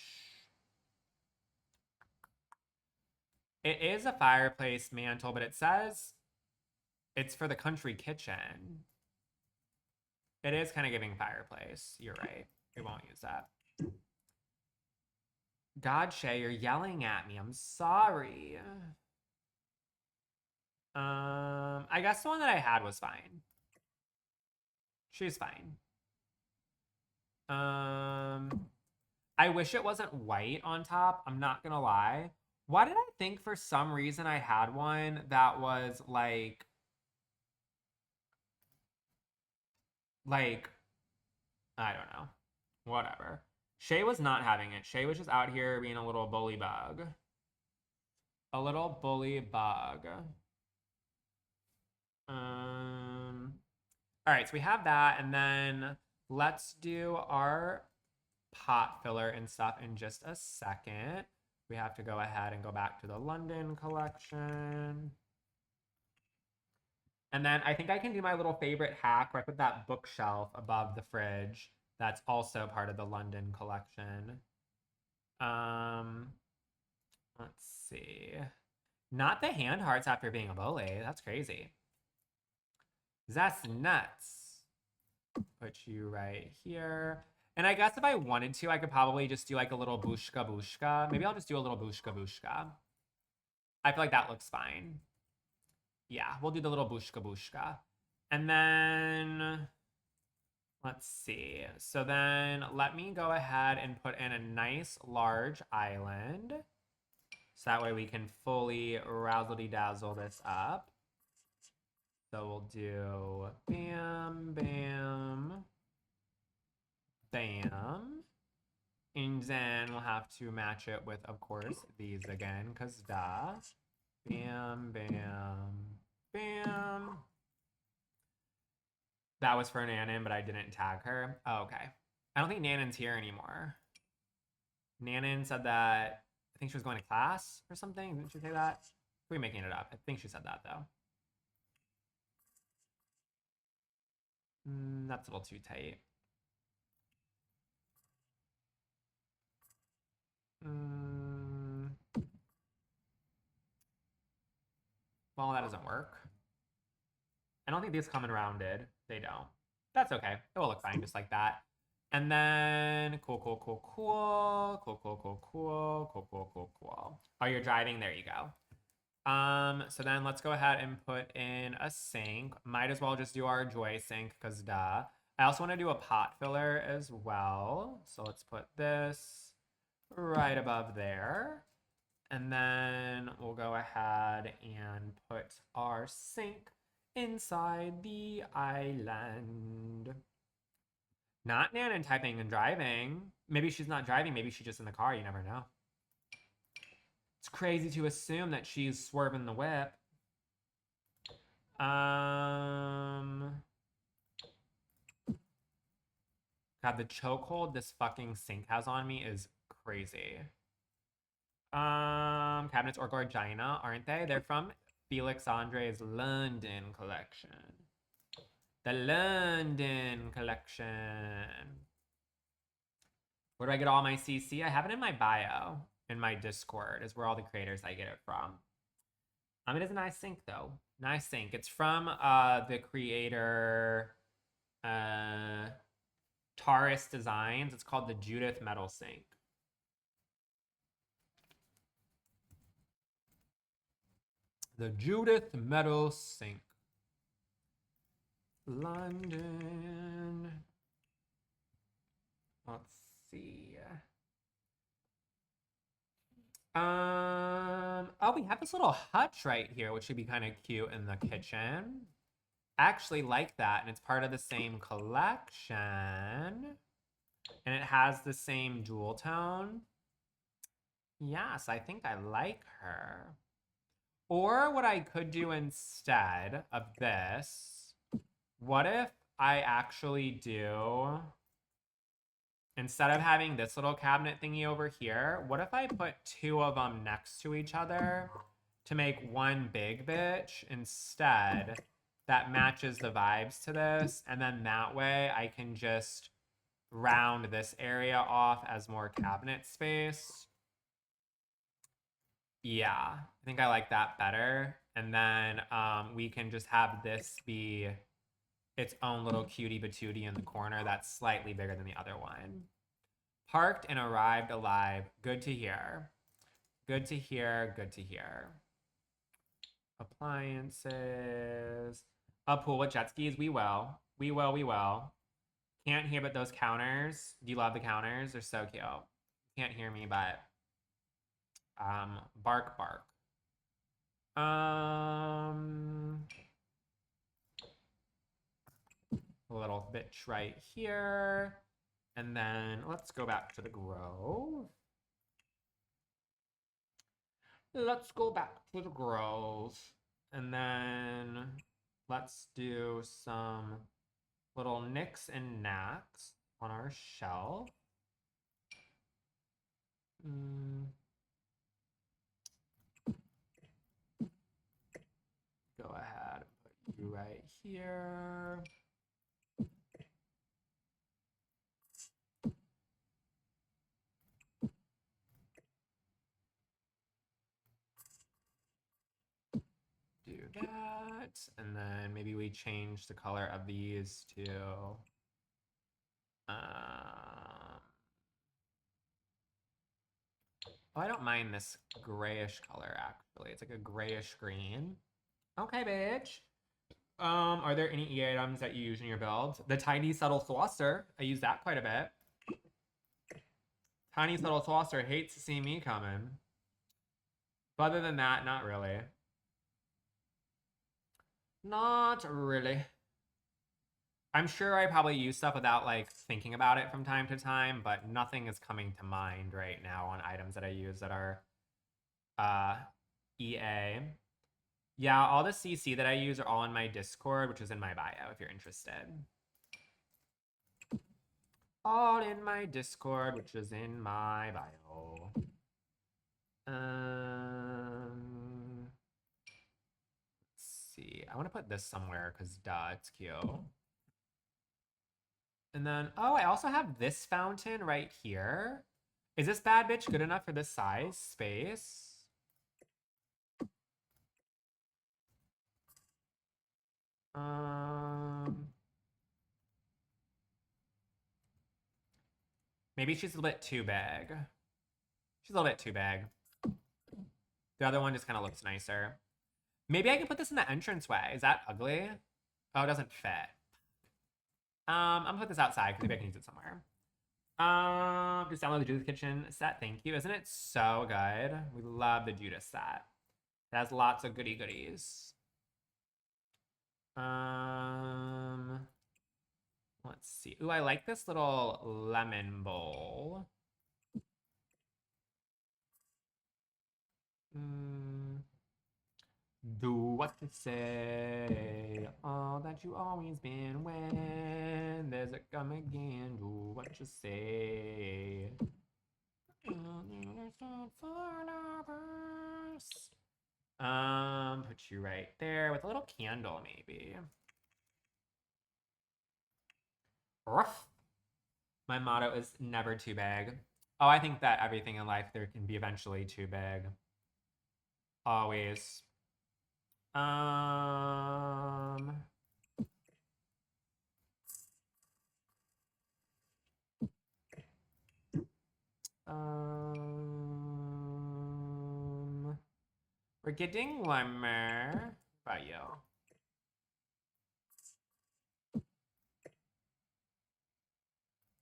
S1: It is a fireplace mantle, but it says it's for the country kitchen. It is kind of giving fireplace. You're right. We won't use that. God, Shay, you're yelling at me. I'm sorry. I guess the one that I had was fine. She's fine. I wish it wasn't white on top. I'm not gonna lie. Why did I think for some reason I had one that was like, I don't know. Whatever. Shay was not having it. Shay was just out here being a little bully bug. A little bully bug. All right, so we have that, and then let's do our pot filler and stuff in just a second. We have to go ahead and go back to the London collection. And then I think I can do my little favorite hack where I put that bookshelf above the fridge. That's also part of the London collection. Let's see. Not the hand hearts after being a bully. That's crazy. That's nuts. Put you right here. And I guess if I wanted to, I could probably just do like a little bushka bushka. Maybe I'll just do a little bushka bushka. I feel like that looks fine. Yeah, we'll do the little bushka bushka. And then, let's see. So then let me go ahead and put in a nice large island. So that way we can fully razzle-dazzle this up. So we'll do bam, bam, bam. And then we'll have to match it with, of course, these again, because duh. Bam, bam, bam. That was for Nanan, but I didn't tag her. Oh, okay. I don't think Nanan's here anymore. Nanan said that, I think she was going to class or something. Didn't she say that? We're making it up. I think she said that, though. That's a little too tight. Well, that doesn't work. I don't think these come in rounded. They don't. That's okay. It will look fine just like that. And then cool. Oh, you're driving? There you go. So then let's go ahead and put in a sink. Might as well just do our joy sink because duh. I also want to do a pot filler as well. So let's put this right above there. And then we'll go ahead and put our sink inside the island. Not Nanan typing and driving. Maybe she's not driving. Maybe she's just in the car. You never know. It's crazy to assume that she's swerving the whip. God, the chokehold this fucking sink has on me is crazy. Cabinets or Gorgina, aren't they? They're from Felix Andre's London collection. The London collection. Where do I get all my CC? I have it in my bio. In my Discord is where all the creators I get it from. It is a nice sink though. Nice sink. It's from the creator Taurus Designs. It's called the Judith Metal Sink. The Judith Metal Sink. London. Let's see. Oh, we have this little hutch right here, which should be kind of cute in the kitchen. I actually like that, and it's part of the same collection. And it has the same jewel tone. Yes, I think I like her. Or what I could do instead of this, what if I actually do, instead of having this little cabinet thingy over here, what if I put two of them next to each other to make one big bitch instead that matches the vibes to this? And then that way I can just round this area off as more cabinet space. Yeah, I think I like that better. And then we can just have this be its own little cutie patootie in the corner that's slightly bigger than the other one. Parked and arrived alive. Good to hear. Good to hear. Good to hear. Appliances. A pool with jet skis. We will. We will. We will. Can't hear but those counters. Do you love the counters? They're so cute. Can't hear me, but bark bark. A little bitch right here. And then let's go back to the grove. Let's go back to the grove. And then let's do some little nicks and knacks on our shelf. Go ahead and put you right here. Do that. And then maybe we change the color of these to oh, I don't mind this grayish color actually. It's like a grayish green. Okay, bitch. Are there any E items that you use in your build? The tiny subtle saucer. I use that quite a bit. Tiny subtle saucer hates to see me coming. But other than that, not really. Not really. I'm sure I probably use stuff without like thinking about it from time to time, but nothing is coming to mind right now on items that I use that are EA. Yeah, all the CC that I use are all in my Discord, which is in my bio if you're interested. All in my Discord, which is in my bio. Let's see. I want to put this somewhere because duh, it's cute. And then, oh, I also have this fountain right here. Is this bad bitch good enough for this size space? Maybe she's a little bit too big. She's a little bit too big. The other one just kind of looks nicer. Maybe I can put this in the entranceway. Is that ugly? Oh, it doesn't fit. I'm gonna put this outside because maybe I can use it somewhere. Just download the Judith Kitchen set. Thank you. Isn't it so good? We love the Judith set. It has lots of goody goodies. Let's see. Ooh, I like this little lemon bowl. Do what you say, all that you always been. When there's a come again, do what you say. Put you right there with a little candle, maybe. Ruff. My motto is never too big. Oh, I think that everything in life there can be eventually too big. Always. We're getting warmer. How about you?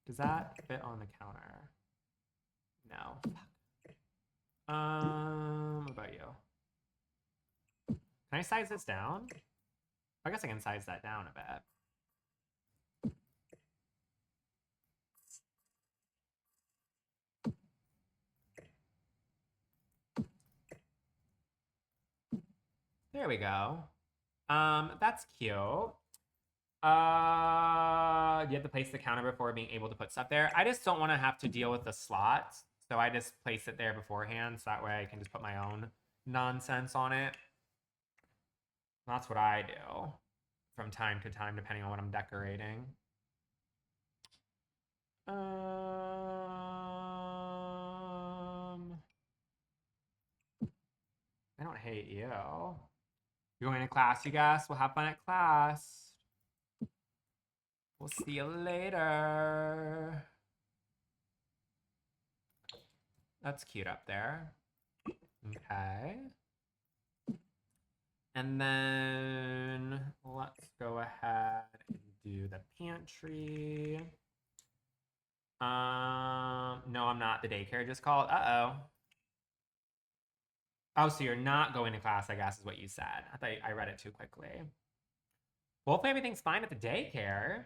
S1: Does that fit on the counter? No. What about you? Can I size this down? I guess I can size that down a bit. There we go. That's cute. You have to place the counter before being able to put stuff there. I just don't want to have to deal with the slots, so I just place it there beforehand, so that way I can just put my own nonsense on it. That's what I do from time to time, depending on what I'm decorating. I don't hate you. You're going to class, you guys? We'll have fun at class. We'll see you later. That's cute up there. Okay. And then let's go ahead and do the pantry. No, I'm not. The daycare just called. Uh-oh. Oh, so you're not going to class, I guess, is what you said. I thought I read it too quickly. Hopefully everything's fine at the daycare.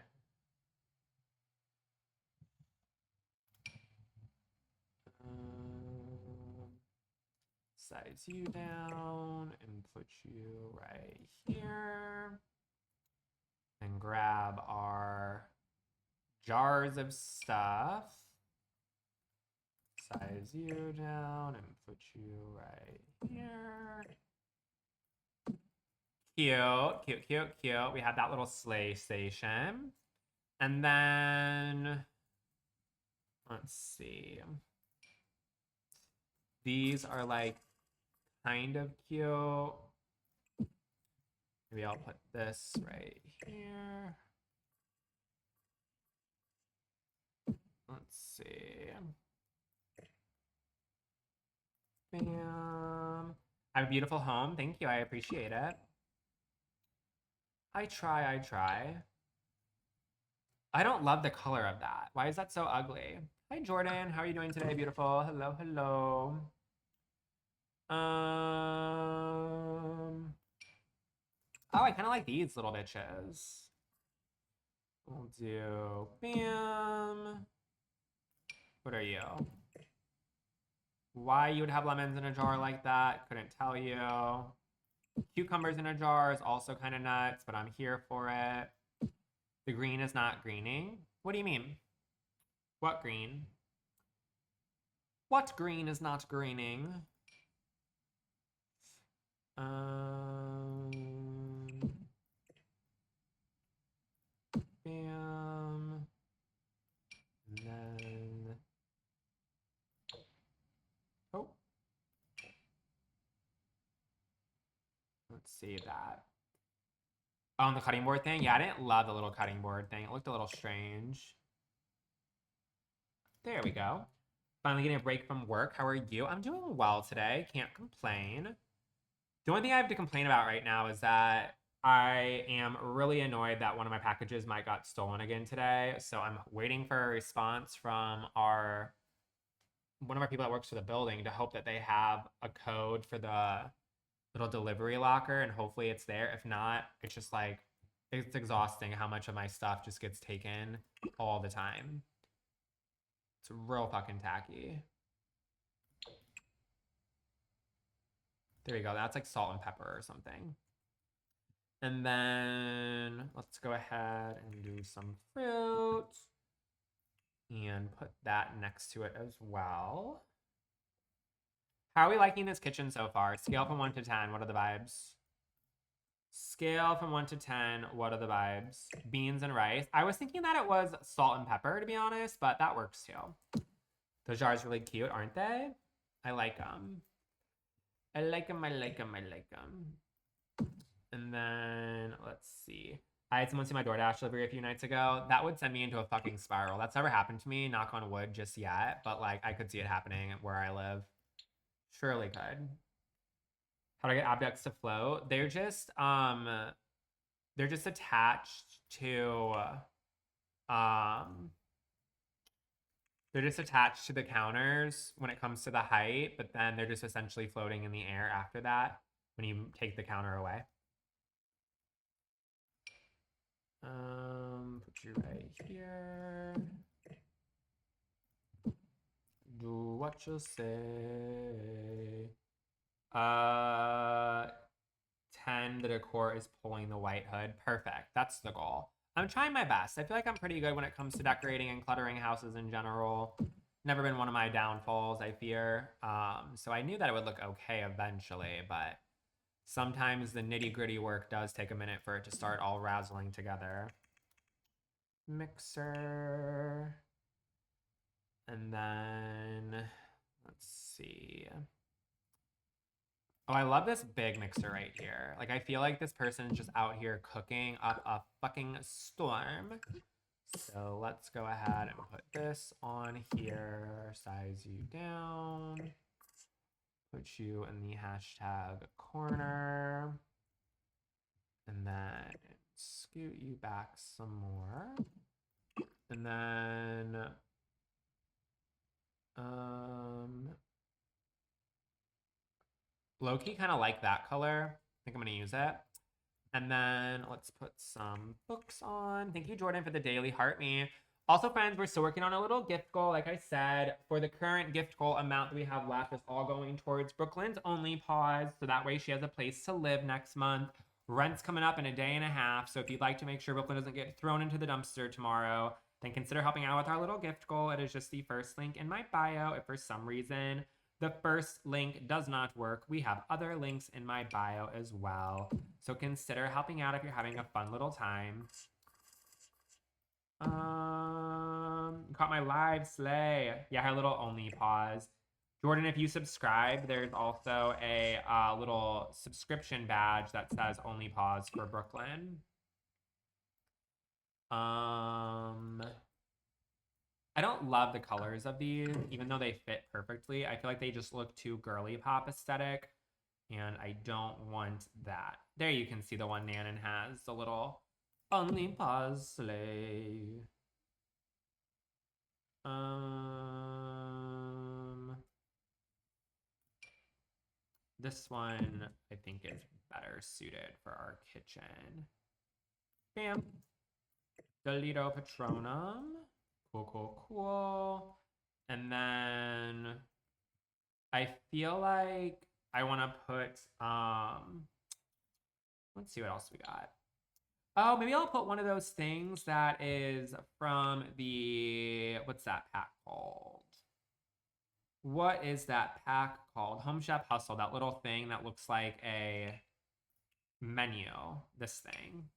S1: Size you down and put you right here. And grab our jars of stuff. Size you down and put you right here. Cute, cute, cute, cute. We had that little sleigh station. And then, let's see. These are like kind of cute. Maybe I'll put this right here. Let's see. Bam. I have a beautiful home. Thank you. I appreciate it. I try. I don't love the color of that. Why is that so ugly? Hi, Jordan. How are you doing today, beautiful? Hello, hello. Oh, I kind of like these little bitches. We'll do bam. What are you? Why you would have lemons in a jar like that, couldn't tell you. Cucumbers in a jar is also kind of nuts, but I'm here for it. The green is not greening. What do you mean? What green? What green is not greening? Bam. And then, oh. Let's save that. Oh, and the cutting board thing? Yeah, I didn't love the little cutting board thing. It looked a little strange. There we go. Finally getting a break from work. How are you? I'm doing well today. Can't complain. The only thing I have to complain about right now is that I am really annoyed that one of my packages might got stolen again today. So I'm waiting for a response from one of our people that works for the building to hope that they have a code for the little delivery locker, and hopefully it's there. If not, it's just like, it's exhausting how much of my stuff just gets taken all the time. It's real fucking tacky. There we go. That's like salt and pepper or something. And then let's go ahead and do some fruit and put that next to it as well. How are we liking this kitchen so far? Scale from 1 to 10. What are the vibes? Scale from 1 to 10. What are the vibes? Beans and rice. I was thinking that it was salt and pepper, to be honest, but that works too. Those jars really cute, aren't they? I like them. I like them. And then, let's see. I had someone see my DoorDash delivery a few nights ago. That would send me into a fucking spiral. That's never happened to me, knock on wood, just yet. But, like, I could see it happening where I live. Surely could. How do I get objects to float? They're just attached to, they're just attached to the counters when it comes to the height, but then they're just essentially floating in the air after that when you take the counter away. Put you right here. Do what you say. 10, the decor is pulling the white hood. Perfect. That's the goal. I'm trying my best. I feel like I'm pretty good when it comes to decorating and cluttering houses in general. Never been one of my downfalls, I fear. So I knew that it would look okay eventually, but sometimes the nitty-gritty work does take a minute for it to start all razzling together. Mixer. And then, let's see. Oh, I love this big mixer right here. Like, I feel like this person is just out here cooking up a fucking storm. So let's go ahead and put this on here, size you down, put you in the hashtag corner, and then scoot you back some more. And then, low-key kind of like that color. I think I'm gonna use it. And then let's put some books on. Thank you, Jordan, for the daily heart me. Also, friends, we're still working on a little gift goal. Like I said, for the current gift goal amount that we have left is all going towards Brooklyn's only pause. So that way she has a place to live next month. Rent's coming up in a day and a half. So if you'd like to make sure Brooklyn doesn't get thrown into the dumpster tomorrow, then consider helping out with our little gift goal. It is just the first link in my bio. If for some reason the first link does not work, we have other links in my bio as well. So consider helping out if you're having a fun little time. Caught my live slay. Yeah, her little only pause. Jordan, if you subscribe, there's also a little subscription badge that says only pause for Brooklyn. I don't love the colors of these, even though they fit perfectly. I feel like they just look too girly pop aesthetic, and I don't want that. There you can see the one Nanon has, the little only pause sleigh. This one I think is better suited for our kitchen. Bam. Delito Patronum. Cool. And then I feel like I want to put, let's see what else we got. Oh, maybe I'll put one of those things that is from the, what's that pack called? What is that pack called? Home Chef Hustle, that little thing that looks like a menu, this thing.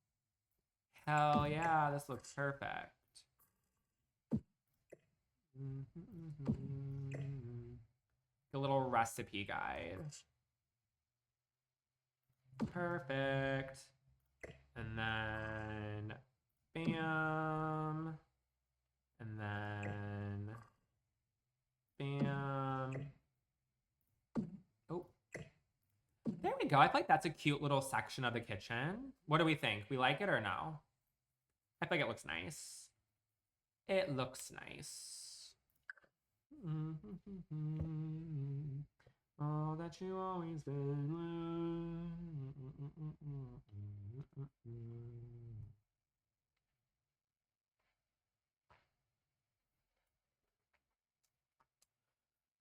S1: Hell yeah, this looks perfect. A little recipe guide. Perfect. And then, bam. And then go. I feel like that's a cute little section of the kitchen. What do we think? We like it or no? I feel like it looks nice. It looks nice. All that you always been.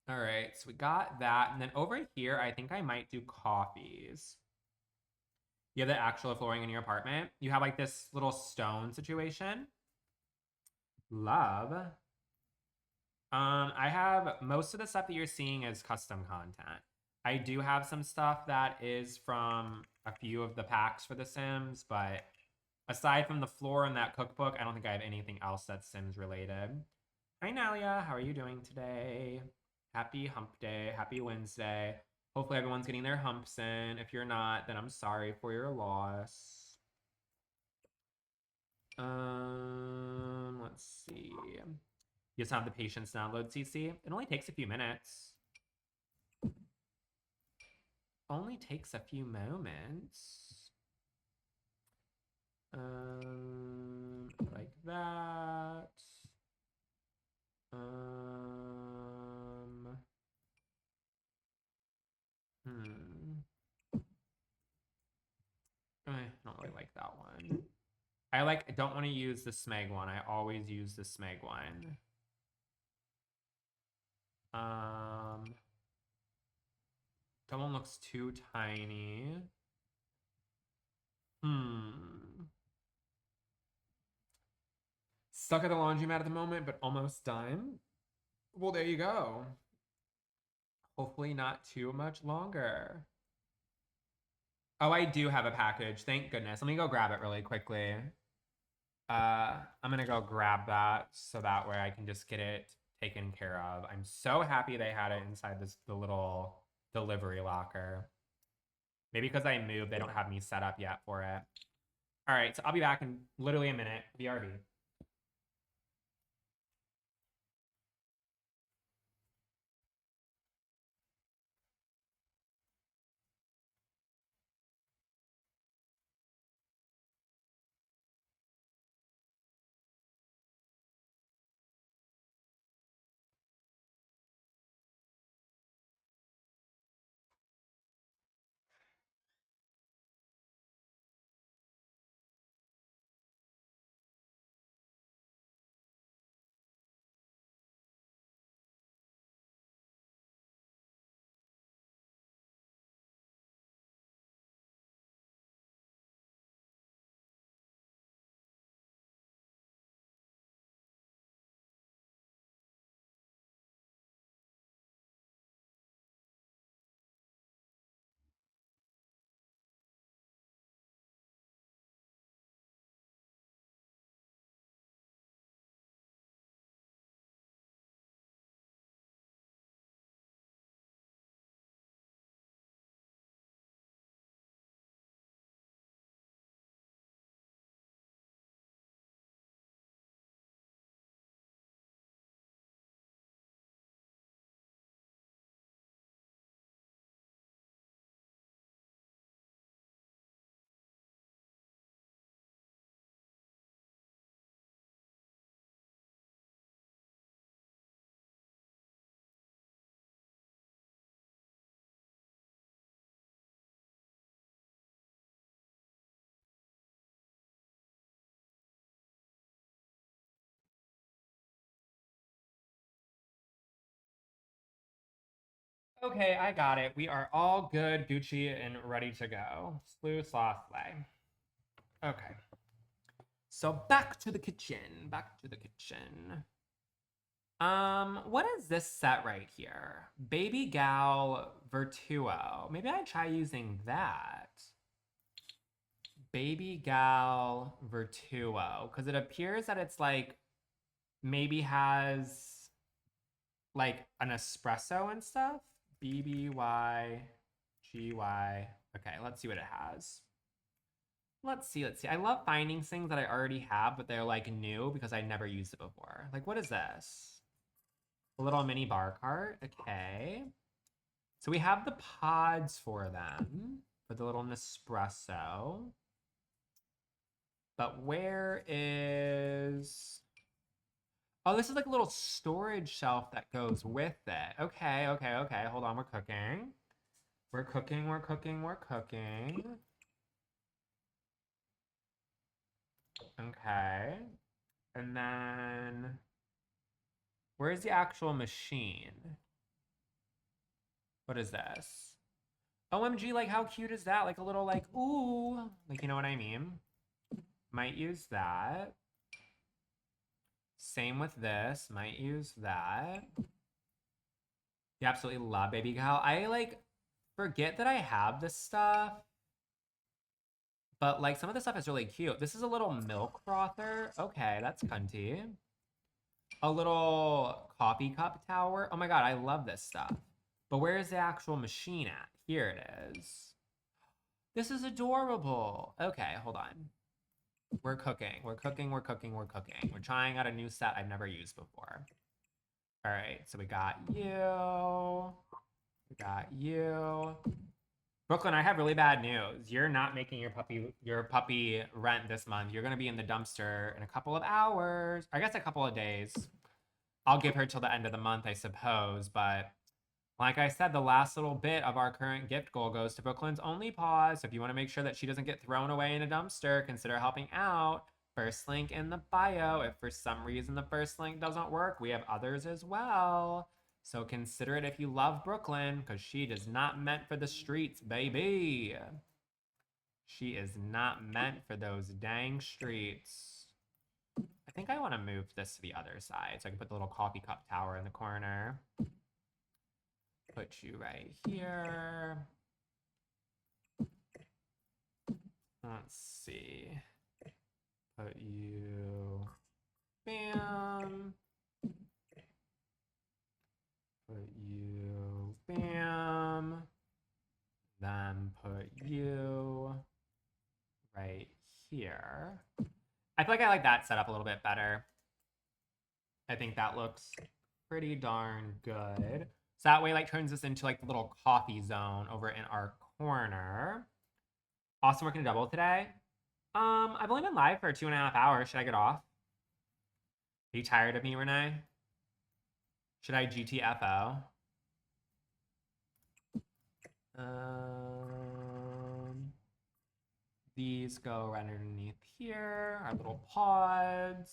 S1: All right, so we got that. And then over here, I think I might do coffees. You have the actual flooring in your apartment. You have like this little stone situation. Love. I have most of the stuff that you're seeing is custom content. I do have some stuff that is from a few of the packs for The Sims, but aside from the floor and that cookbook, I don't think I have anything else that's Sims related. Hi, Nalia. How are you doing today? Happy hump day. Happy Wednesday. Hopefully everyone's getting their humps in. If you're not, then I'm sorry for your loss. Let's see. You just have the patience to download CC. It only takes a few minutes. Only takes a few moments. Like that. I don't really like that one. I don't want to use the Smeg one. I always use the Smeg one. That one looks too tiny. Stuck at the laundromat at the moment, but almost done. Well, there you go. Hopefully not too much longer. Oh, I do have a package. Thank goodness. Let me go grab it really quickly. I'm gonna go grab that so that way I can just get it taken care of. I'm so happy they had it inside the little delivery locker. Maybe because I moved, they don't have me set up yet for it. All right, so I'll be back in literally a minute. BRB. Okay, I got it. We are all good, Gucci, and ready to go. Slew, sloth, slay. Okay. So back to the kitchen. Back to the kitchen. What is this set right here? Baby Gal Virtuo. Maybe I try using that. Baby Gal Virtuo. Because it appears that it's like maybe has like an espresso and stuff. BBYGY. Okay, let's see what it has. Let's see. I love finding things that I already have, but they're like new because I never used it before. Like, what is this? A little mini bar cart. Okay. So we have the pods for them. for the little Nespresso. But where is... Oh, this is like a little storage shelf that goes with it. Okay, okay, okay. Hold on, we're cooking. We're cooking, we're cooking, we're cooking. Okay. And then... Where's the actual machine? What is this? OMG, like how cute is that? Like a little like, ooh. Like, you know what I mean? Might use that. Same with this. Might use that. You absolutely love Baby Cow. I like forget that I have this stuff. But like some of the stuff is really cute. This is a little milk frother. Okay, that's cunty. A little coffee cup tower. Oh my god, I love this stuff. But where is the actual machine at? Here it is. This is adorable. Okay, hold on. We're cooking. We're cooking. We're cooking. We're cooking. We're trying out a new set I've never used before. All right, so we got you. We got you. Brooklyn, I have really bad news. You're not making your puppy rent this month. You're gonna be in the dumpster in a couple of hours. I guess a couple of days. I'll give her till the end of the month, I suppose. But like I said, the last little bit of our current gift goal goes to Brooklyn's Only Paws. So if you want to make sure that she doesn't get thrown away in a dumpster, consider helping out. First link in the bio. If for some reason the first link doesn't work, we have others as well. So consider it if you love Brooklyn, because she is not meant for the streets, baby. She is not meant for those dang streets. I think I want to move this to the other side so I can put the little coffee cup tower in the corner. Put you right here. Let's see. Put you... Bam. Put you... Bam. Then put you... right here. I feel like I like that setup a little bit better. I think that looks pretty darn good. So that way like turns this into like the little coffee zone over in our corner. Austin working a double today. I've only been live for 2.5 hours. Should I get off? Are you tired of me, Renee? Should I GTFO? These go right underneath here. Our little pods.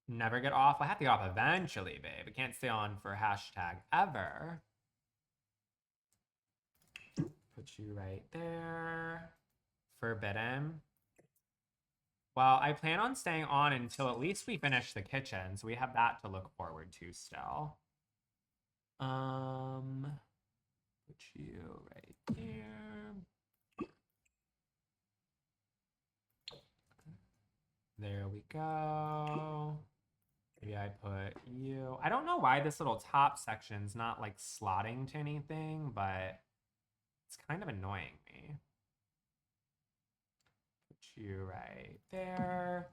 S1: Never get off. I have to get off eventually, babe. I can't stay on for hashtag ever. Put you right there. Forbidden. Well, I plan on staying on until at least we finish the kitchen, so we have that to look forward to still. Put you right here. There we go. Maybe I put you. I don't know why this little top section's not like slotting to anything, but it's kind of annoying me. Put you right there.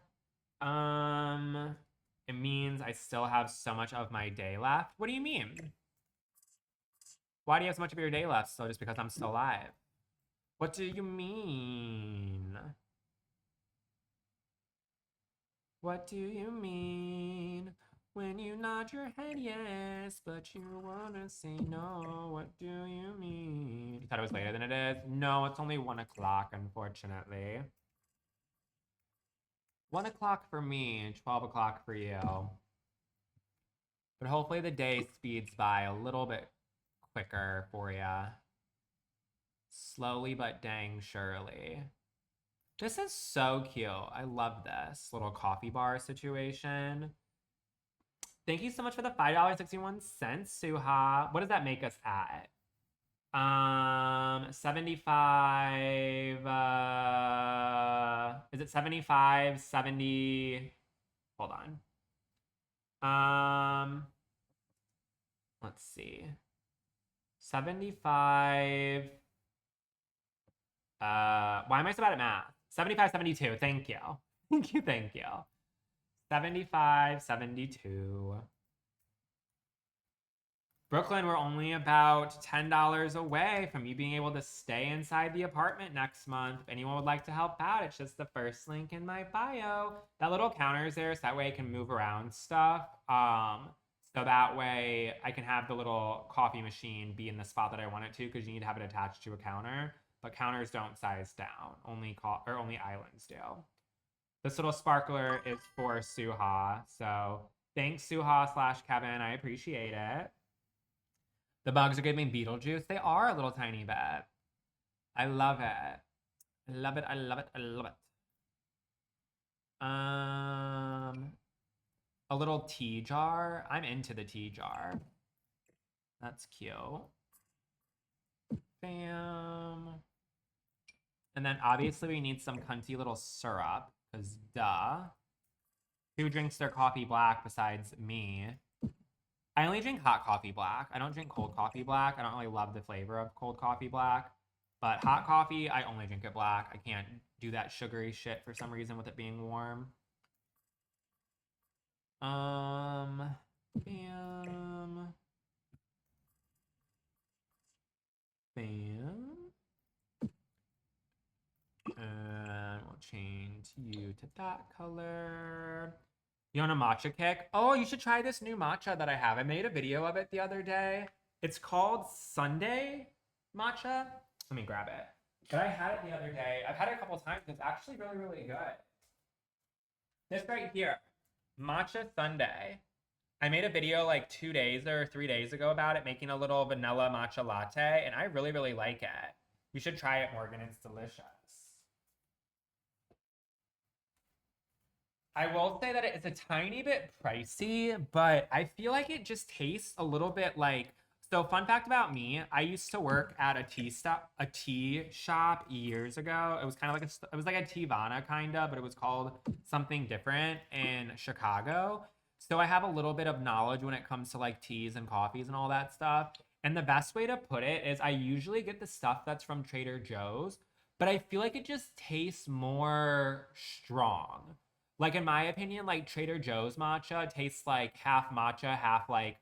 S1: It means I still have so much of my day left. What do you mean? Why do you have so much of your day left? So just because I'm still alive? What do you mean? What do you mean? When you nod your head yes, but you wanna say no, what do you mean? You thought it was later than it is? No, it's only 1 o'clock, unfortunately. 1 o'clock for me, 12 o'clock for you. But hopefully the day speeds by a little bit quicker for you. Slowly but dang surely. This is so cute. I love this little coffee bar situation. Thank you so much for the $5.61, Suha. What does that make us at? 75. Is it 75, 70? Hold on. Let's see. 75. Why am I so bad at math? 75, 72. Thank you. Thank you, thank you. 75, 72. Brooklyn, we're only about $10 away from you being able to stay inside the apartment next month. If anyone would like to help out, it's just the first link in my bio. That little counter is there so that way I can move around stuff. So that way I can have the little coffee machine be in the spot that I want it to, because you need to have it attached to a counter. But counters don't size down. Only islands do. This little sparkler is for Suha. So thanks, Suha/Kevin. I appreciate it. The bugs are giving Beetlejuice. They are a little tiny bit. I love it. I love it. I love it. I love it. A little tea jar. I'm into the tea jar. That's cute. Bam. And then obviously we need some cunty little syrup, because duh. Who drinks their coffee black besides me? I only drink hot coffee black. I don't drink cold coffee black. I don't really love the flavor of cold coffee black. But hot coffee, I only drink it black. I can't do that sugary shit for some reason with it being warm. Bam. Bam. And we'll change you to that color. You want a matcha kick? Oh, you should try this new matcha that I have. I made a video of it the other day. It's called Sunday matcha. Let me grab it. But I had it the other day. I've had it a couple times. It's actually really, really good. This right here, matcha sundae. I made a video like 2 days or 3 days ago about it, making a little vanilla matcha latte, and I really, really like it. You should try it, Morgan. It's delicious. I will say that it's a tiny bit pricey, but I feel like it just tastes a little bit like. So, fun fact about me: I used to work at a tea shop years ago. It was kind of like it was like a Teavana kinda, but it was called something different in Chicago. So I have a little bit of knowledge when it comes to like teas and coffees and all that stuff. And the best way to put it is I usually get the stuff that's from Trader Joe's, but I feel like it just tastes more strong. Like in my opinion, like Trader Joe's matcha tastes like half matcha, half like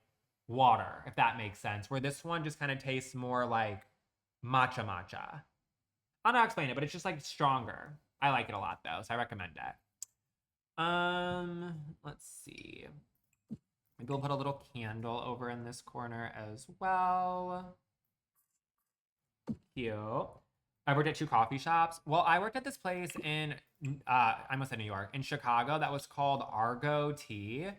S1: water, if that makes sense. Where this one just kind of tastes more like matcha matcha. I'll not explain it, but it's just like stronger. I like it a lot though, so I recommend it. Let's see. Maybe we'll put a little candle over in this corner as well. Cute. I worked at 2 coffee shops. Well, I worked at this place in, I must say New York, in Chicago that was called Argo Tea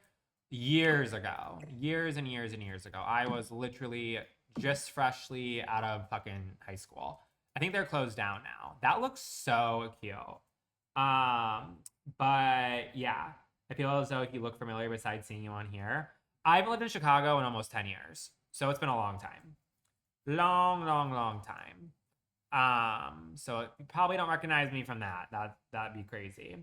S1: years ago. Years and years and years ago. I was literally just freshly out of fucking high school. I think they're closed down now. That looks so cute. But yeah, I feel as though you look familiar besides seeing you on here. I haven't lived in Chicago in almost 10 years. So it's been a long time. Long, long, long time. So you probably don't recognize me from that. That'd be crazy.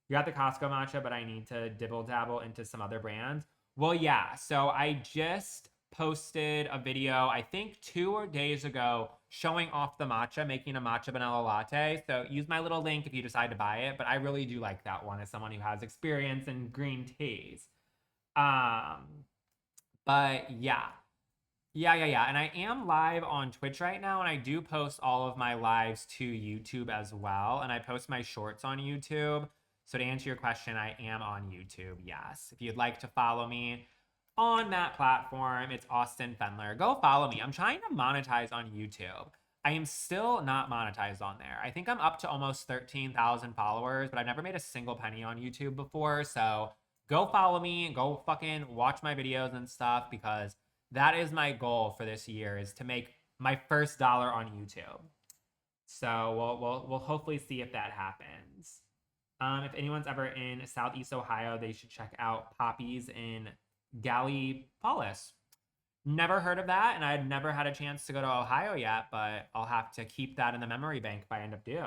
S1: You got the Costco matcha, but I need to dibble dabble into some other brands. Well, yeah. So I just posted a video, I think 2 days ago, showing off the matcha, making a matcha vanilla latte. So use my little link if you decide to buy it. But I really do like that one as someone who has experience in green teas. But yeah. Yeah. And I am live on Twitch right now, and I do post all of my lives to YouTube as well. And I post my shorts on YouTube. So to answer your question, I am on YouTube, yes. If you'd like to follow me on that platform, it's Austin Fendler. Go follow me. I'm trying to monetize on YouTube. I am still not monetized on there. I think I'm up to almost 13,000 followers, but I've never made a single penny on YouTube before. So go follow me, go fucking watch my videos and stuff, because that is my goal for this year, is to make my first dollar on YouTube. So we'll hopefully see if that happens. If anyone's ever in Southeast Ohio, they should check out Poppy's in Gallipolis. Never heard of that, and I'd never had a chance to go to Ohio yet, but I'll have to keep that in the memory bank if I end up due.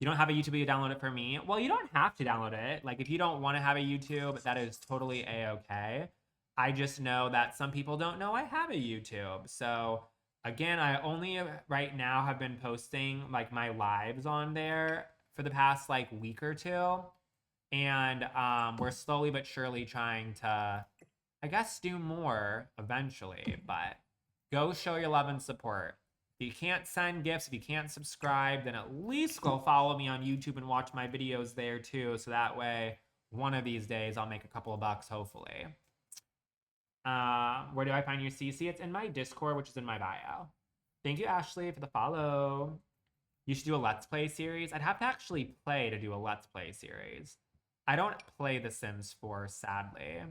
S1: You don't have a YouTube, you download it for me? Well, you don't have to download it. Like, if you don't want to have a YouTube, that is totally A-okay. I just know that some people don't know I have a YouTube. So again, I only right now have been posting like my lives on there for the past like week or two. And we're slowly but surely trying to I guess do more eventually, but go show your love and support. If you can't send gifts, if you can't subscribe, then at least go follow me on YouTube and watch my videos there too. So that way, one of these days, I'll make a couple of bucks, hopefully. Where do I find your CC? It's in my Discord, which is in my bio. Thank you, Ashley, for the follow. You should do a Let's Play series. I'd have to actually play to do a Let's Play series. I don't play The Sims 4, sadly.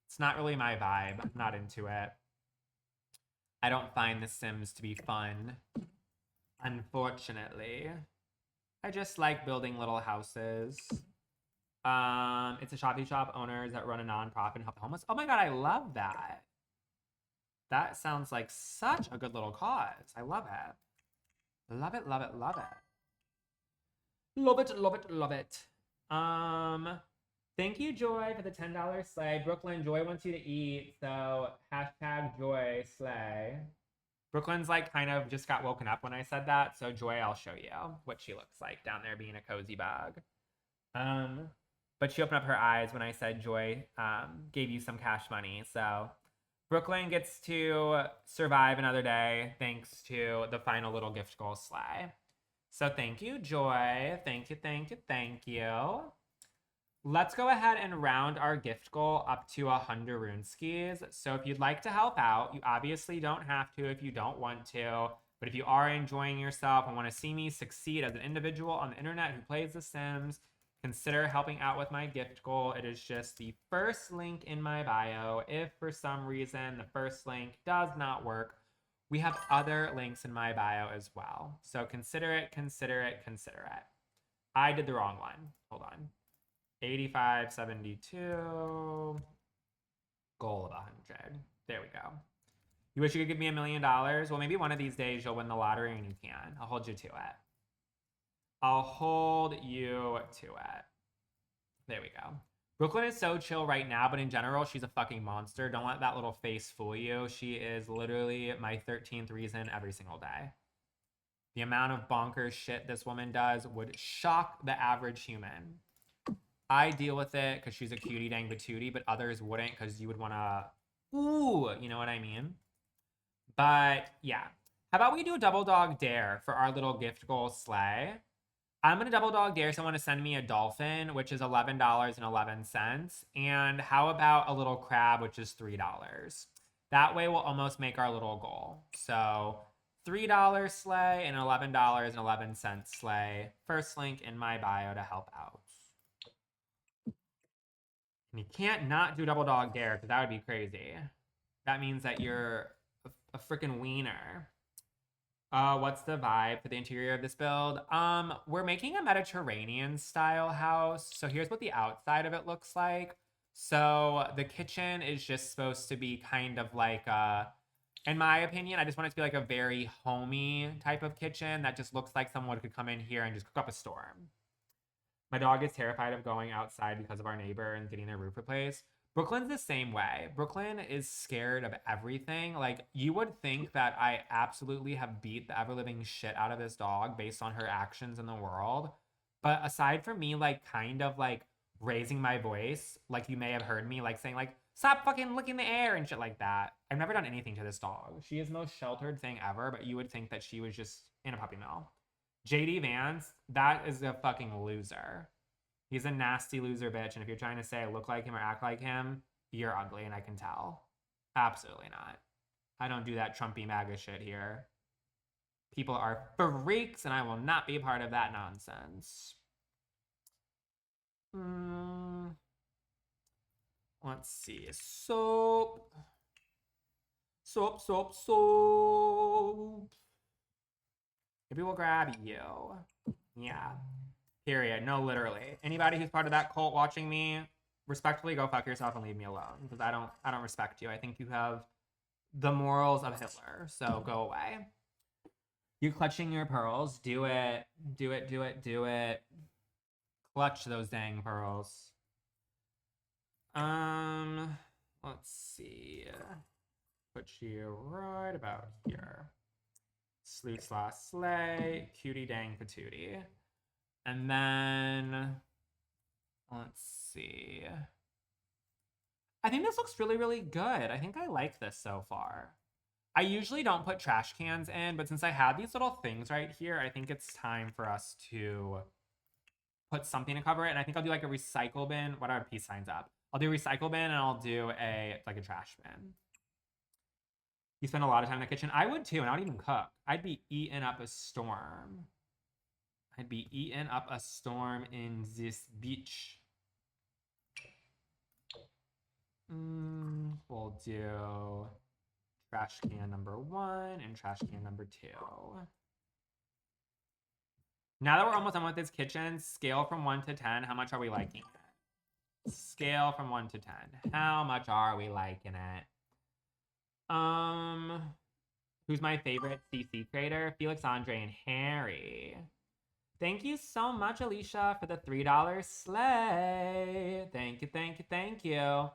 S1: It's not really my vibe. I'm not into it. I don't find The Sims to be fun, unfortunately. I just like building little houses. It's a coffee shop owners that run a nonprofit and help the homeless. Oh my god, I love that. That sounds like such a good little cause. I love it. Love it, love it, love it. Love it, love it, love it. Thank you, Joy, for the $10 sleigh. Brooklyn, Joy wants you to eat, so hashtag Joy Slay. Brooklyn's like kind of just got woken up when I said that, so Joy, I'll show you what she looks like down there being a cozy bug. But she opened up her eyes when I said Joy gave you some cash money, so Brooklyn gets to survive another day thanks to the final little gift goal sleigh. So thank you, Joy. Thank you, thank you, thank you. Let's go ahead and round our gift goal up to 100 rune skis. So if you'd like to help out, you obviously don't have to if you don't want to. But if you are enjoying yourself and want to see me succeed as an individual on the internet who plays The Sims, consider helping out with my gift goal. It is just the first link in my bio. If for some reason the first link does not work, we have other links in my bio as well. So consider it, consider it, consider it. I did the wrong one. Hold on. 8572. Goal of 100. There we go. You wish you could give me $1 million? Well, maybe one of these days you'll win the lottery and you can. I'll hold you to it. I'll hold you to it. There we go. Brooklyn is so chill right now, but in general, she's a fucking monster. Don't let that little face fool you. She is literally my 13th reason every single day. The amount of bonkers shit this woman does would shock the average human. I deal with it because she's a cutie dang patootie, but others wouldn't because you would want to, ooh, you know what I mean? But yeah. How about we do a double dog dare for our little gift goal sleigh? I'm going to double dog dare someone to send me a dolphin, which is $11.11. And how about a little crab, which is $3? That way we'll almost make our little goal. So $3 sleigh and $11.11 sleigh. First link in my bio to help out. And you can't not do double dog dare because that would be crazy. That means that you're a freaking wiener. What's the vibe for the interior of this build? We're making a Mediterranean style house. So here's what the outside of it looks like. So the kitchen is just supposed to be kind of like in my opinion, I just want it to be like a very homey type of kitchen that just looks like someone could come in here and just cook up a storm. My dog is terrified of going outside because of our neighbor and getting their roof replaced. Brooklyn's the same way. Brooklyn is scared of everything. Like, you would think that I absolutely have beat the ever-living shit out of this dog based on her actions in the world. But aside from me, like, kind of, like, raising my voice, like you may have heard me, like, saying, like, stop fucking licking the air and shit like that. I've never done anything to this dog. She is the most sheltered thing ever, but you would think that she was just in a puppy mill. JD Vance, that is a fucking loser. He's a nasty loser bitch, and if you're trying to say I look like him or act like him, you're ugly, and I can tell. Absolutely not. I don't do that Trumpy MAGA shit here. People are freaks, and I will not be a part of that nonsense. Let's see. Soap. Soap, soap, soap. Maybe we'll grab you. Yeah. Period. No, literally. Anybody who's part of that cult watching me, respectfully go fuck yourself and leave me alone. Because I don't respect you. I think you have the morals of Hitler. So go away. You clutching your pearls. Do it. Do it, do it, do it. Clutch those dang pearls. Let's see. Put you right about here. Slew slash slay. Cutie dang patootie. And then, let's see. I think this looks really, really good. I think I like this so far. I usually don't put trash cans in, but since I have these little things right here, I think it's time for us to put something to cover it. And I think I'll do like a recycle bin. What are peace signs up? I'll do a recycle bin and I'll do a trash bin. You spend a lot of time in the kitchen. I would too, and I don't even cook. I'd be eating up a storm. I'd be eating up a storm in this beach. We'll do trash can number 1 and trash can number 2. Now that we're almost done with this kitchen, scale from 1 to 10. How much are we liking it? Scale from 1 to 10. How much are we liking it? Who's my favorite CC creator? Felix, Andre, and Harry. Thank you so much, Alicia, for the $3 slay. Thank you, thank you, thank you.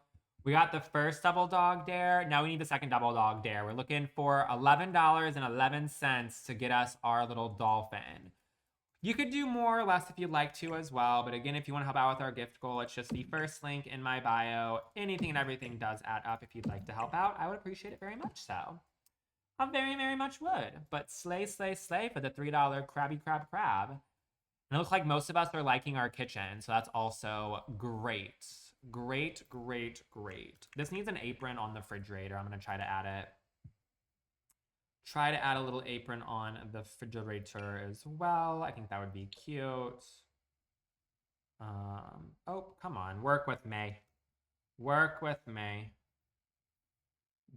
S1: We got the first double dog dare. Now we need the second double dog dare. We're looking for $11.11 to get us our little dolphin. You could do more or less if you'd like to as well. But again, if you want to help out with our gift goal, it's just the first link in my bio. Anything and everything does add up. If you'd like to help out, I would appreciate it very much so. I very, very much would. But slay, slay, slay for the $3 Krabby Crab Crab. And it looks like most of us are liking our kitchen, so that's also great. Great, great, great. This needs an apron on the refrigerator. I'm going to try to add it. Try to add a little apron on the refrigerator as well. I think that would be cute. Oh, come on. Work with me. Work with me.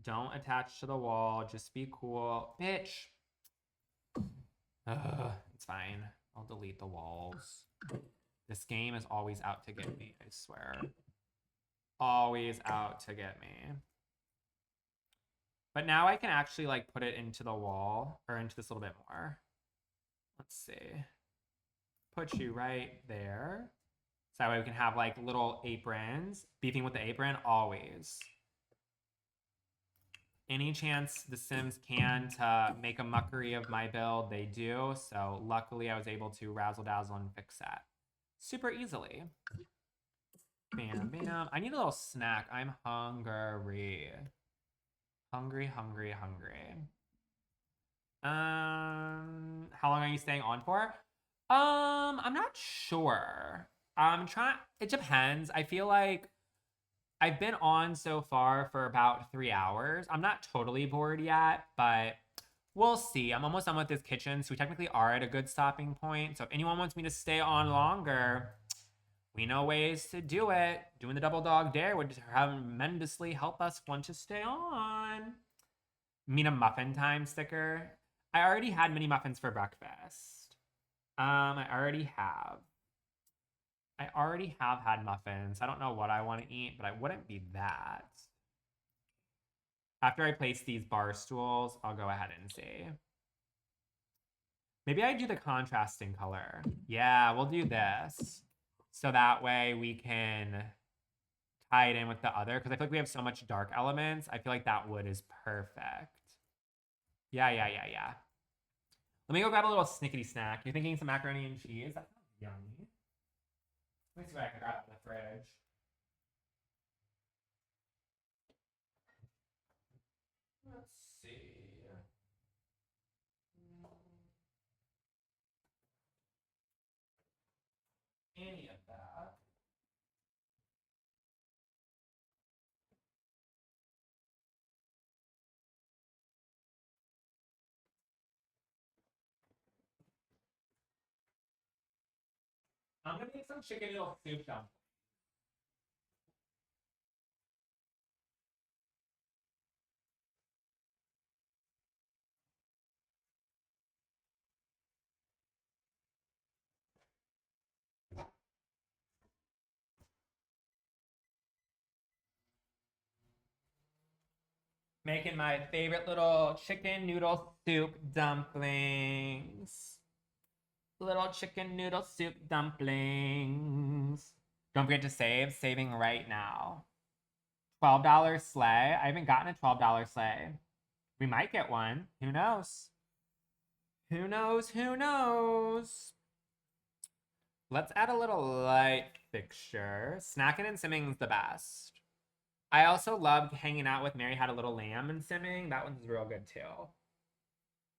S1: Don't attach to the wall. Just be cool. Bitch. It's fine. I'll delete the walls. This game is always out to get me, I swear. Always out to get me. But now I can actually like put it into the wall or into this a little bit more. Let's see. Put you right there. So that way we can have like little aprons. Beefing with the apron, always. Any chance the Sims can to make a muckery of my build, they do. So luckily I was able to razzle dazzle and fix that super easily. Bam, bam. I need a little snack. I'm hungry. Hungry, hungry, hungry. How long are you staying on for? I'm not sure. It depends. I feel like I've been on so far for about 3 hours. I'm not totally bored yet, but we'll see. I'm almost done with this kitchen, so we technically are at a good stopping point. So if anyone wants me to stay on longer, we know ways to do it. Doing the double dog dare would tremendously help us want to stay on. Mean a muffin time sticker. I already had mini muffins for breakfast. I already have had muffins. I don't know what I want to eat, but I wouldn't be that. After I place these bar stools, I'll go ahead and see. Maybe I do the contrasting color. Yeah, we'll do this. So that way we can tie it in with the other, because I feel like we have so much dark elements. I feel like that wood is perfect. Yeah. Let me go grab a little snickety snack. You're thinking some macaroni and cheese? That sounds yummy. Let me see what I can grab in the fridge. Let's see. Any of that. I'm gonna make some chicken noodle soup dumplings. Making my favorite little chicken noodle soup dumplings. Little chicken noodle soup dumplings. Don't forget to save. Saving right now. $12 sleigh. I haven't gotten a $12 sleigh. We might get one. Who knows? Who knows? Who knows? Let's add a little light fixture. Snacking and simming's the best. I also loved hanging out with Mary Had a Little Lamb and simming. That one's real good too.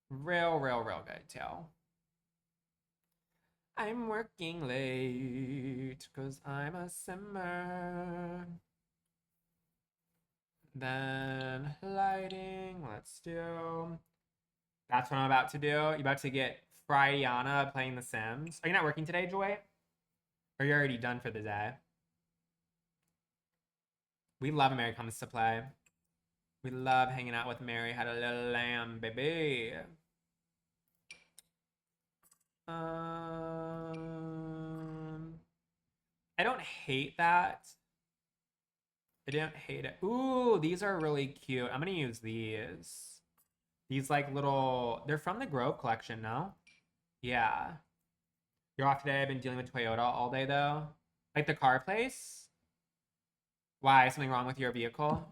S1: Real good too. I'm working late because I'm a simmer. Then lighting, let's do. That's what I'm about to do. You about to get Fridiana playing The Sims. Are you not working today, Joy? Or you're already done for the day? We love Mary Comes to Play. We love hanging out with Mary Had a Little Lamb, baby. I don't hate that. I don't hate it. Ooh, these are really cute. I'm gonna use these. These like little, they're from the Grove collection, no? Yeah. You're off today. I've been dealing with Toyota all day though. Like the car place? Why? Something wrong with your vehicle?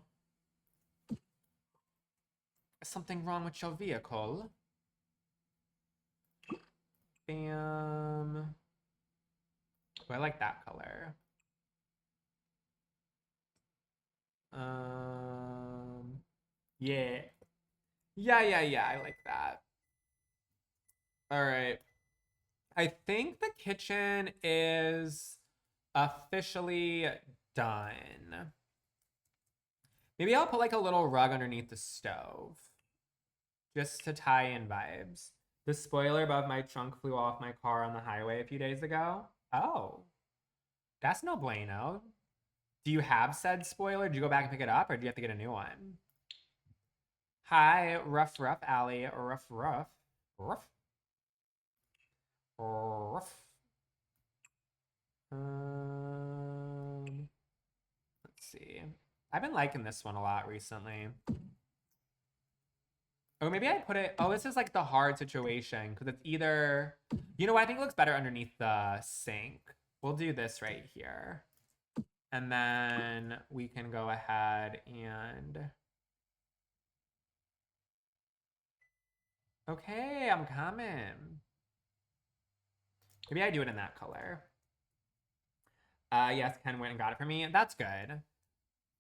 S1: Something wrong with your vehicle? Bam. Oh, I like that color. Yeah. Yeah, I like that. All right. I think the kitchen is officially done. Maybe I'll put like a little rug underneath the stove just to tie in vibes. The spoiler above my trunk flew off my car on the highway a few days ago. Oh, that's no bueno. Do you have said spoiler? Did you go back and pick it up or do you have to get a new one? Hi, rough alley, rough. Let's see. I've been liking this one a lot recently. Or maybe I put it, oh, this is like the hard situation because it's either, you know what, I think it looks better underneath the sink. We'll do this right here. And then we can go ahead and, okay, I'm coming. Maybe I do it in that color. Yes, Ken went and got it for me. That's good.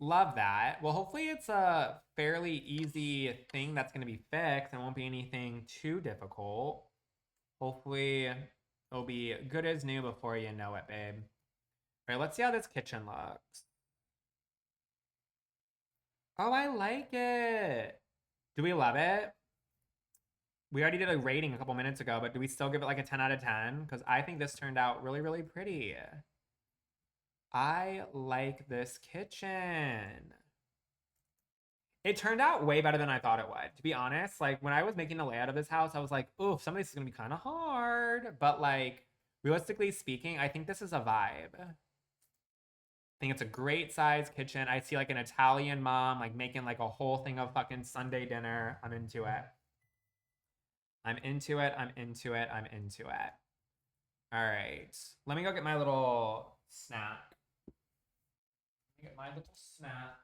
S1: Love that. Well, hopefully it's a fairly easy thing that's going to be fixed and won't be anything too difficult. Hopefully it'll be good as new before you know it, babe. All right, let's see how this kitchen looks. Oh, I like it. Do we love it? We already did a rating a couple minutes ago, but do we still give it like a 10 out of 10? Because I think this turned out really pretty. I like this kitchen. It turned out way better than I thought it would. To be honest, like when I was making the layout of this house, I was like, "Ooh, some of this is gonna be kind of hard." But like, realistically speaking, I think this is a vibe. I think it's a great size kitchen. I see like an Italian mom like making like a whole thing of fucking Sunday dinner. I'm into it. I'm into it. I'm into it. I'm into it. All right, let me go get my little snack. Let me get my little snack.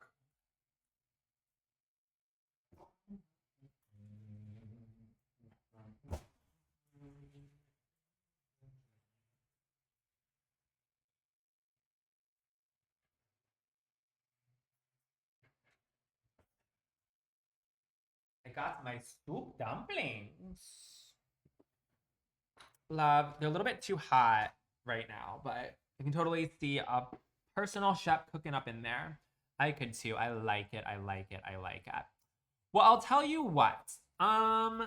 S1: I got my soup dumplings. Love, they're a little bit too hot right now, but you can totally see a personal chef cooking up in there. I could too. I like it. I like it. I like it. Well, I'll tell you what.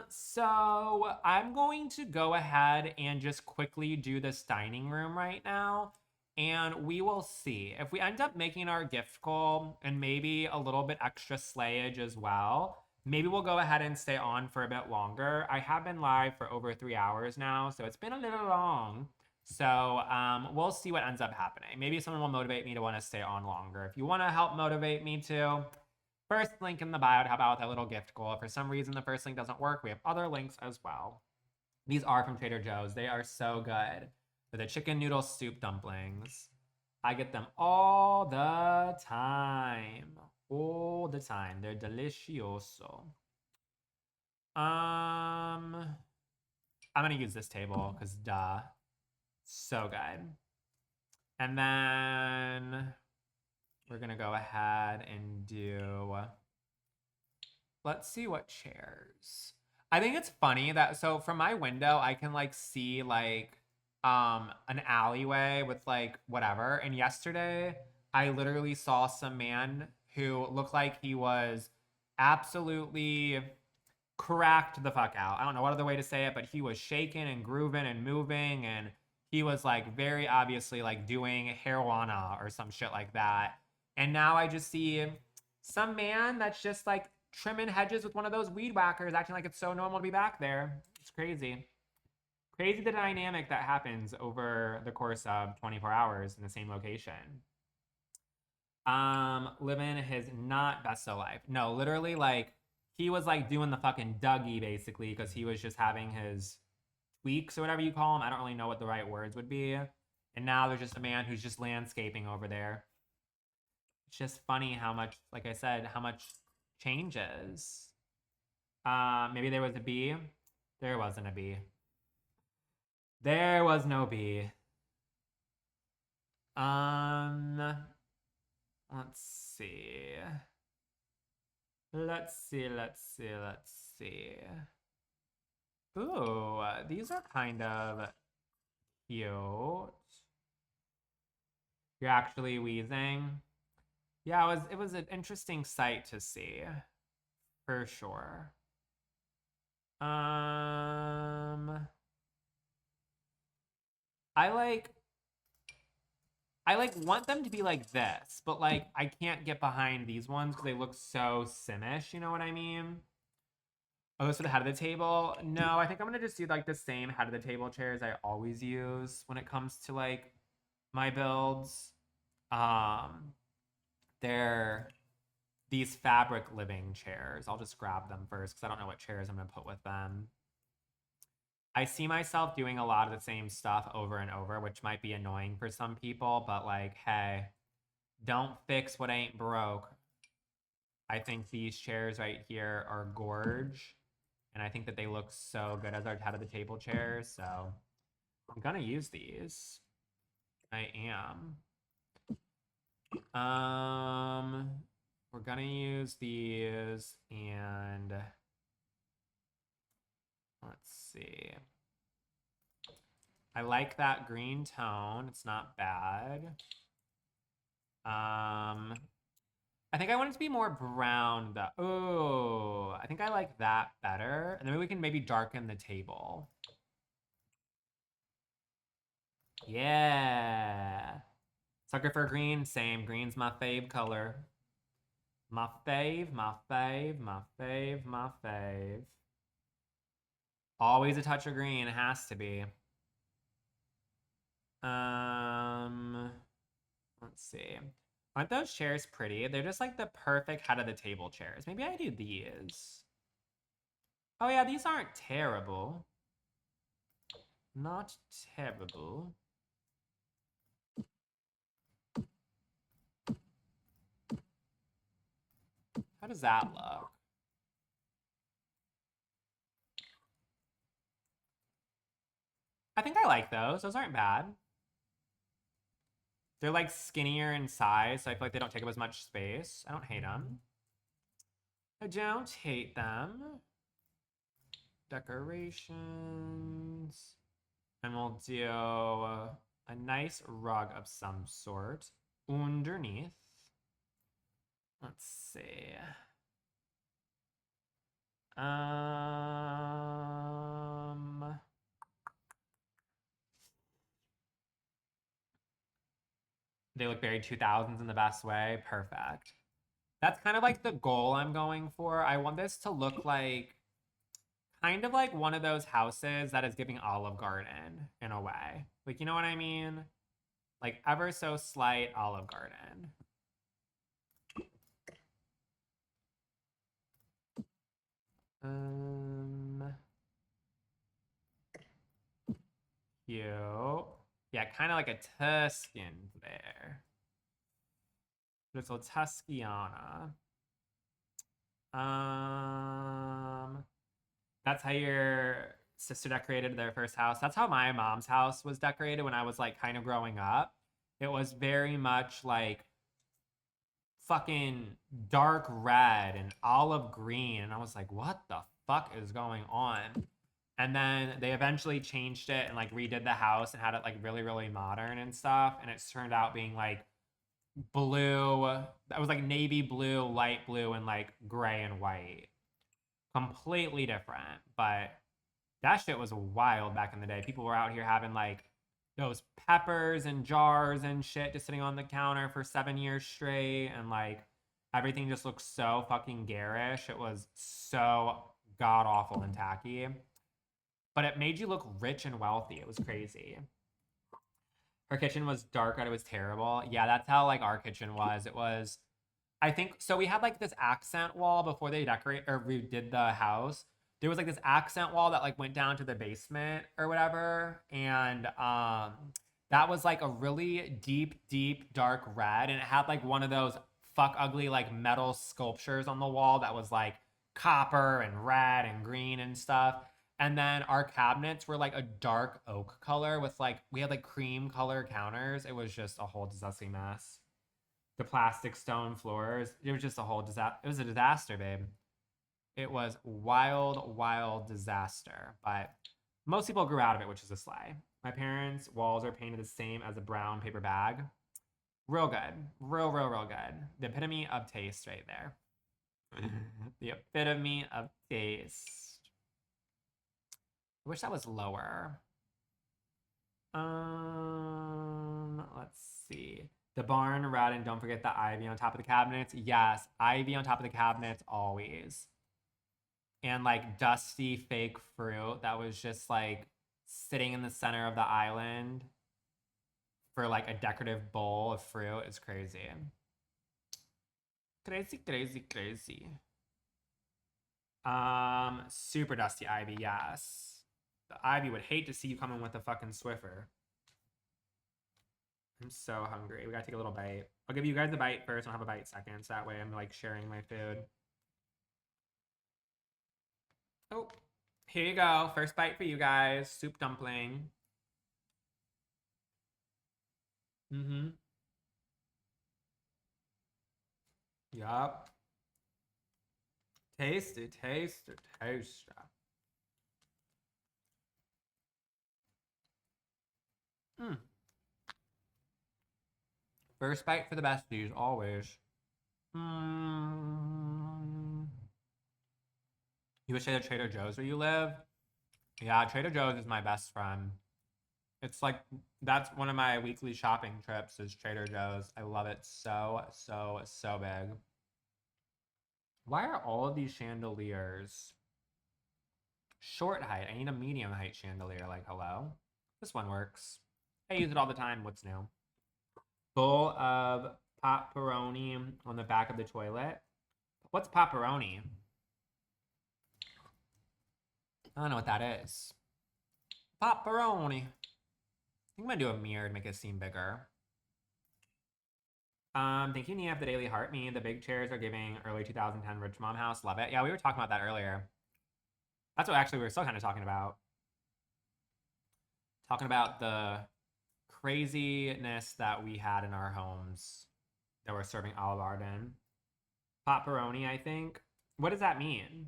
S1: So I'm going to go ahead and just quickly do this dining room right now. And we will see. If we end up making our gift goal and maybe a little bit extra slayage as well, maybe we'll go ahead and stay on for a bit longer. I have been live for over 3 hours now, so it's been a little long. So we'll see what ends up happening. Maybe someone will motivate me to want to stay on longer. If you want to help motivate me to, first link in the bio to help out with that little gift goal. If for some reason the first link doesn't work, we have other links as well. These are from Trader Joe's. They are so good. They're the chicken noodle soup dumplings. I get them all the time. All the time. They're delicioso. I'm gonna use this table because duh. So good. And then we're gonna go ahead and do, let's see what chairs. I think it's funny that, so from my window, I can like see like an alleyway with like whatever. And yesterday, I literally saw some man who looked like he was absolutely cracked the fuck out. I don't know what other way to say it, but he was shaking and grooving and moving, and he was like very obviously like doing marijuana or some shit like that. And now I just see some man that's just like trimming hedges with one of those weed whackers, acting like it's so normal to be back there. It's crazy. Crazy the dynamic that happens over the course of 24 hours in the same location. Living his not best of life. No, literally like he was like doing the fucking Dougie basically because he was just having his tweaks or whatever you call them. I don't really know what the right words would be. And now there's just a man who's just landscaping over there. It's just funny how much, like I said, how much changes. Maybe there was a bee. There wasn't a bee. There was no bee. Let's see. Let's see. Ooh, these are kind of cute. You're actually wheezing. Yeah, it was an interesting sight to see, for sure. I like want them to be like this, but like I can't get behind these ones because they look so simish, you know what I mean? Oh, this for the head of the table? No, I think I'm gonna just do like the same head of the table chairs I always use when it comes to like my builds. Um, they're these fabric living chairs. I'll just grab them first because I don't know what chairs I'm gonna put with them. I see myself doing a lot of the same stuff over and over, which might be annoying for some people, but like, hey, don't fix what ain't broke. I think these chairs right here are gorge, and I think that they look so good as our head of the table chairs, so I'm gonna use these. I am. We're gonna use these, and let's see. I like that green tone. It's not bad. I think I want it to be more brown though. Oh, I think I like that better. And then we can maybe darken the table. Yeah. Sucker for green, same. Green's my fave color. My fave, my fave, my fave, my fave. Always a touch of green, it has to be. Let's see. Aren't those chairs pretty? They're just like the perfect head of the table chairs. Maybe I do these. Oh yeah, these aren't terrible. Not terrible. How does that look? I think I like those. Those aren't bad. They're like skinnier in size, so I feel like they don't take up as much space. I don't hate them. I don't hate them. Decorations. And we'll do a nice rug of some sort underneath. Let's see. They look very 2000s in the best way. Perfect. That's kind of like the goal I'm going for. I want this to look like kind of like one of those houses that is giving Olive Garden in a way. Like, you know what I mean? Like ever so slight Olive Garden. Cute. Yeah, kind of like a Tuscan there. Little Tuscana. That's how your sister decorated their first house. That's how my mom's house was decorated when I was like kind of growing up. It was very much like fucking dark red and olive green. And I was like, what the fuck is going on? And then they eventually changed it and like redid the house and had it like really, really modern and stuff. And it's turned out being like blue. That was like navy blue, light blue, and like gray and white. Completely different. But that shit was wild back in the day. People were out here having like those peppers and jars and shit just sitting on the counter for 7 years straight. And like everything just looked so fucking garish. It was so god awful and tacky. But it made you look rich and wealthy. It was crazy. Her kitchen was dark and it was terrible. Yeah, that's how like our kitchen was. It was, I think, so we had like this accent wall before they decorate or redid the house. There was like this accent wall that like went down to the basement or whatever. And that was like a really deep, deep dark red. And it had like one of those fuck ugly like metal sculptures on the wall that was like copper and red and green and stuff. And then our cabinets were like a dark oak color with like, we had like cream color counters. It was just a whole disgusting mess. The plastic stone floors, it was just a whole disaster. It was a disaster, babe. It was wild, wild disaster. But most people grew out of it, which is a slay. My parents' walls are painted the same as a brown paper bag. Real good. Real, real, real good. The epitome of taste right there. The epitome of taste. I wish that was lower. Let's see. The barn red, and don't forget the ivy on top of the cabinets. Yes, ivy on top of the cabinets always. And like dusty fake fruit that was just like sitting in the center of the island for like a decorative bowl of fruit is crazy. Crazy, crazy, crazy. Super dusty ivy, yes. The ivy would hate to see you coming with a fucking Swiffer. I'm so hungry. We gotta take a little bite. I'll give you guys a bite first. I'll have a bite second. So that way I'm like sharing my food. Oh, here you go. First bite for you guys. Soup dumpling. Mm-hmm. Yup. Tasty, tasty, tasty. Mm. First bite for the besties, always. Mm. You would say to Trader Joe's where you live? Yeah, Trader Joe's is my best friend. It's like, that's one of my weekly shopping trips is Trader Joe's. I love it so, so, so big. Why are all of these chandeliers short height? I need a medium height chandelier. Like, hello? This one works. I use it all the time. What's new? Bowl of pepperoni on the back of the toilet. What's pepperoni? I don't know what that is. Pepperoni. I'm gonna do a mirror to make it seem bigger. Thank you, Nia, for the daily heart. Me, the big chairs are giving early 2010 Rich Mom House. Love it. Yeah, we were talking about that earlier. That's what actually we were still kind of talking about. Talking about the craziness that we had in our homes that we're serving Olive Garden. Pepperoni, I think. What does that mean?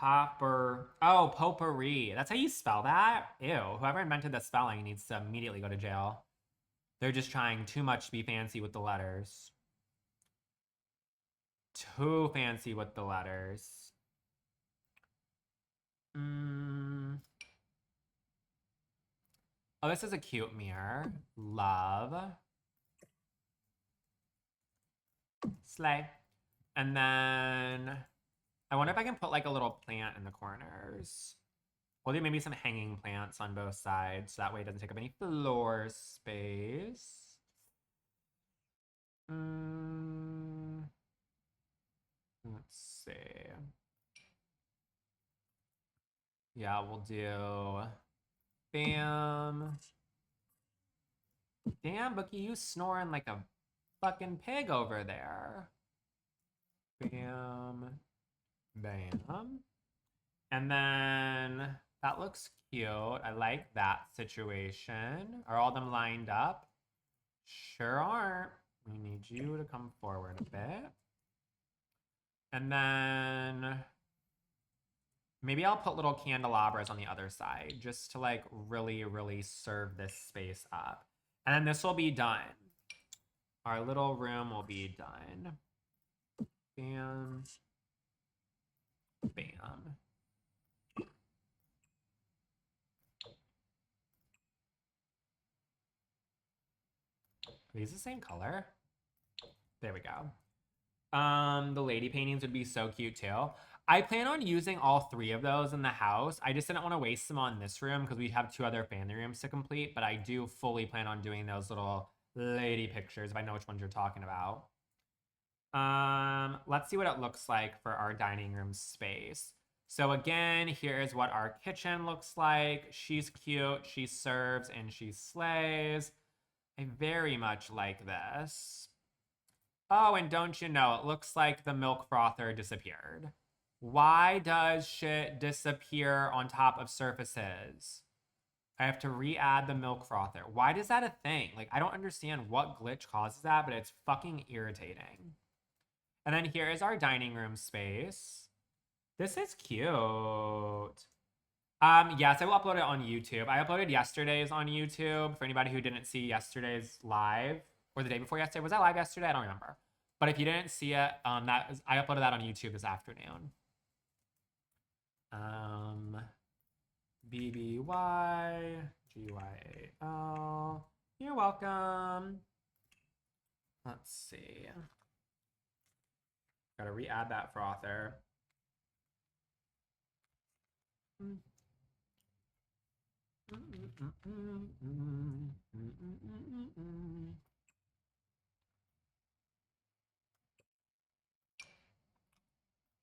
S1: Oh, potpourri. That's how you spell that? Ew. Whoever invented the spelling needs to immediately go to jail. They're just trying too much to be fancy with the letters. Too fancy with the letters. Oh, this is a cute mirror. Love. Slay. And then I wonder if I can put like a little plant in the corners. We'll do maybe some hanging plants on both sides. So that way it doesn't take up any floor space. Let's see. Yeah, we'll do bam. Damn, Bookie, you snoring like a fucking pig over there. Bam. Bam. And then that looks cute. I like that situation. Are all them lined up? Sure aren't. We need you to come forward a bit. And then maybe I'll put little candelabras on the other side just to like really, really serve this space up. And then this will be done. Our little room will be done. Bam. Bam. Are these the same color? There we go. The lady paintings would be so cute too. I plan on using all 3 of those in the house. I just didn't want to waste them on this room because we have 2 other family rooms to complete, but I do fully plan on doing those little lady pictures if I know which ones you're talking about. Let's see what it looks like for our dining room space. So again, here's what our kitchen looks like. She's cute, she serves, and she slays. I very much like this. Oh, and don't you know, it looks like the milk frother disappeared. Why does shit disappear on top of surfaces? I have to re-add the milk frother. Why is that a thing? Like, I don't understand what glitch causes that, but it's fucking irritating. And then here is our dining room space. This is cute. Yes, I will upload it on YouTube. I uploaded yesterday's on YouTube for anybody who didn't see yesterday's live or the day before yesterday. Was that live yesterday? I don't remember. But if you didn't see it, I uploaded that on YouTube this afternoon. BBYGYAL. You're welcome. Let's see. Gotta re-add that frother.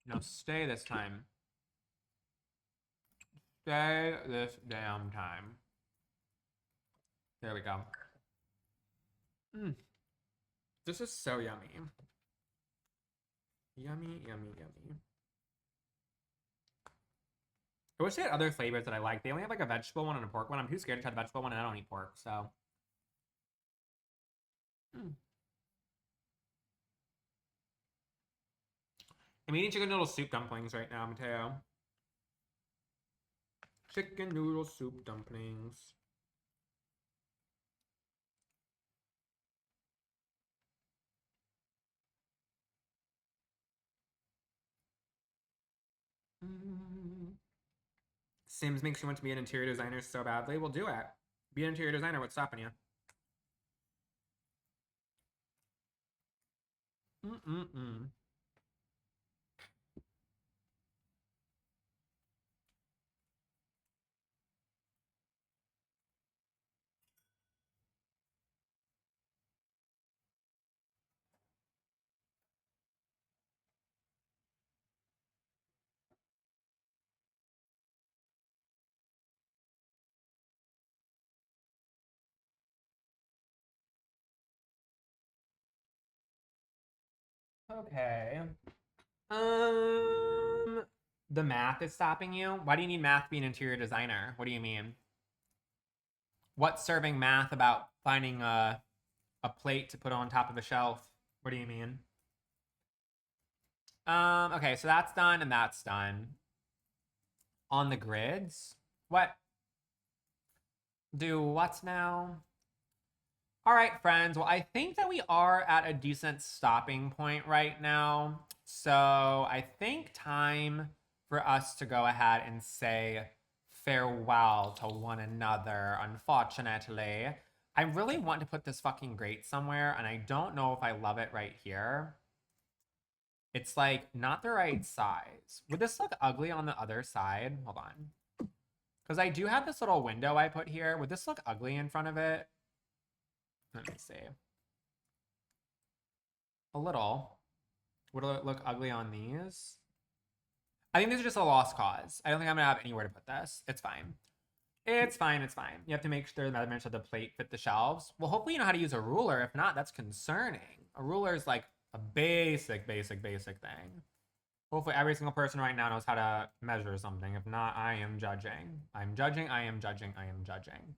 S1: No, stay this time. Stay this damn time. There we go. This is so yummy. Yummy, yummy, yummy. I wish they had other flavors that I like. They only have like a vegetable one and a pork one. I'm too scared to try the vegetable one and I don't eat pork, so. I'm eating chicken noodle soup dumplings right now, Mateo. Chicken noodle soup dumplings. Sims makes you want to be an interior designer so badly. Well, do it. Be an interior designer. What's stopping you? Okay. The math is stopping you? Why do you need math to be an interior designer? What do you mean? What's serving math about finding a plate to put on top of a shelf? What do you mean? Okay, so that's done and that's done. On the grids? What? Do what now? All right, friends. Well, I think that we are at a decent stopping point right now. So I think time for us to go ahead and say farewell to one another, unfortunately. I really want to put this fucking grate somewhere, and I don't know if I love it right here. It's like not the right size. Would this look ugly on the other side? Hold on. Because I do have this little window I put here. Would this look ugly in front of it? Let me see. A little. Would it look ugly on these? I think these are just a lost cause. I don't think I'm gonna have anywhere to put this. It's fine. It's fine, it's fine. You have to make sure the measurements of the plate fit the shelves. Well, hopefully you know how to use a ruler. If not, that's concerning. A ruler is like a basic thing. Hopefully every single person right now knows how to measure something. If not, I am judging. I'm judging, I am judging, I am judging.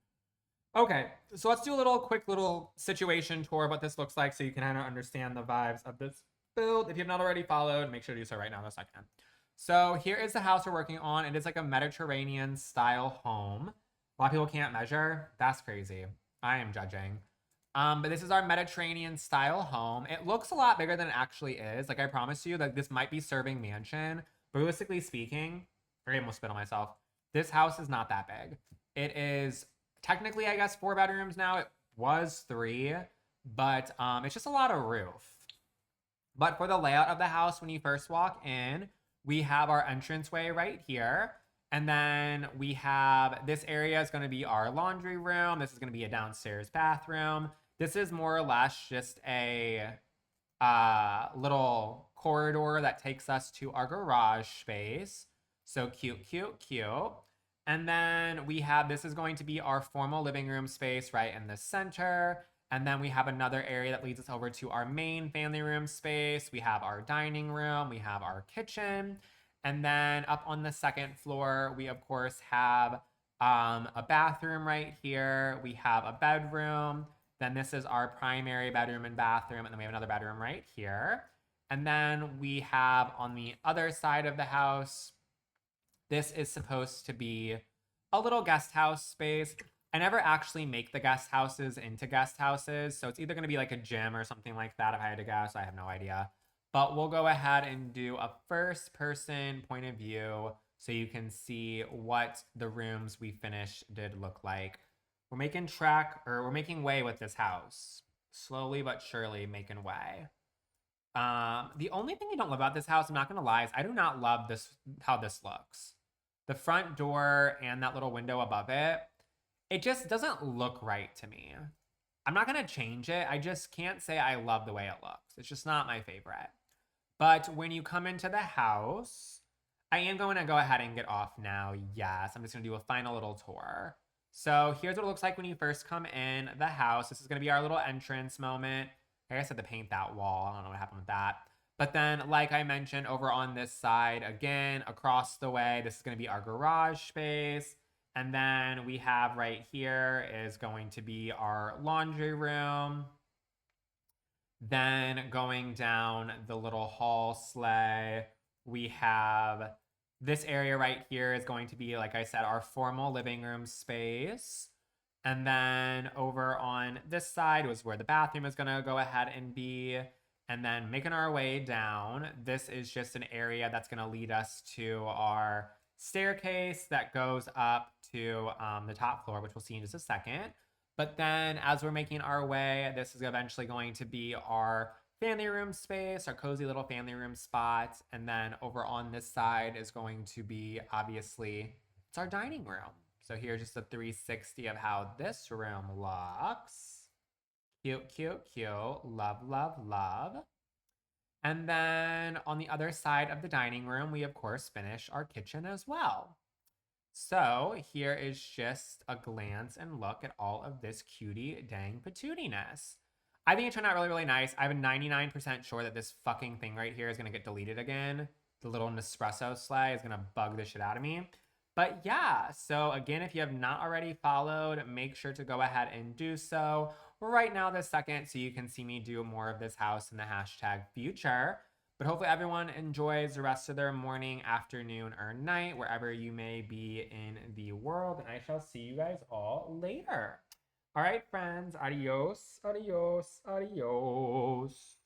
S1: Okay, so let's do a quick little situation tour of what this looks like so you can kind of understand the vibes of this build. If you have not already followed, make sure to do so right now in a second. So here is the house we're working on. It is like a Mediterranean style home. A lot of people can't measure. That's crazy. I am judging. But this is our Mediterranean style home. It looks a lot bigger than it actually is. Like I promise you, like this might be serving mansion. But realistically speaking, I almost spit on myself. This house is not that big. It is technically, I guess, 4 bedrooms now. It was 3, but it's just a lot of roof. But for the layout of the house, when you first walk in, we have our entranceway right here. And then we have this area is going to be our laundry room. This is going to be a downstairs bathroom. This is more or less just a little corridor that takes us to our garage space. So cute, cute, cute. And then we have this is going to be our formal living room space right in the center. And then we have another area that leads us over to our main family room space. We have our dining room, we have our kitchen. And then up on the second floor, we of course have a bathroom right here. We have a bedroom. Then this is our primary bedroom and bathroom. And then we have another bedroom right here. And then we have on the other side of the house, this is supposed to be a little guest house space. I never actually make the guest houses into guest houses. So it's either going to be like a gym or something like that if I had to guess. I have no idea. But we'll go ahead and do a first person point of view so you can see what the rooms we finished did look like. We're making way with this house. Slowly but surely making way. The only thing I don't love about this house, I'm not gonna lie, is I do not love this how this looks. The front door and that little window above it, it just doesn't look right to me. I'm not gonna change it. I just can't say I love the way it looks. It's just not my favorite. But when you come into the house, I am going to go ahead and get off now. Yes, I'm just going to do a final little tour. So here's what it looks like when you first come in the house. This is going to be our little entrance moment. I guess I had to paint that wall. I don't know what happened with that. But then, like I mentioned, over on this side, again, across the way, this is going to be our garage space. And then we have right here is going to be our laundry room. Then going down the little hall sleigh, we have this area right here is going to be, like I said, our formal living room space. And then over on this side was where the bathroom is going to go ahead and be. And then making our way down, this is just an area that's going to lead us to our staircase that goes up to the top floor, which we'll see in just a second. But then as we're making our way, this is eventually going to be our family room space, our cozy little family room spot. And then over on this side is going to be, obviously, it's our dining room. So here's just a 360 of how this room looks. Cute, cute, cute. Love, love, love. And then on the other side of the dining room, we of course finish our kitchen as well. So here is just a glance and look at all of this cutie dang patootiness. I think it turned out really, really nice. I'm 99% sure that this fucking thing right here is going to get deleted again. The little Nespresso sleigh is going to bug the shit out of me. But yeah, so again, if you have not already followed, make sure to go ahead and do so right now this second so you can see me do more of this house in the hashtag future. But hopefully everyone enjoys the rest of their morning, afternoon, or night, wherever you may be in the world. And I shall see you guys all later. All right, friends. Adios, adios, adios.